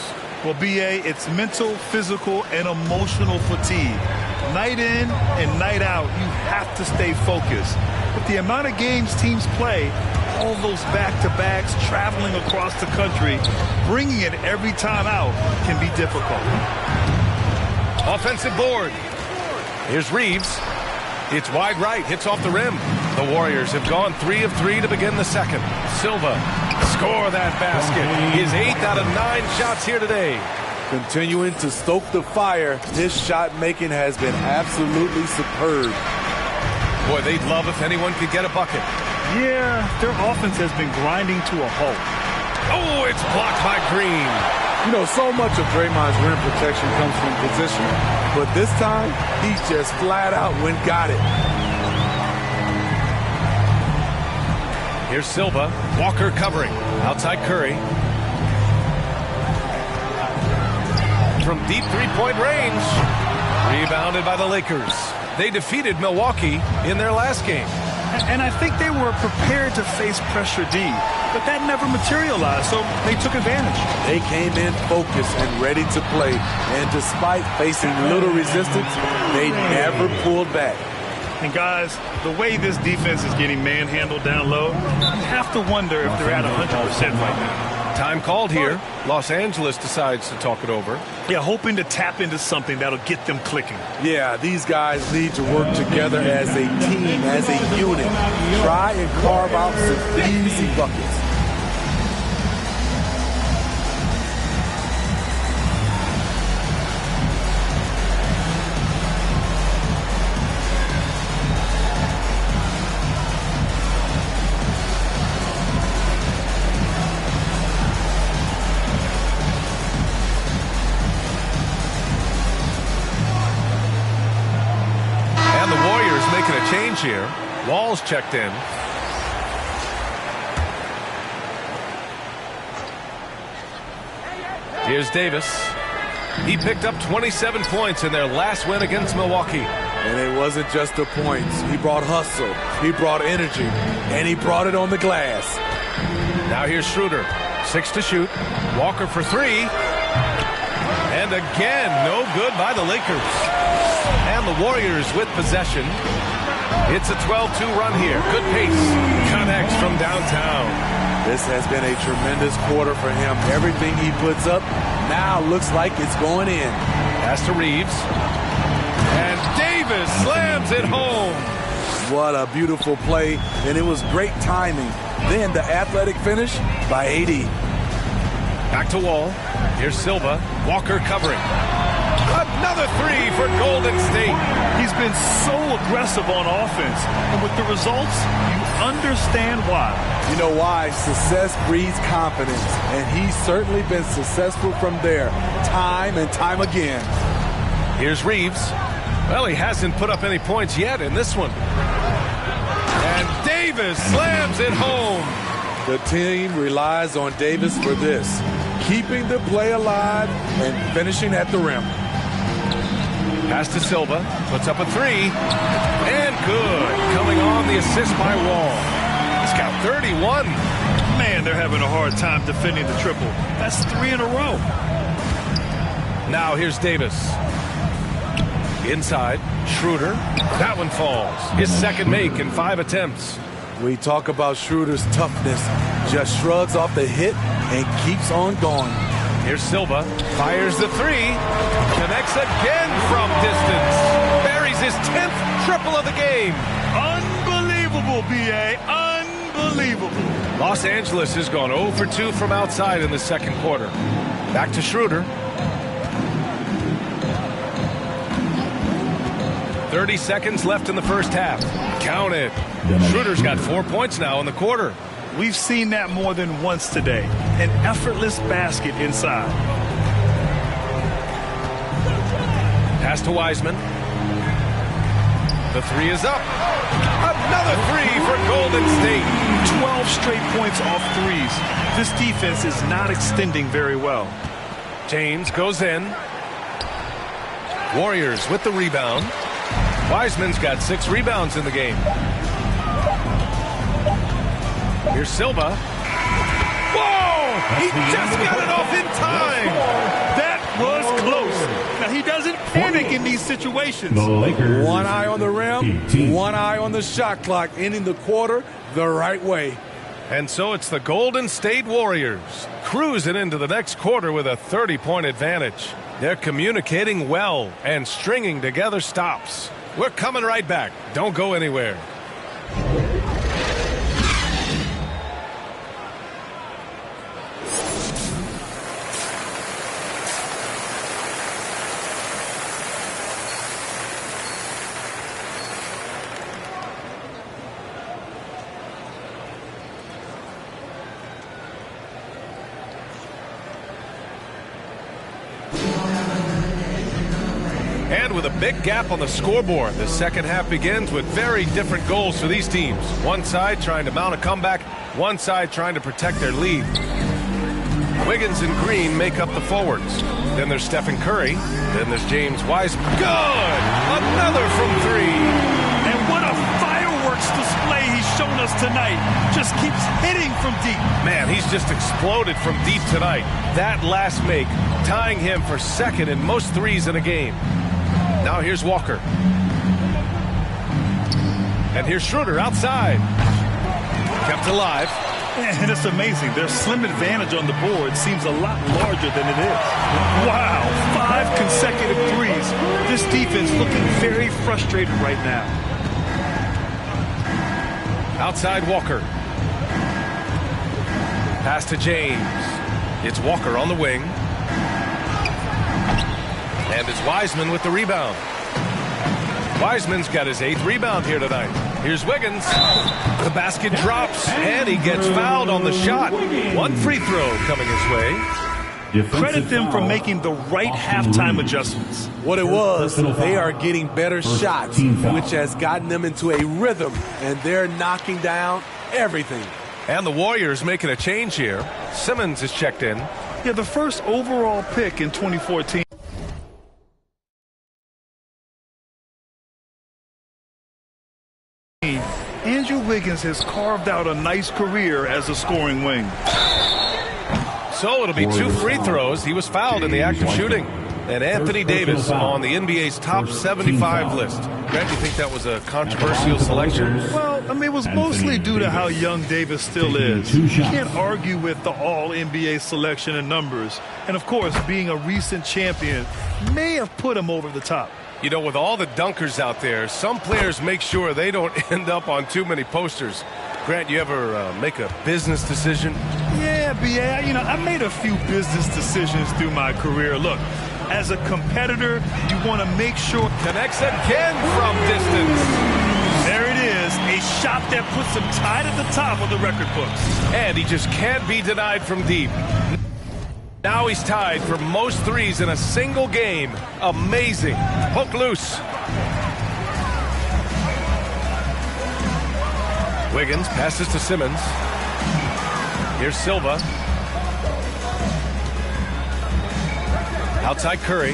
Well, B.A., it's mental, physical, and emotional fatigue. Night in and night out, you have to stay focused. With the amount of games teams play, all those back-to-backs, traveling across the country, bringing it every time out can be difficult. Offensive board. Here's Reeves. It's wide right, hits off the rim. The Warriors have gone 3 of 3 to begin the second. Silva, score that basket. His 8th out of 9 shots here today. Continuing to stoke the fire, his shot making has been absolutely superb. Boy, they'd love if anyone could get a bucket. Yeah, their offense has been grinding to a halt. Oh, it's blocked by Green. You know, so much of Draymond's rim protection comes from position, but this time, he just flat out went got it. Here's Silva. Walker covering. Outside Curry. From deep three-point range. Rebounded by the Lakers. They defeated Milwaukee in their last game. And I think they were prepared to face pressure D, but that never materialized, so they took advantage. They came in focused and ready to play, and despite facing little resistance, they never pulled back. And guys, the way this defense is getting manhandled down low, you have to wonder if they're at 100% right now. Time called here. Los Angeles decides to talk it over. Yeah, hoping to tap into something that'll get them clicking. Yeah, these guys need to work together as a team, as a unit. Try and carve out some easy buckets. Change here. Wall's checked in. Here's Davis. He picked up 27 points in their last win against Milwaukee. And it wasn't just the points. He brought hustle, he brought energy, and he brought it on the glass. Now here's Schroeder. 6 to shoot. Walker for 3. And again, no good by the Lakers. And the Warriors with possession. It's a 12-2 run here. Good pace. Connects from downtown. This has been a tremendous quarter for him. Everything he puts up now looks like it's going in. Pass to Reeves. And Davis slams it home. What a beautiful play, and it was great timing. Then the athletic finish by AD. Back to Wall. Here's Silva. Walker covering. Another 3 for Golden State. He's been so aggressive on offense, and with the results, you understand why. You know why? Success breeds confidence, and he's certainly been successful from there, time and time again. Here's Reeves. Well, he hasn't put up any points yet in this one. And Davis slams it home. The team relies on Davis for this, keeping the play alive and finishing at the rim. Pass to Silva, puts up a 3, and good. Coming on the assist by Wall. He's got 31. Man, they're having a hard time defending the triple. That's 3 in a row. Now here's Davis. Inside, Schroeder. That one falls. His second make in 5 attempts. We talk about Schroeder's toughness. Just shrugs off the hit and keeps on going. Here's Silva, fires the 3, connects again from distance, buries his 10th triple of the game. Unbelievable, B.A., unbelievable. Los Angeles has gone 0 for 2 from outside in the second quarter. Back to Schroeder. 30 seconds left in the first half. Count it. Schroeder's got 4 points now in the quarter. We've seen that more than once today. An effortless basket inside. Pass to Wiseman. The 3 is up. Another 3 for Golden State. 12 straight points off threes. This defense is not extending very well. James goes in. Warriors with the rebound. Wiseman's got 6 rebounds in the game. Here's Silva. Whoa! He just got it off in time. That was close. Now, he doesn't panic in these situations. One eye on the rim, 1 eye on the shot clock, ending the quarter the right way. And so it's the Golden State Warriors cruising into the next quarter with a 30-point advantage. They're communicating well and stringing together stops. We're coming right back. Don't go anywhere. And with a big gap on the scoreboard, the second half begins with very different goals for these teams. One side trying to mount a comeback, one side trying to protect their lead. Wiggins and Green make up the forwards. Then there's Stephen Curry. Then there's James Wiseman. Good! Another from three. And what a fireworks display he's shown us tonight. Just keeps hitting from deep. Man, he's just exploded from deep tonight. That last make, tying him for second in most threes in a game. Now here's Walker. And here's Schroeder outside. Kept alive. And it's amazing. Their slim advantage on the board seems a lot larger than it is. Wow, 5 consecutive threes. This defense looking very frustrated right now. Outside Walker. Pass to James. It's Walker on the wing. And it's Wiseman with the rebound. Wiseman's got his 8th rebound here tonight. Here's Wiggins. The basket drops, and he gets fouled on the shot. 1 free throw coming his way. Credit them for making the right halftime adjustments. What it was, they are getting better shots, which has gotten them into a rhythm, and they're knocking down everything. And the Warriors making a change here. Simmons is checked in. Yeah, the first overall pick in 2014. Andrew Wiggins has carved out a nice career as a scoring wing. So it'll be 2 free throws. He was fouled in the act of shooting. And Anthony Davis on the NBA's top 75 list. Grant, you think that was a controversial selection? Well, I mean, it was mostly due to how young Davis still is. You can't argue with the all-NBA selection and numbers. And, of course, being a recent champion may have put him over the top. You know, with all the dunkers out there, some players make sure they don't end up on too many posters. Grant, you ever make a business decision? Yeah, B.A., I made a few business decisions through my career. Look, as a competitor, you want to make sure... Connects again from distance. There it is, a shot that puts him tied at the top of the record books. And he just can't be denied from deep. Now he's tied for most threes in a single game. Amazing. Hook loose. Wiggins passes to Simmons. Here's Silva. Outside Curry.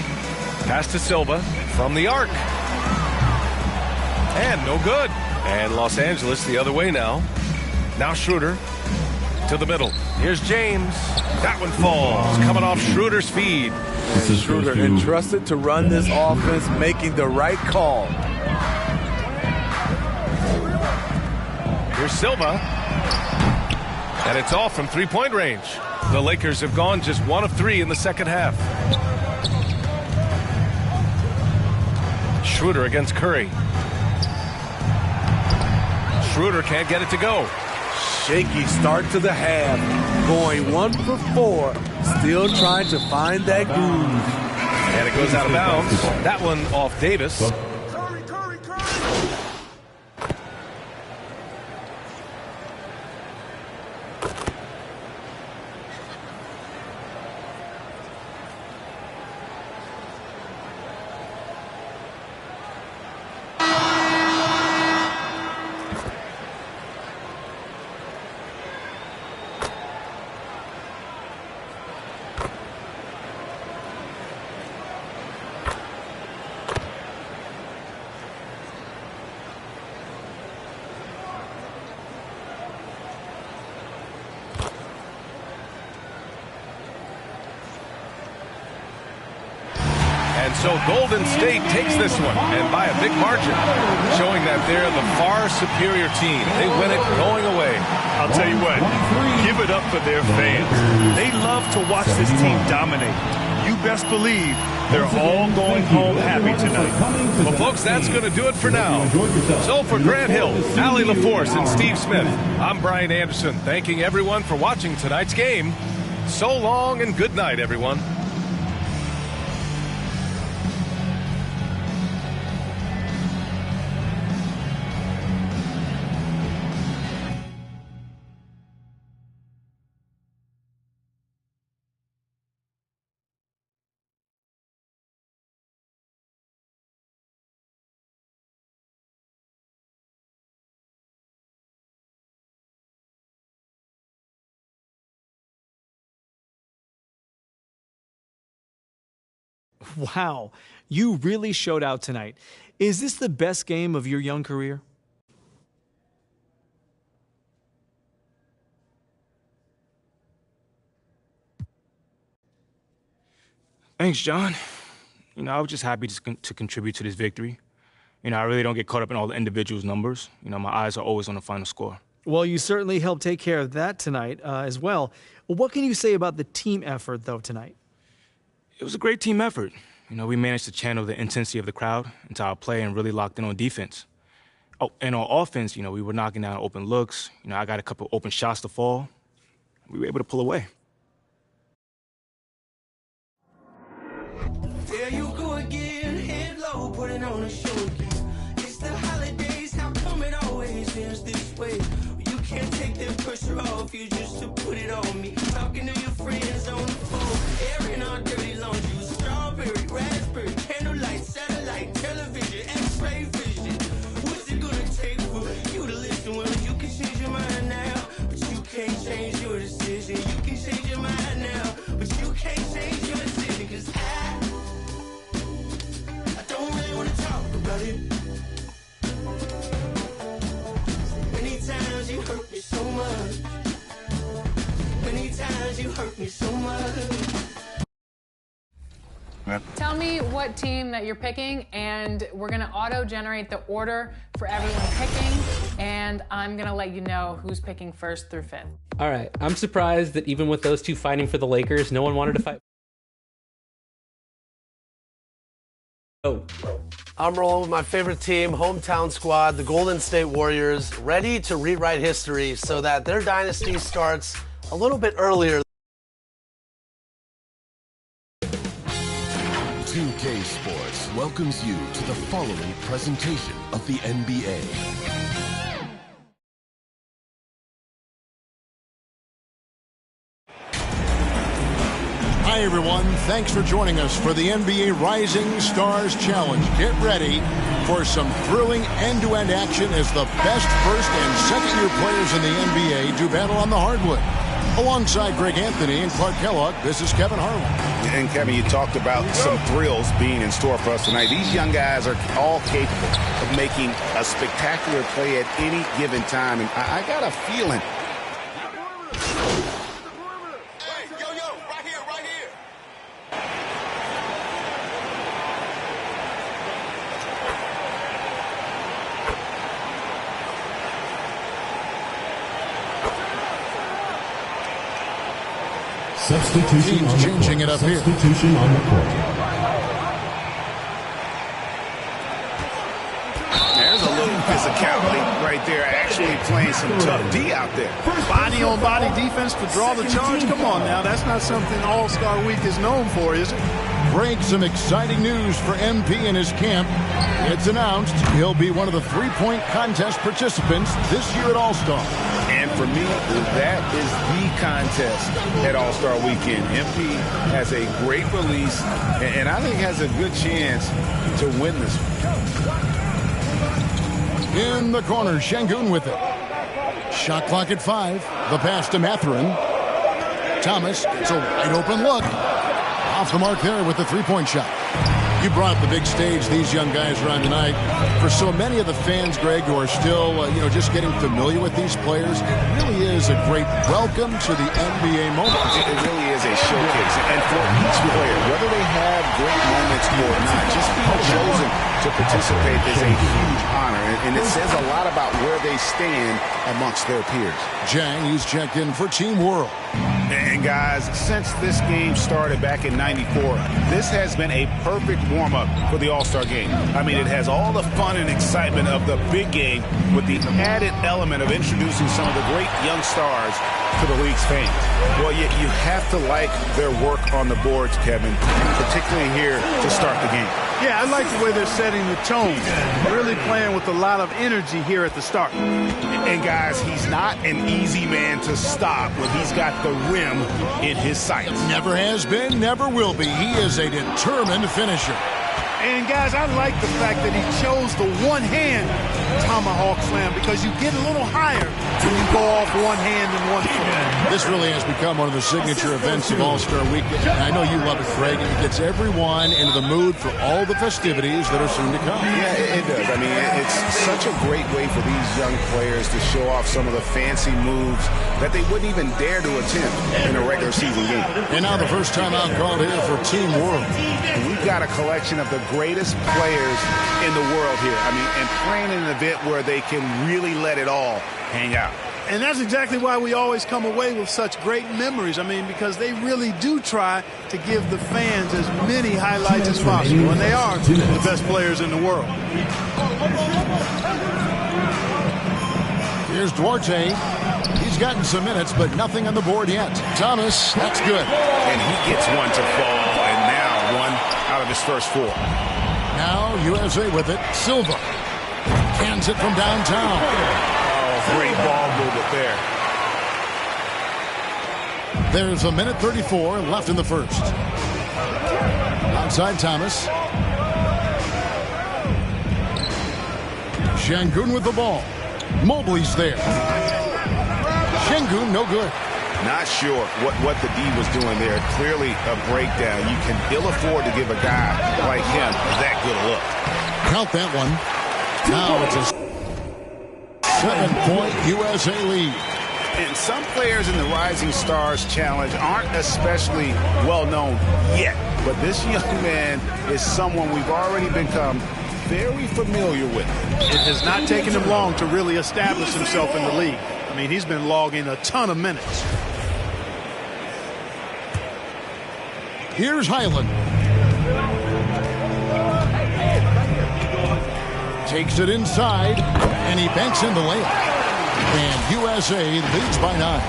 Pass to Silva from the arc. And no good. And Los Angeles the other way now. Now Schroeder to the middle. Here's James. That one falls. Coming off Schroeder's feed. And Schroeder entrusted to run this offense, making the right call. Here's Silva. And it's off from three-point range. The Lakers have gone just 1 of 3 in the second half. Schroeder against Curry. Schroeder can't get it to go. Shaky start to the half. Going 1 for 4. Still trying to find that groove. And it goes out of bounds. That one off Davis. And so Golden State takes this one, and by a big margin, showing that they're the far superior team. They win it going away. I'll tell you what, give it up for their fans. They love to watch this team dominate. You best believe they're all going home happy tonight. Well, folks, that's going to do it for now. So for Grant Hill, Allie LaForce, and Steve Smith, I'm Brian Anderson, thanking everyone for watching tonight's game. So long and good night, everyone. Wow, you really showed out tonight. Is this the best game of your young career? Thanks, John. I was just happy to contribute to this victory. I really don't get caught up in all the individuals' numbers. My eyes are always on the final score. Well, you certainly helped take care of that tonight as well. What can you say about the team effort, though, tonight? It was a great team effort. We managed to channel the intensity of the crowd into our play and really locked in on defense. Oh, and on offense, we were knocking down open looks. I got a couple open shots to fall. We were able to pull away. There you go again, head low, putting on a show again. It's the holidays, how come it always ends this way? You can't take that pressure off you just to put it on me. Talking to your friends on the phone, airing our dirty laundry. Strawberry, raspberry, candlelight, satellite, television, x-ray vision. What's it gonna take for you to listen? Well, you can change your mind now, but you can't change your decision. You can change your mind now, but you can't change your decision. Cause I don't really wanna talk about it. Many times you hurt me so much. Many times you hurt me so much. Tell me what team that you're picking, and we're going to auto-generate the order for everyone picking, and I'm going to let you know who's picking first through fifth. All right. I'm surprised that even with those two fighting for the Lakers, no one wanted to fight. Oh. I'm rolling with my favorite team, hometown squad, the Golden State Warriors, ready to rewrite history so that their dynasty starts a little bit earlier. 2K Sports welcomes you to the following presentation of the NBA. Hi, everyone. Thanks for joining us for the NBA Rising Stars Challenge. Get ready for some thrilling end-to-end action as the best first and second-year players in the NBA do battle on the hardwood. Alongside Greg Anthony and Clark Kellogg, this is Kevin Harlan. And Kevin, you talked about some thrills being in store for us tonight. These young guys are all capable of making a spectacular play at any given time. And I got a feeling. Substitution on the changing court. it up here. Substitution on the court. There's a little physicality right there, actually playing some tough D out there. Body-on-body defense to draw the charge. Come on now, that's not something All-Star Week is known for, is it? Greg, some exciting news for MP and his camp. It's announced he'll be one of the three-point contest participants this year at All-Star. And for me, that is the contest at All-Star Weekend. MP has a great release, and I think has a good chance to win this one. In the corner, Şengün with it. Shot clock at 5. The pass to Mathurin. Thomas, it's a wide-open look. Off the mark there with the three-point shot. You brought up the big stage these young guys are on tonight. For so many of the fans, Greg, who are still, just getting familiar with these players, it really is a great welcome to the NBA moment. It really is a showcase. And for each player, whether they have great moments sport or not, just being chosen to participate is a huge honor, and it says a lot about where they stand amongst their peers. Jang, he's checked in for Team World. And guys, since this game started back in '94, this has been a perfect warm-up for the All-Star game. I mean, it has all the fun and excitement of the big game with the added element of introducing some of the great young stars to the league's fans. Well, you have to like their work on the boards, Kevin, particularly here to start the game. Yeah, I like the way they're setting the tone. Really playing with a lot of energy here at the start. And guys, he's not an easy man to stop when he's got the rim in his sights. Never has been, never will be. He is a determined finisher. And guys, I like the fact that he chose the one-hand tomahawk slam because you get a little higher when you go off one hand and one foot. This really has become one of the signature events of All-Star Weekend. I know you love it, Craig. It gets everyone into the mood for all the festivities that are soon to come. Yeah, it does. I mean, it's such a great way for these young players to show off some of the fancy moves that they wouldn't even dare to attempt in a regular season game. And now the first time out called here for Team World. We've got a collection of the greatest players in the world here. I mean, and playing in an event where they can really let it all hang out. And that's exactly why we always come away with such great memories. I mean, because they really do try to give the fans as many highlights as possible. And they are the best players in the world. Here's Duarte. He's gotten some minutes, but nothing on the board yet. Thomas, that's good. And he gets one to fall, and now one out of his first four. Now USA with it. Silva cans it from downtown. Oh, great ball movement there. There's a minute 34 left in the first. Outside Thomas. Şengün with the ball. Mobley's there. Şengün, no good. Not sure what the D was doing there. Clearly a breakdown. You can ill afford to give a guy like him that good a look. Count that one. Now it's a 7-point USA lead. And some players in the Rising Stars Challenge aren't especially well known yet. But this young man is someone we've already become very familiar with. It has not taken him long to really establish himself in the league. I mean, he's been logging a ton of minutes. Here's Highland. Takes it inside, and he banks in the layup. And USA leads by 9.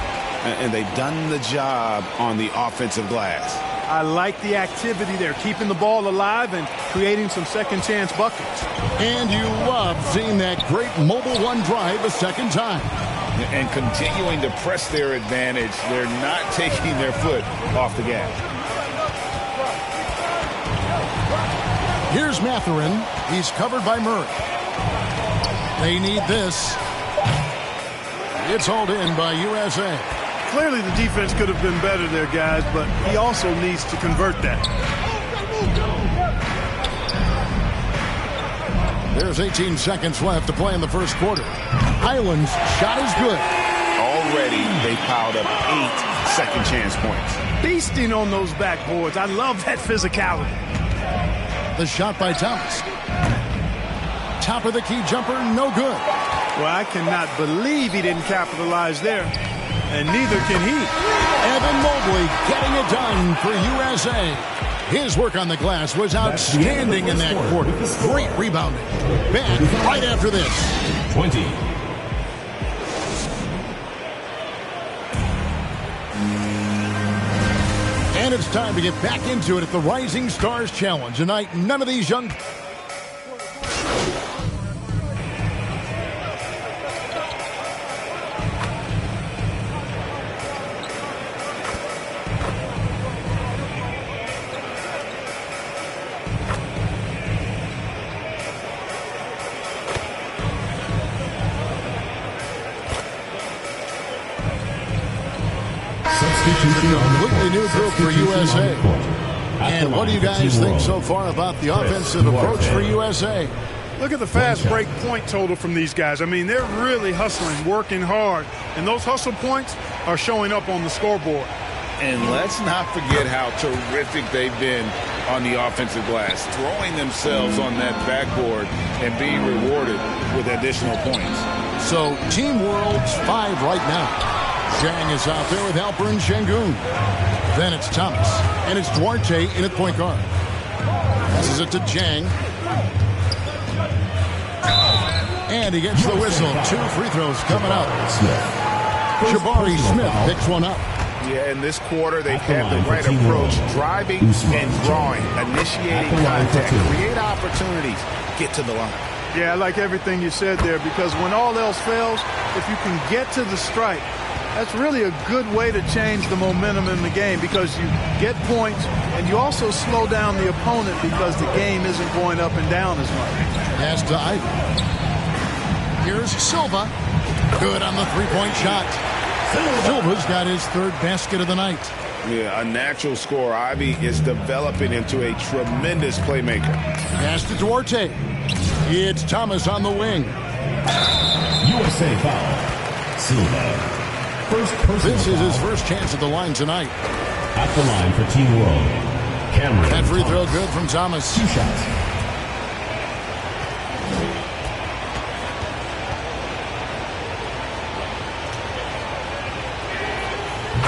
And they've done the job on the offensive glass. I like the activity there, keeping the ball alive and creating some second chance buckets. And you love seeing that great mobile one drive a second time. And continuing to press their advantage. They're not taking their foot off the gas. Here's Mathurin. He's covered by Murray. They need this. It's hauled in by USA. Clearly the defense could have been better there, guys, but he also needs to convert that. There's 18 seconds left to play in the first quarter. Highland's shot is good. Already they piled up 8 second chance points. Beasting on those backboards. I love that physicality. The shot by Thomas. Top of the key jumper, no good. Well, I cannot believe he didn't capitalize there. And neither can he. Evan Mobley getting it done for USA. His work on the glass was outstanding in that quarter. Great rebounding. Back right after this. 20. And it's time to get back into it at the Rising Stars Challenge. Tonight, none of these young... Completely new group for USA. And what do you guys think so far about the offensive approach for USA? Look at the fast break point total from these guys. I mean, they're really hustling, working hard. And those hustle points are showing up on the scoreboard. And let's not forget how terrific they've been on the offensive glass, throwing themselves on that backboard and being rewarded with additional points. So Team World's 5 right now. Zhang is out there with Alper and Şengün. Then it's Thomas, and it's Duarte in at point guard. Passes it to Zhang. And he gets the whistle. 2 free throws coming up. Jabari Smith picks one up. Yeah, in this quarter, they've had the right approach, driving and drawing, initiating contact, create opportunities, get to the line. Yeah, I like everything you said there, because when all else fails, if you can get to the strike, that's really a good way to change the momentum in the game, because you get points and you also slow down the opponent because the game isn't going up and down as much. Pass to Ivy. Here's Silva. Good on the three-point shot. Silva's got his 3rd basket of the night. Yeah, a natural scorer. Ivy is developing into a tremendous playmaker. Pass to Duarte. It's Thomas on the wing. USA foul. Silva. This is his first chance at the line tonight. At the line for Team World, Cameron. That free throw good from Thomas. 2 shots.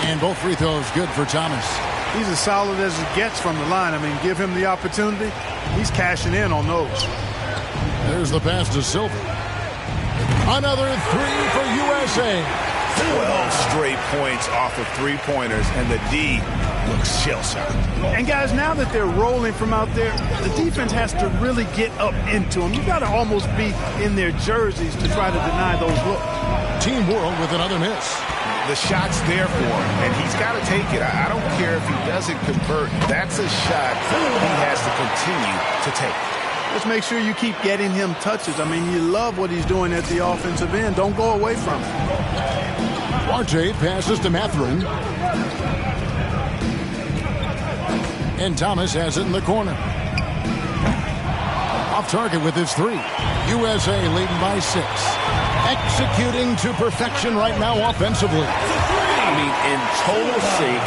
And both free throws good for Thomas. He's as solid as it gets from the line. I mean, give him the opportunity. He's cashing in on those. There's the pass to Silva. Another 3 for USA. 12 straight points off of 3-pointers, and the D looks shell-shocked. And guys, now that they're rolling from out there, the defense has to really get up into them. You've got to almost be in their jerseys to try to deny those looks. Team World with another miss. The shot's there for him, and he's got to take it. I don't care if he doesn't convert. That's a shot he has to continue to take. Just make sure you keep getting him touches. I mean, you love what he's doing at the offensive end. Don't go away from it. Duarte passes to Mathurin. And Thomas has it in the corner. Off target with his 3. USA leading by 6. Executing to perfection right now offensively. I mean, in total sync,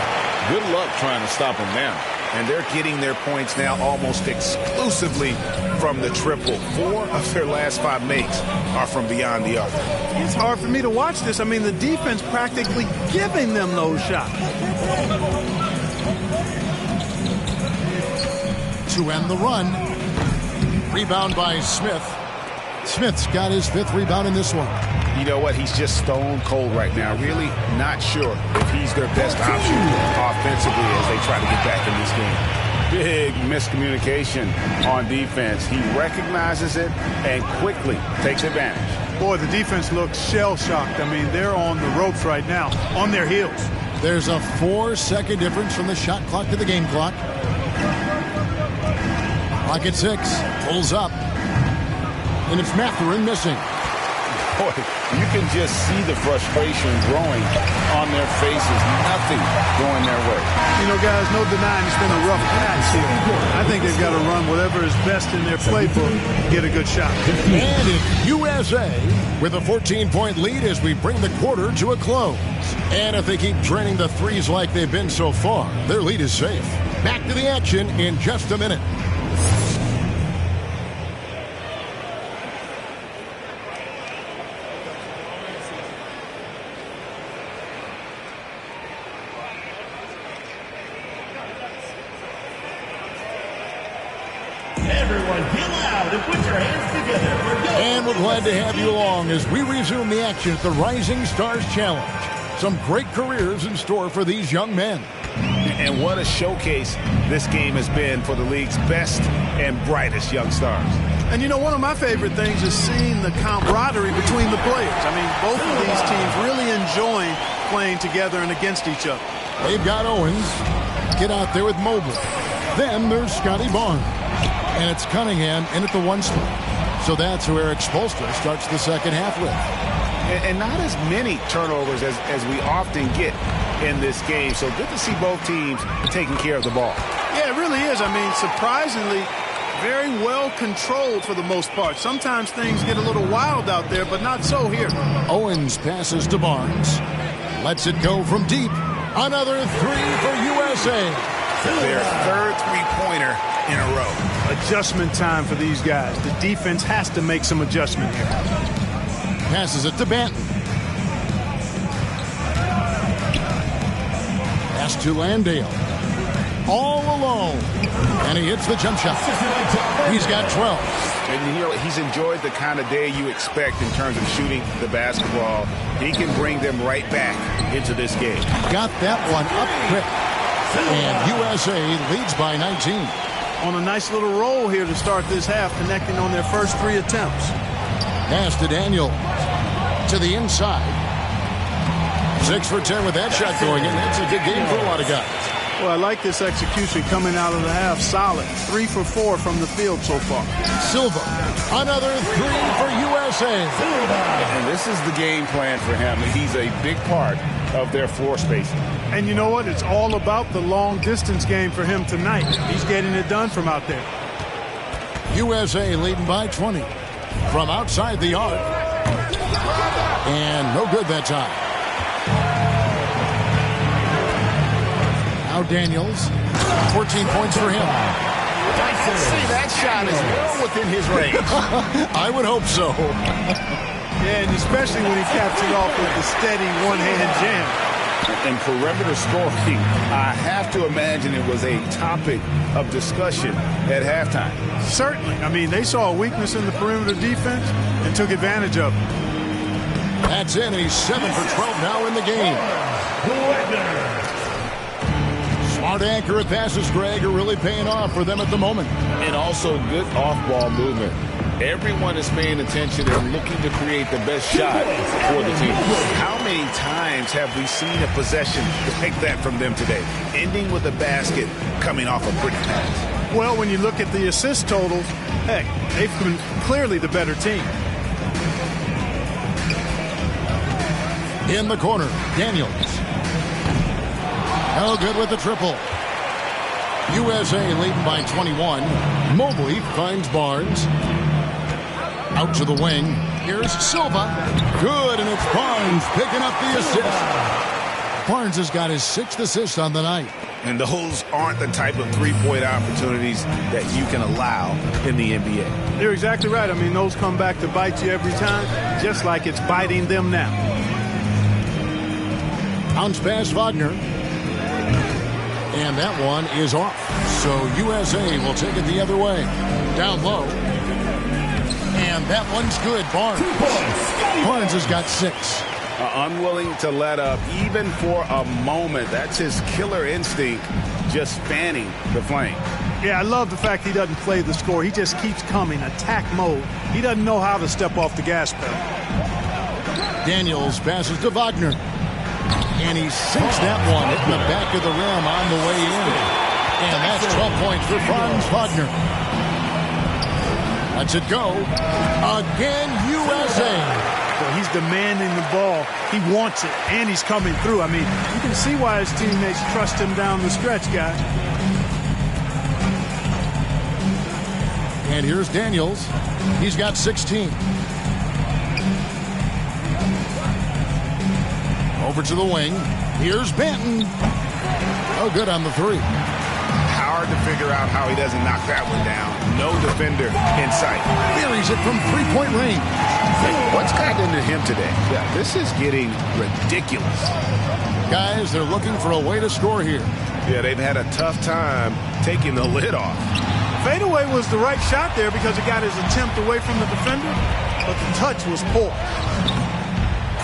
good luck trying to stop him now. And they're getting their points now almost exclusively from the triple. 4 of their last 5 makes are from beyond the arc. It's hard for me to watch this. I mean, the defense practically giving them those shots. To end the run. Rebound by Smith. Smith's got his 5th rebound in this one. You know what? He's just stone cold right now. Really not sure if he's their best option offensively as they try to get back in this game. Big miscommunication on defense. He recognizes it and quickly takes advantage. Boy, the defense looks shell-shocked. I mean, they're on the ropes right now, on their heels. There's a 4-second difference from the shot clock to the game clock. Clock at 6. Pulls up. And it's Mathurin missing. Boy, you can just see the frustration growing on their faces. Nothing going their way. You know, guys, no denying it's been a rough patch here. I think they've got to run whatever is best in their playbook and get a good shot. And it's USA with a 14-point lead as we bring the quarter to a close. And if they keep draining the threes like they've been so far, their lead is safe. Back to the action in just a minute. Everyone get loud and put your hands together. And we're glad to have you along as we resume the action at the Rising Stars Challenge. Some great careers in store for these young men. And what a showcase this game has been for the league's best and brightest young stars. And you know, one of my favorite things is seeing the camaraderie between the players. I mean, both of these teams really enjoying playing together and against each other. They've got Owens. Get out there with Mobley. Then there's Scotty Barnes. And it's Cunningham in at the 1 spot. So that's who Eric Spoelstra starts the second half with. And not as many turnovers as we often get in this game. So good to see both teams taking care of the ball. Yeah, it really is. I mean, surprisingly, very well controlled for the most part. Sometimes things get a little wild out there, but not so here. Owens passes to Barnes. Lets it go from deep. Another three for USA. Their third three-pointer in a row. Adjustment time for these guys. The defense has to make some adjustment here. Passes it to Banton. Pass to Landale. All alone. And he hits the jump shot. He's got 12. And you know, he's enjoyed the kind of day you expect in terms of shooting the basketball. He can bring them right back into this game. Got that one up quick. And USA leads by 19. On a nice little roll here to start this half, connecting on their first 3 attempts. Pass to Daniel. To the inside. 6 for 10 with that shot going in. That's a good game for a lot of guys. Well, I like this execution coming out of the half. Solid. 3 for 4 from the field so far. Silva. Another 3 for USA. And this is the game plan for him. He's a big part of their floor spacing. And you know what? It's all about the long distance game for him tonight. He's getting it done from out there. USA leading by 20 from outside the arc. And no good that time. Now Daniels, 14 points for him. See, that shot is well within his range. I would hope so. Yeah, and especially when he caps it off with the steady one-hand jam. And perimeter scoring, I have to imagine it was a topic of discussion at halftime. Certainly. I mean, they saw a weakness in the perimeter defense and took advantage of it. That's in. He's 7 for 12 now in the game. Smart, accurate passes, Greg, are really paying off for them at the moment. And also good off-ball movement. Everyone is paying attention and looking to create the best shot for the team. How many times have we seen a possession like that from them today, ending with a basket coming off a pretty pass? Well, when you look at the assist totals, heck, they've been clearly the better team. In the corner, Daniels. No good with the triple. USA leading by 21. Mobley finds Barnes. Out to the wing. Here's Silva. Good, and it's Barnes picking up the assist. Barnes has got his 6th assist on the night. And those aren't the type of three-point opportunities that you can allow in the NBA. You're exactly right. I mean, those come back to bite you every time, just like it's biting them now. Bounce pass Wagner. And that one is off. So USA will take it the other way. Down low. And that one's good. Barnes. Barnes has got 6. Unwilling to let up even for a moment. That's his killer instinct, just fanning the flame. Yeah, I love the fact he doesn't play the score. He just keeps coming, attack mode. He doesn't know how to step off the gas pedal. Daniels passes to Wagner. And he sinks that one, hitting the back of the rim on the way in. And that's 12 points for Franz Wagner. Lets it go. Again, USA. Well, he's demanding the ball. He wants it, and he's coming through. I mean, you can see why his teammates trust him down the stretch, guys. And here's Daniels. He's got 16. Over to the wing. Here's Banton. Oh, good on the 3. Hard to figure out how he doesn't knock that one down. No defender in sight. Buries it from 3-point range. What's gotten into him today? Yeah, this is getting ridiculous. Guys, they're looking for a way to score here. Yeah, they've had a tough time taking the lid off. Fadeaway was the right shot there because it got his attempt away from the defender, but the touch was poor.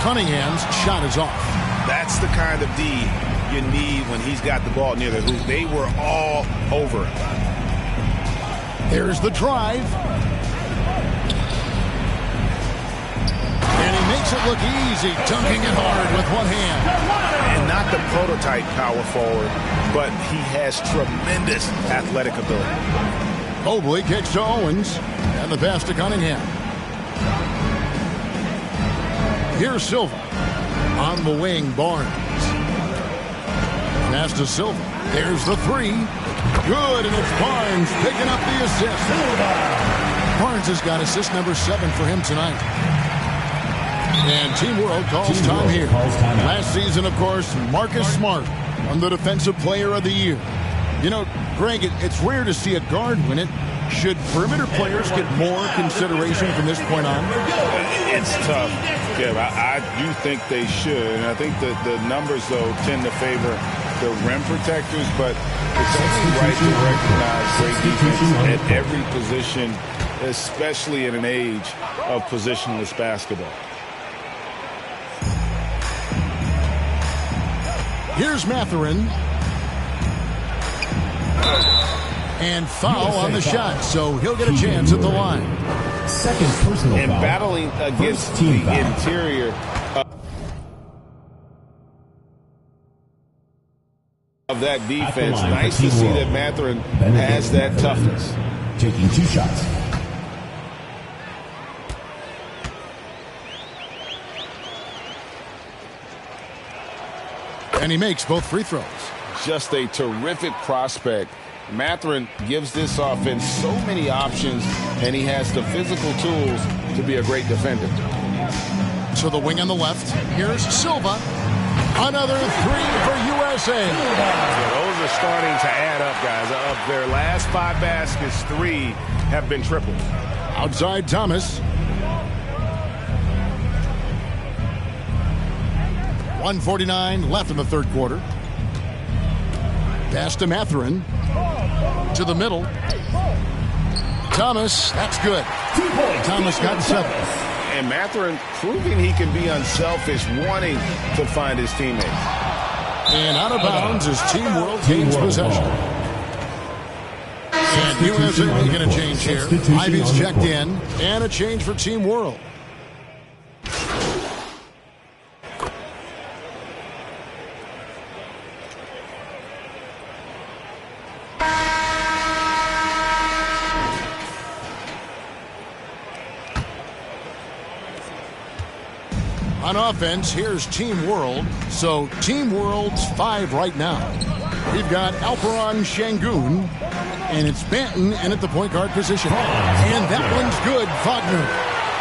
Cunningham's shot is off. That's the kind of D you need when he's got the ball near the hoop. They were all over it. There's the drive. And he makes it look easy, dunking it hard with one hand. And not the prototype power forward, but he has tremendous athletic ability. Mobley kicks to Owens, and the pass to Cunningham. Here's Silva. On the wing, Barnes. Pass to Silva. There's the 3. Good, and it's Barnes picking up the assist. Barnes has got assist number 7 for him tonight. And Team World calls time here. Last season, of course, Marcus Smart won the Defensive Player of the Year. You know, Greg, it's rare to see a guard win it. Should perimeter players get more consideration from this point on? It's tough, Kev. I do think they should. And I think that the numbers, though, tend to favor the rim protectors. But it's only right to recognize great defense at every position, especially in an age of positionless basketball. Here's Mathurin. And foul on the shot, so he'll get a chance at the line. Second personal and foul. Battling against the interior of that defense. Nice to see that Mathurin has that toughness. Taking 2 shots. And he makes both free throws. Just a terrific prospect. Mathurin gives this offense so many options, and he has the physical tools to be a great defender. To the wing on the left, here's Silva. Another 3 for USA. So those are starting to add up, guys. Of their last 5 baskets, 3 have been tripled. Outside Thomas. 1:49 left in the third quarter. Pass to Mathurin. To the middle. Thomas, that's good. Thomas got 7. And Mathurin proving he can be unselfish, wanting to find his teammates. And out of bounds as Team World gains possession. And USA making a change here. Ivy's checked in. And a change for Team World. On offense, here's Team World. So Team World's 5 right now. We've got Alperon Şengün, and it's Banton in at the point guard position. And that one's good. Wagner.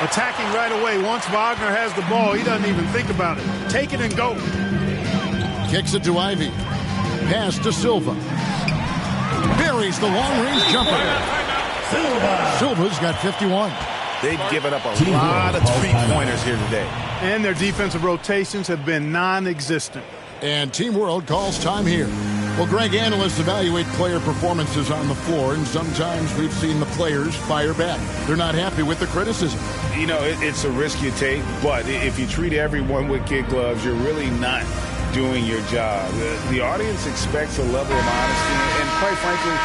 Attacking right away. Once Wagner has the ball, he doesn't even think about it. Take it and go. Kicks it to Ivy. Pass to Silva. Buries the long-range jumper. Silva's got 51. They've given up a lot of three-pointers here today. And their defensive rotations have been non-existent. And Team World calls time here. Well, Greg, analysts evaluate player performances on the floor, and sometimes we've seen the players fire back. They're not happy with the criticism. You know, it's a risk you take, but if you treat everyone with kid gloves, you're really not doing your job. The audience expects a level of honesty, and quite frankly,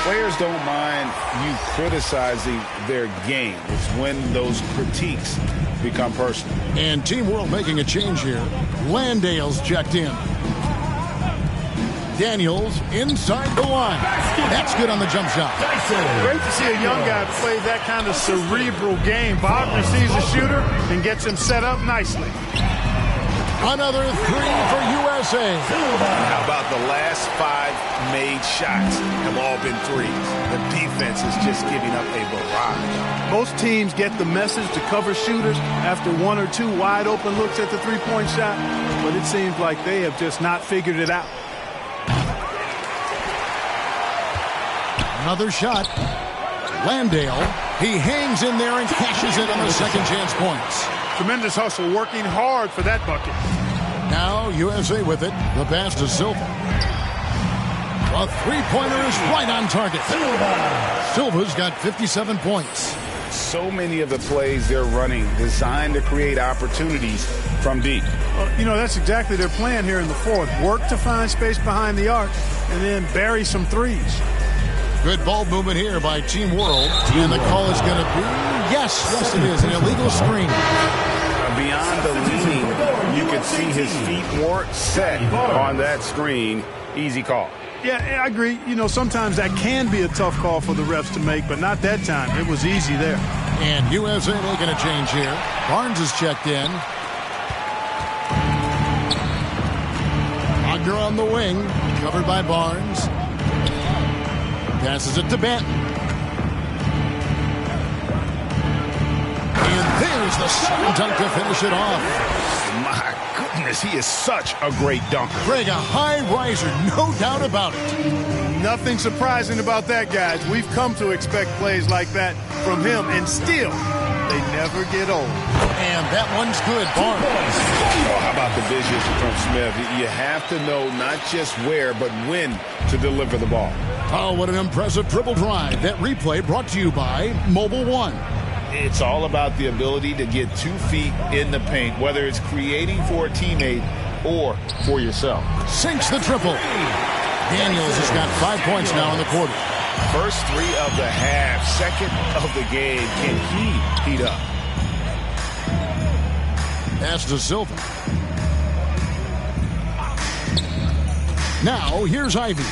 players don't mind you criticizing their game. It's when those critiques become personal. And Team World making a change here. Landale's checked in. Daniels inside the line. That's good on the jump shot. Great to see a young guy play that kind of cerebral game. Wagner sees a shooter and gets him set up nicely. Another 3 for USA. How about the last 5 made shots have all been threes? The defense is just giving up a barrage. Most teams get the message to cover shooters after 1 or 2 wide open looks at the three-point shot, but it seems like they have just not figured it out. Another shot. Landale. He hangs in there and cashes in on the second chance points. Tremendous hustle, working hard for that bucket. Now USA with it. The pass to Silva. A three-pointer is right on target. Silva's got 57 points. So many of the plays they're running designed to create opportunities from deep. Well, you know, that's exactly their plan here in the fourth. Work to find space behind the arc and then bury some threes. Good ball movement here by Team World. And the call is going to be, yes, it is, an illegal screen. Beyond the leaning, you could see his feet weren't set on that screen. Easy call. Yeah, I agree. You know, sometimes that can be a tough call for the refs to make, but not that time. It was easy there. And USA making a change here. Barnes is checked in. Wagner on the wing, covered by Barnes. Passes it to Banton. And there's the slam dunk to finish it off. My goodness, he is such a great dunker. Greg, a high riser, no doubt about it. Nothing surprising about that, guys. We've come to expect plays like that from him, and still, they never get old. And that one's good, Barnes. Oh, how about the vision from Smith? You have to know not just where, but when to deliver the ball. Oh, what an impressive triple drive. That replay brought to you by Mobile One. It's all about the ability to get 2 feet in the paint, whether it's creating for a teammate or for yourself. Sinks the triple. Daniels has got 5 points now in the quarter. First 3 of the half, second of the game. Can he heat up? Pass to Silva. Now, here's Ivy.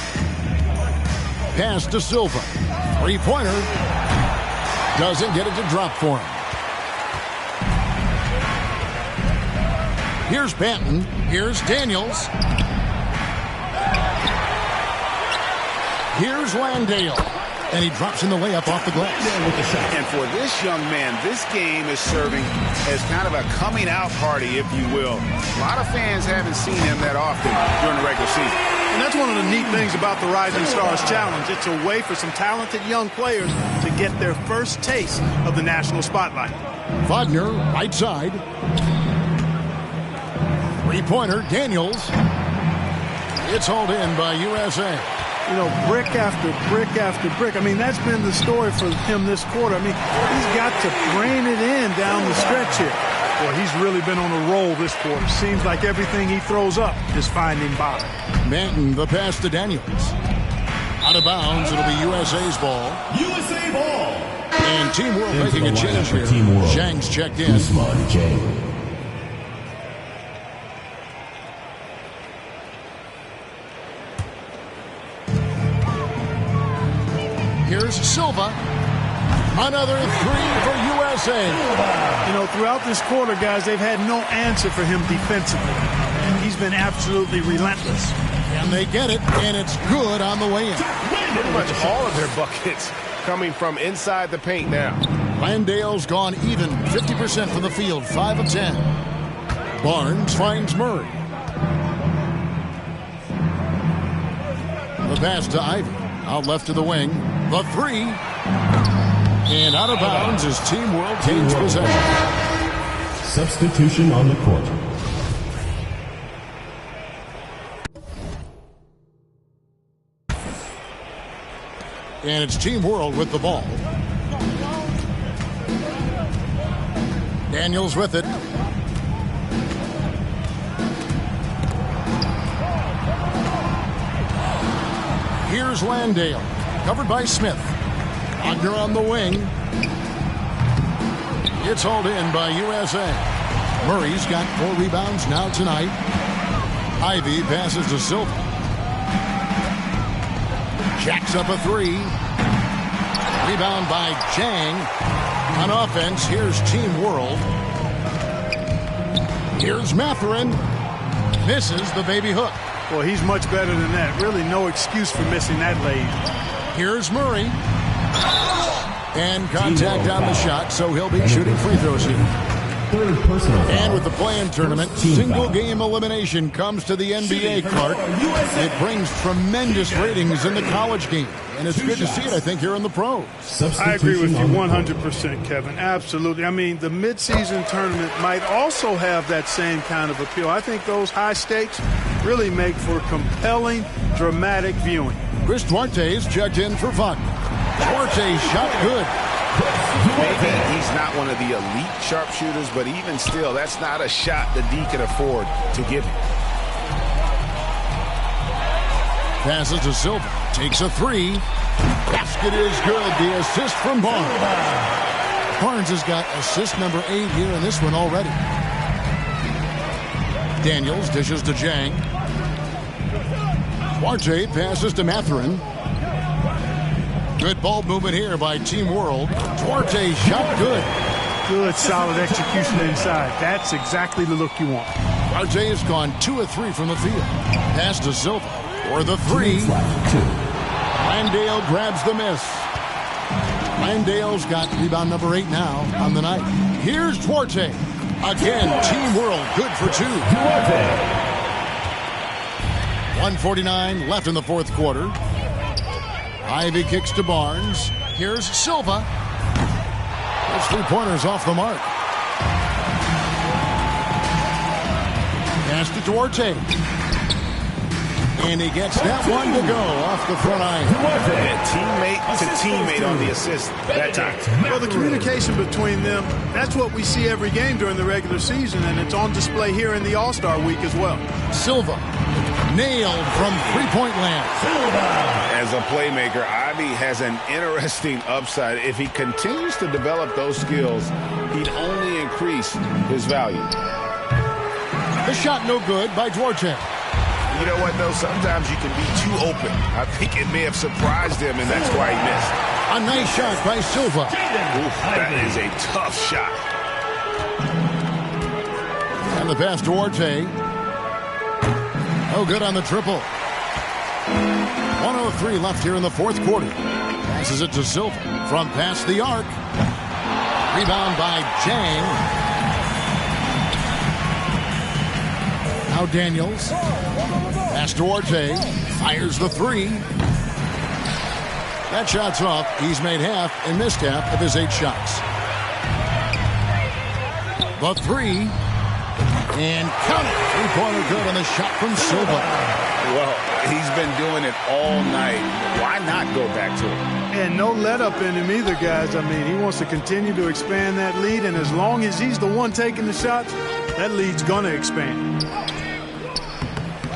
Pass to Silva. 3-pointer. Doesn't get it to drop for him. Here's Banton. Here's Daniels. Here's Landale. And he drops in the layup off the glass. And for this young man, this game is serving as kind of a coming out party, if you will. A lot of fans haven't seen him that often during the regular season. And that's one of the neat things about the Rising Stars Challenge. It's a way for some talented young players to get their first taste of the national spotlight. Wagner, right side. 3-pointer, Daniels. It's hauled in by USA. You know, brick after brick after brick. I mean, that's been the story for him this quarter. I mean, he's got to brain it in down the stretch here. Boy, he's really been on a roll this quarter. Seems like everything he throws up is finding bottom. Manton, the pass to Daniels. Out of bounds, it'll be USA's ball. USA ball. And Team World making a change here. Zhang's checked in. Here's Silva. Another 3 for USA. You know, throughout this quarter, guys, they've had no answer for him defensively. He's been absolutely relentless. And they get it, and it's good on the way in. Pretty much all of their buckets coming from inside the paint now. Landale's gone even, 50% from the field, 5 of 10. Barnes finds Murray. The pass to Ivy. Out left to the wing. The 3. And out of bounds as Team World gains possession. Substitution on the court. And it's Team World with the ball. Daniels with it. Here's Landale. Covered by Smith. Wagner on the wing. It's hauled in by USA. Murray's got 4 rebounds now tonight. Ivy passes to Silva. Jacks up a 3. Rebound by Zhang. On offense, here's Team World. Here's Mathurin. Misses the baby hook. Well, he's much better than that. Really no excuse for missing that lead. Here's Murray. And contact on the shot, so he'll be shooting free throws here. And with the play-in tournament, single-game elimination comes to the NBA, Clark. It brings tremendous ratings in the college game. And it's good to see it, I think, here in the pros. I agree with you 100%, Kevin. Absolutely. I mean, the midseason tournament might also have that same kind of appeal. I think those high stakes really make for compelling, dramatic viewing. Chris Duarte's checked in for fun. Duarte shot good. Maybe he's not one of the elite sharpshooters, but even still, that's not a shot that D can afford to give him. Passes to Silva. Takes a 3. Basket is good. The assist from Barnes. Barnes has got assist number 8 here in this one already. Daniels dishes to Zhang. Duarte passes to Mathurin. Good ball movement here by Team World. Duarte shot good. Good, solid execution inside. That's exactly the look you want. Duarte has gone 2 of 3 from the field. Pass to Silva for the 3. Landale grabs the miss. Landale's got rebound number 8 now on the night. Here's Duarte. Again, Team World good for 2. 1:49 left in the fourth quarter. Ivy kicks to Barnes. Here's Silva. Those 3-pointers off the mark. Pass to Duarte. And he gets that one to go off the front iron. And teammate to teammate on the assist that time. Well, the communication between them, that's what we see every game during the regular season, and it's on display here in the All-Star week as well. Silva nailed from three-point land. As a playmaker, Ivy has an interesting upside. If he continues to develop those skills, he'd only increase his value. The shot no good by Duarte. You know what, though? Sometimes you can be too open. I think it may have surprised him, and that's why he missed. A nice shot by Silva. Oof, that is a tough shot. And the pass to Duarte. No good on the triple. 1:03 left here in the fourth quarter. Passes it to Silva from past the arc. Rebound by Jang. Now Daniels. Pass to Duarte. Fires the 3. That shot's off. He's made half and missed half of his 8 shots. The 3. And count it. 3-pointer good on the shot from Silva. Well, he's been doing it all night. Why not go back to it? And no let up in him either, guys. I mean, he wants to continue to expand that lead, and as long as he's the one taking the shots, that lead's going to expand.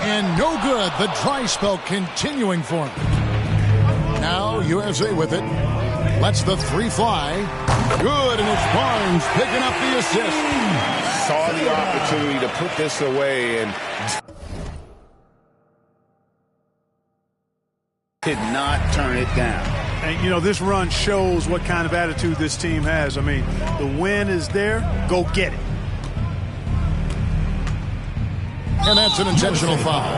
And no good. The dry spell continuing for him. Now USA with it. Lets the 3 fly. Good, and it's Barnes picking up the assist. Saw the opportunity to put this away and did not turn it down. And, you know, this run shows what kind of attitude this team has. I mean, the win is there. Go get it. And that's an intentional foul.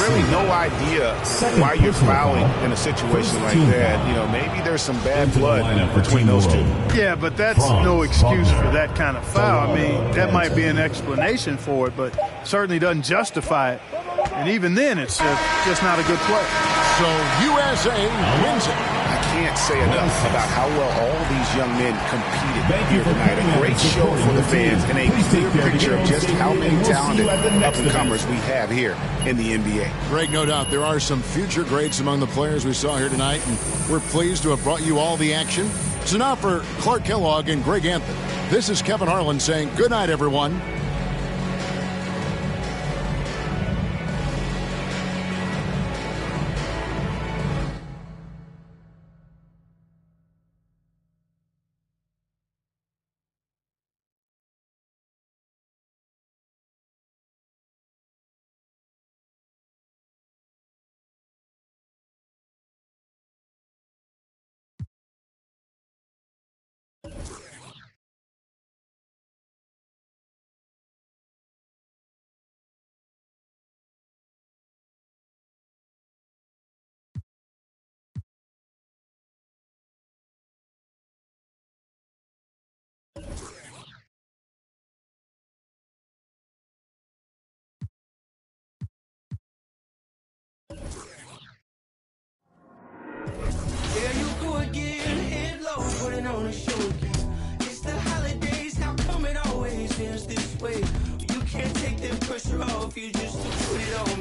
Really no idea why you're fouling in a situation like that. You know, maybe there's some bad blood between those two. Yeah, but that's no excuse for that kind of foul. I mean, that might be an explanation for it, but certainly doesn't justify it. And even then, it's just not a good play. So USA wins it. I can't say enough about how well all these young men competed here tonight. A great show for the fans and a clear picture of just how many talented up-and-comers we have here in the NBA. Greg, no doubt there are some future greats among the players we saw here tonight, and we're pleased to have brought you all the action. So now for Clark Kellogg and Greg Anthony, this is Kevin Harlan saying good night, everyone. There you go again, head low, putting on a show again. It's the holidays, how come it always ends this way? You can't take the pressure off, you just to put it on.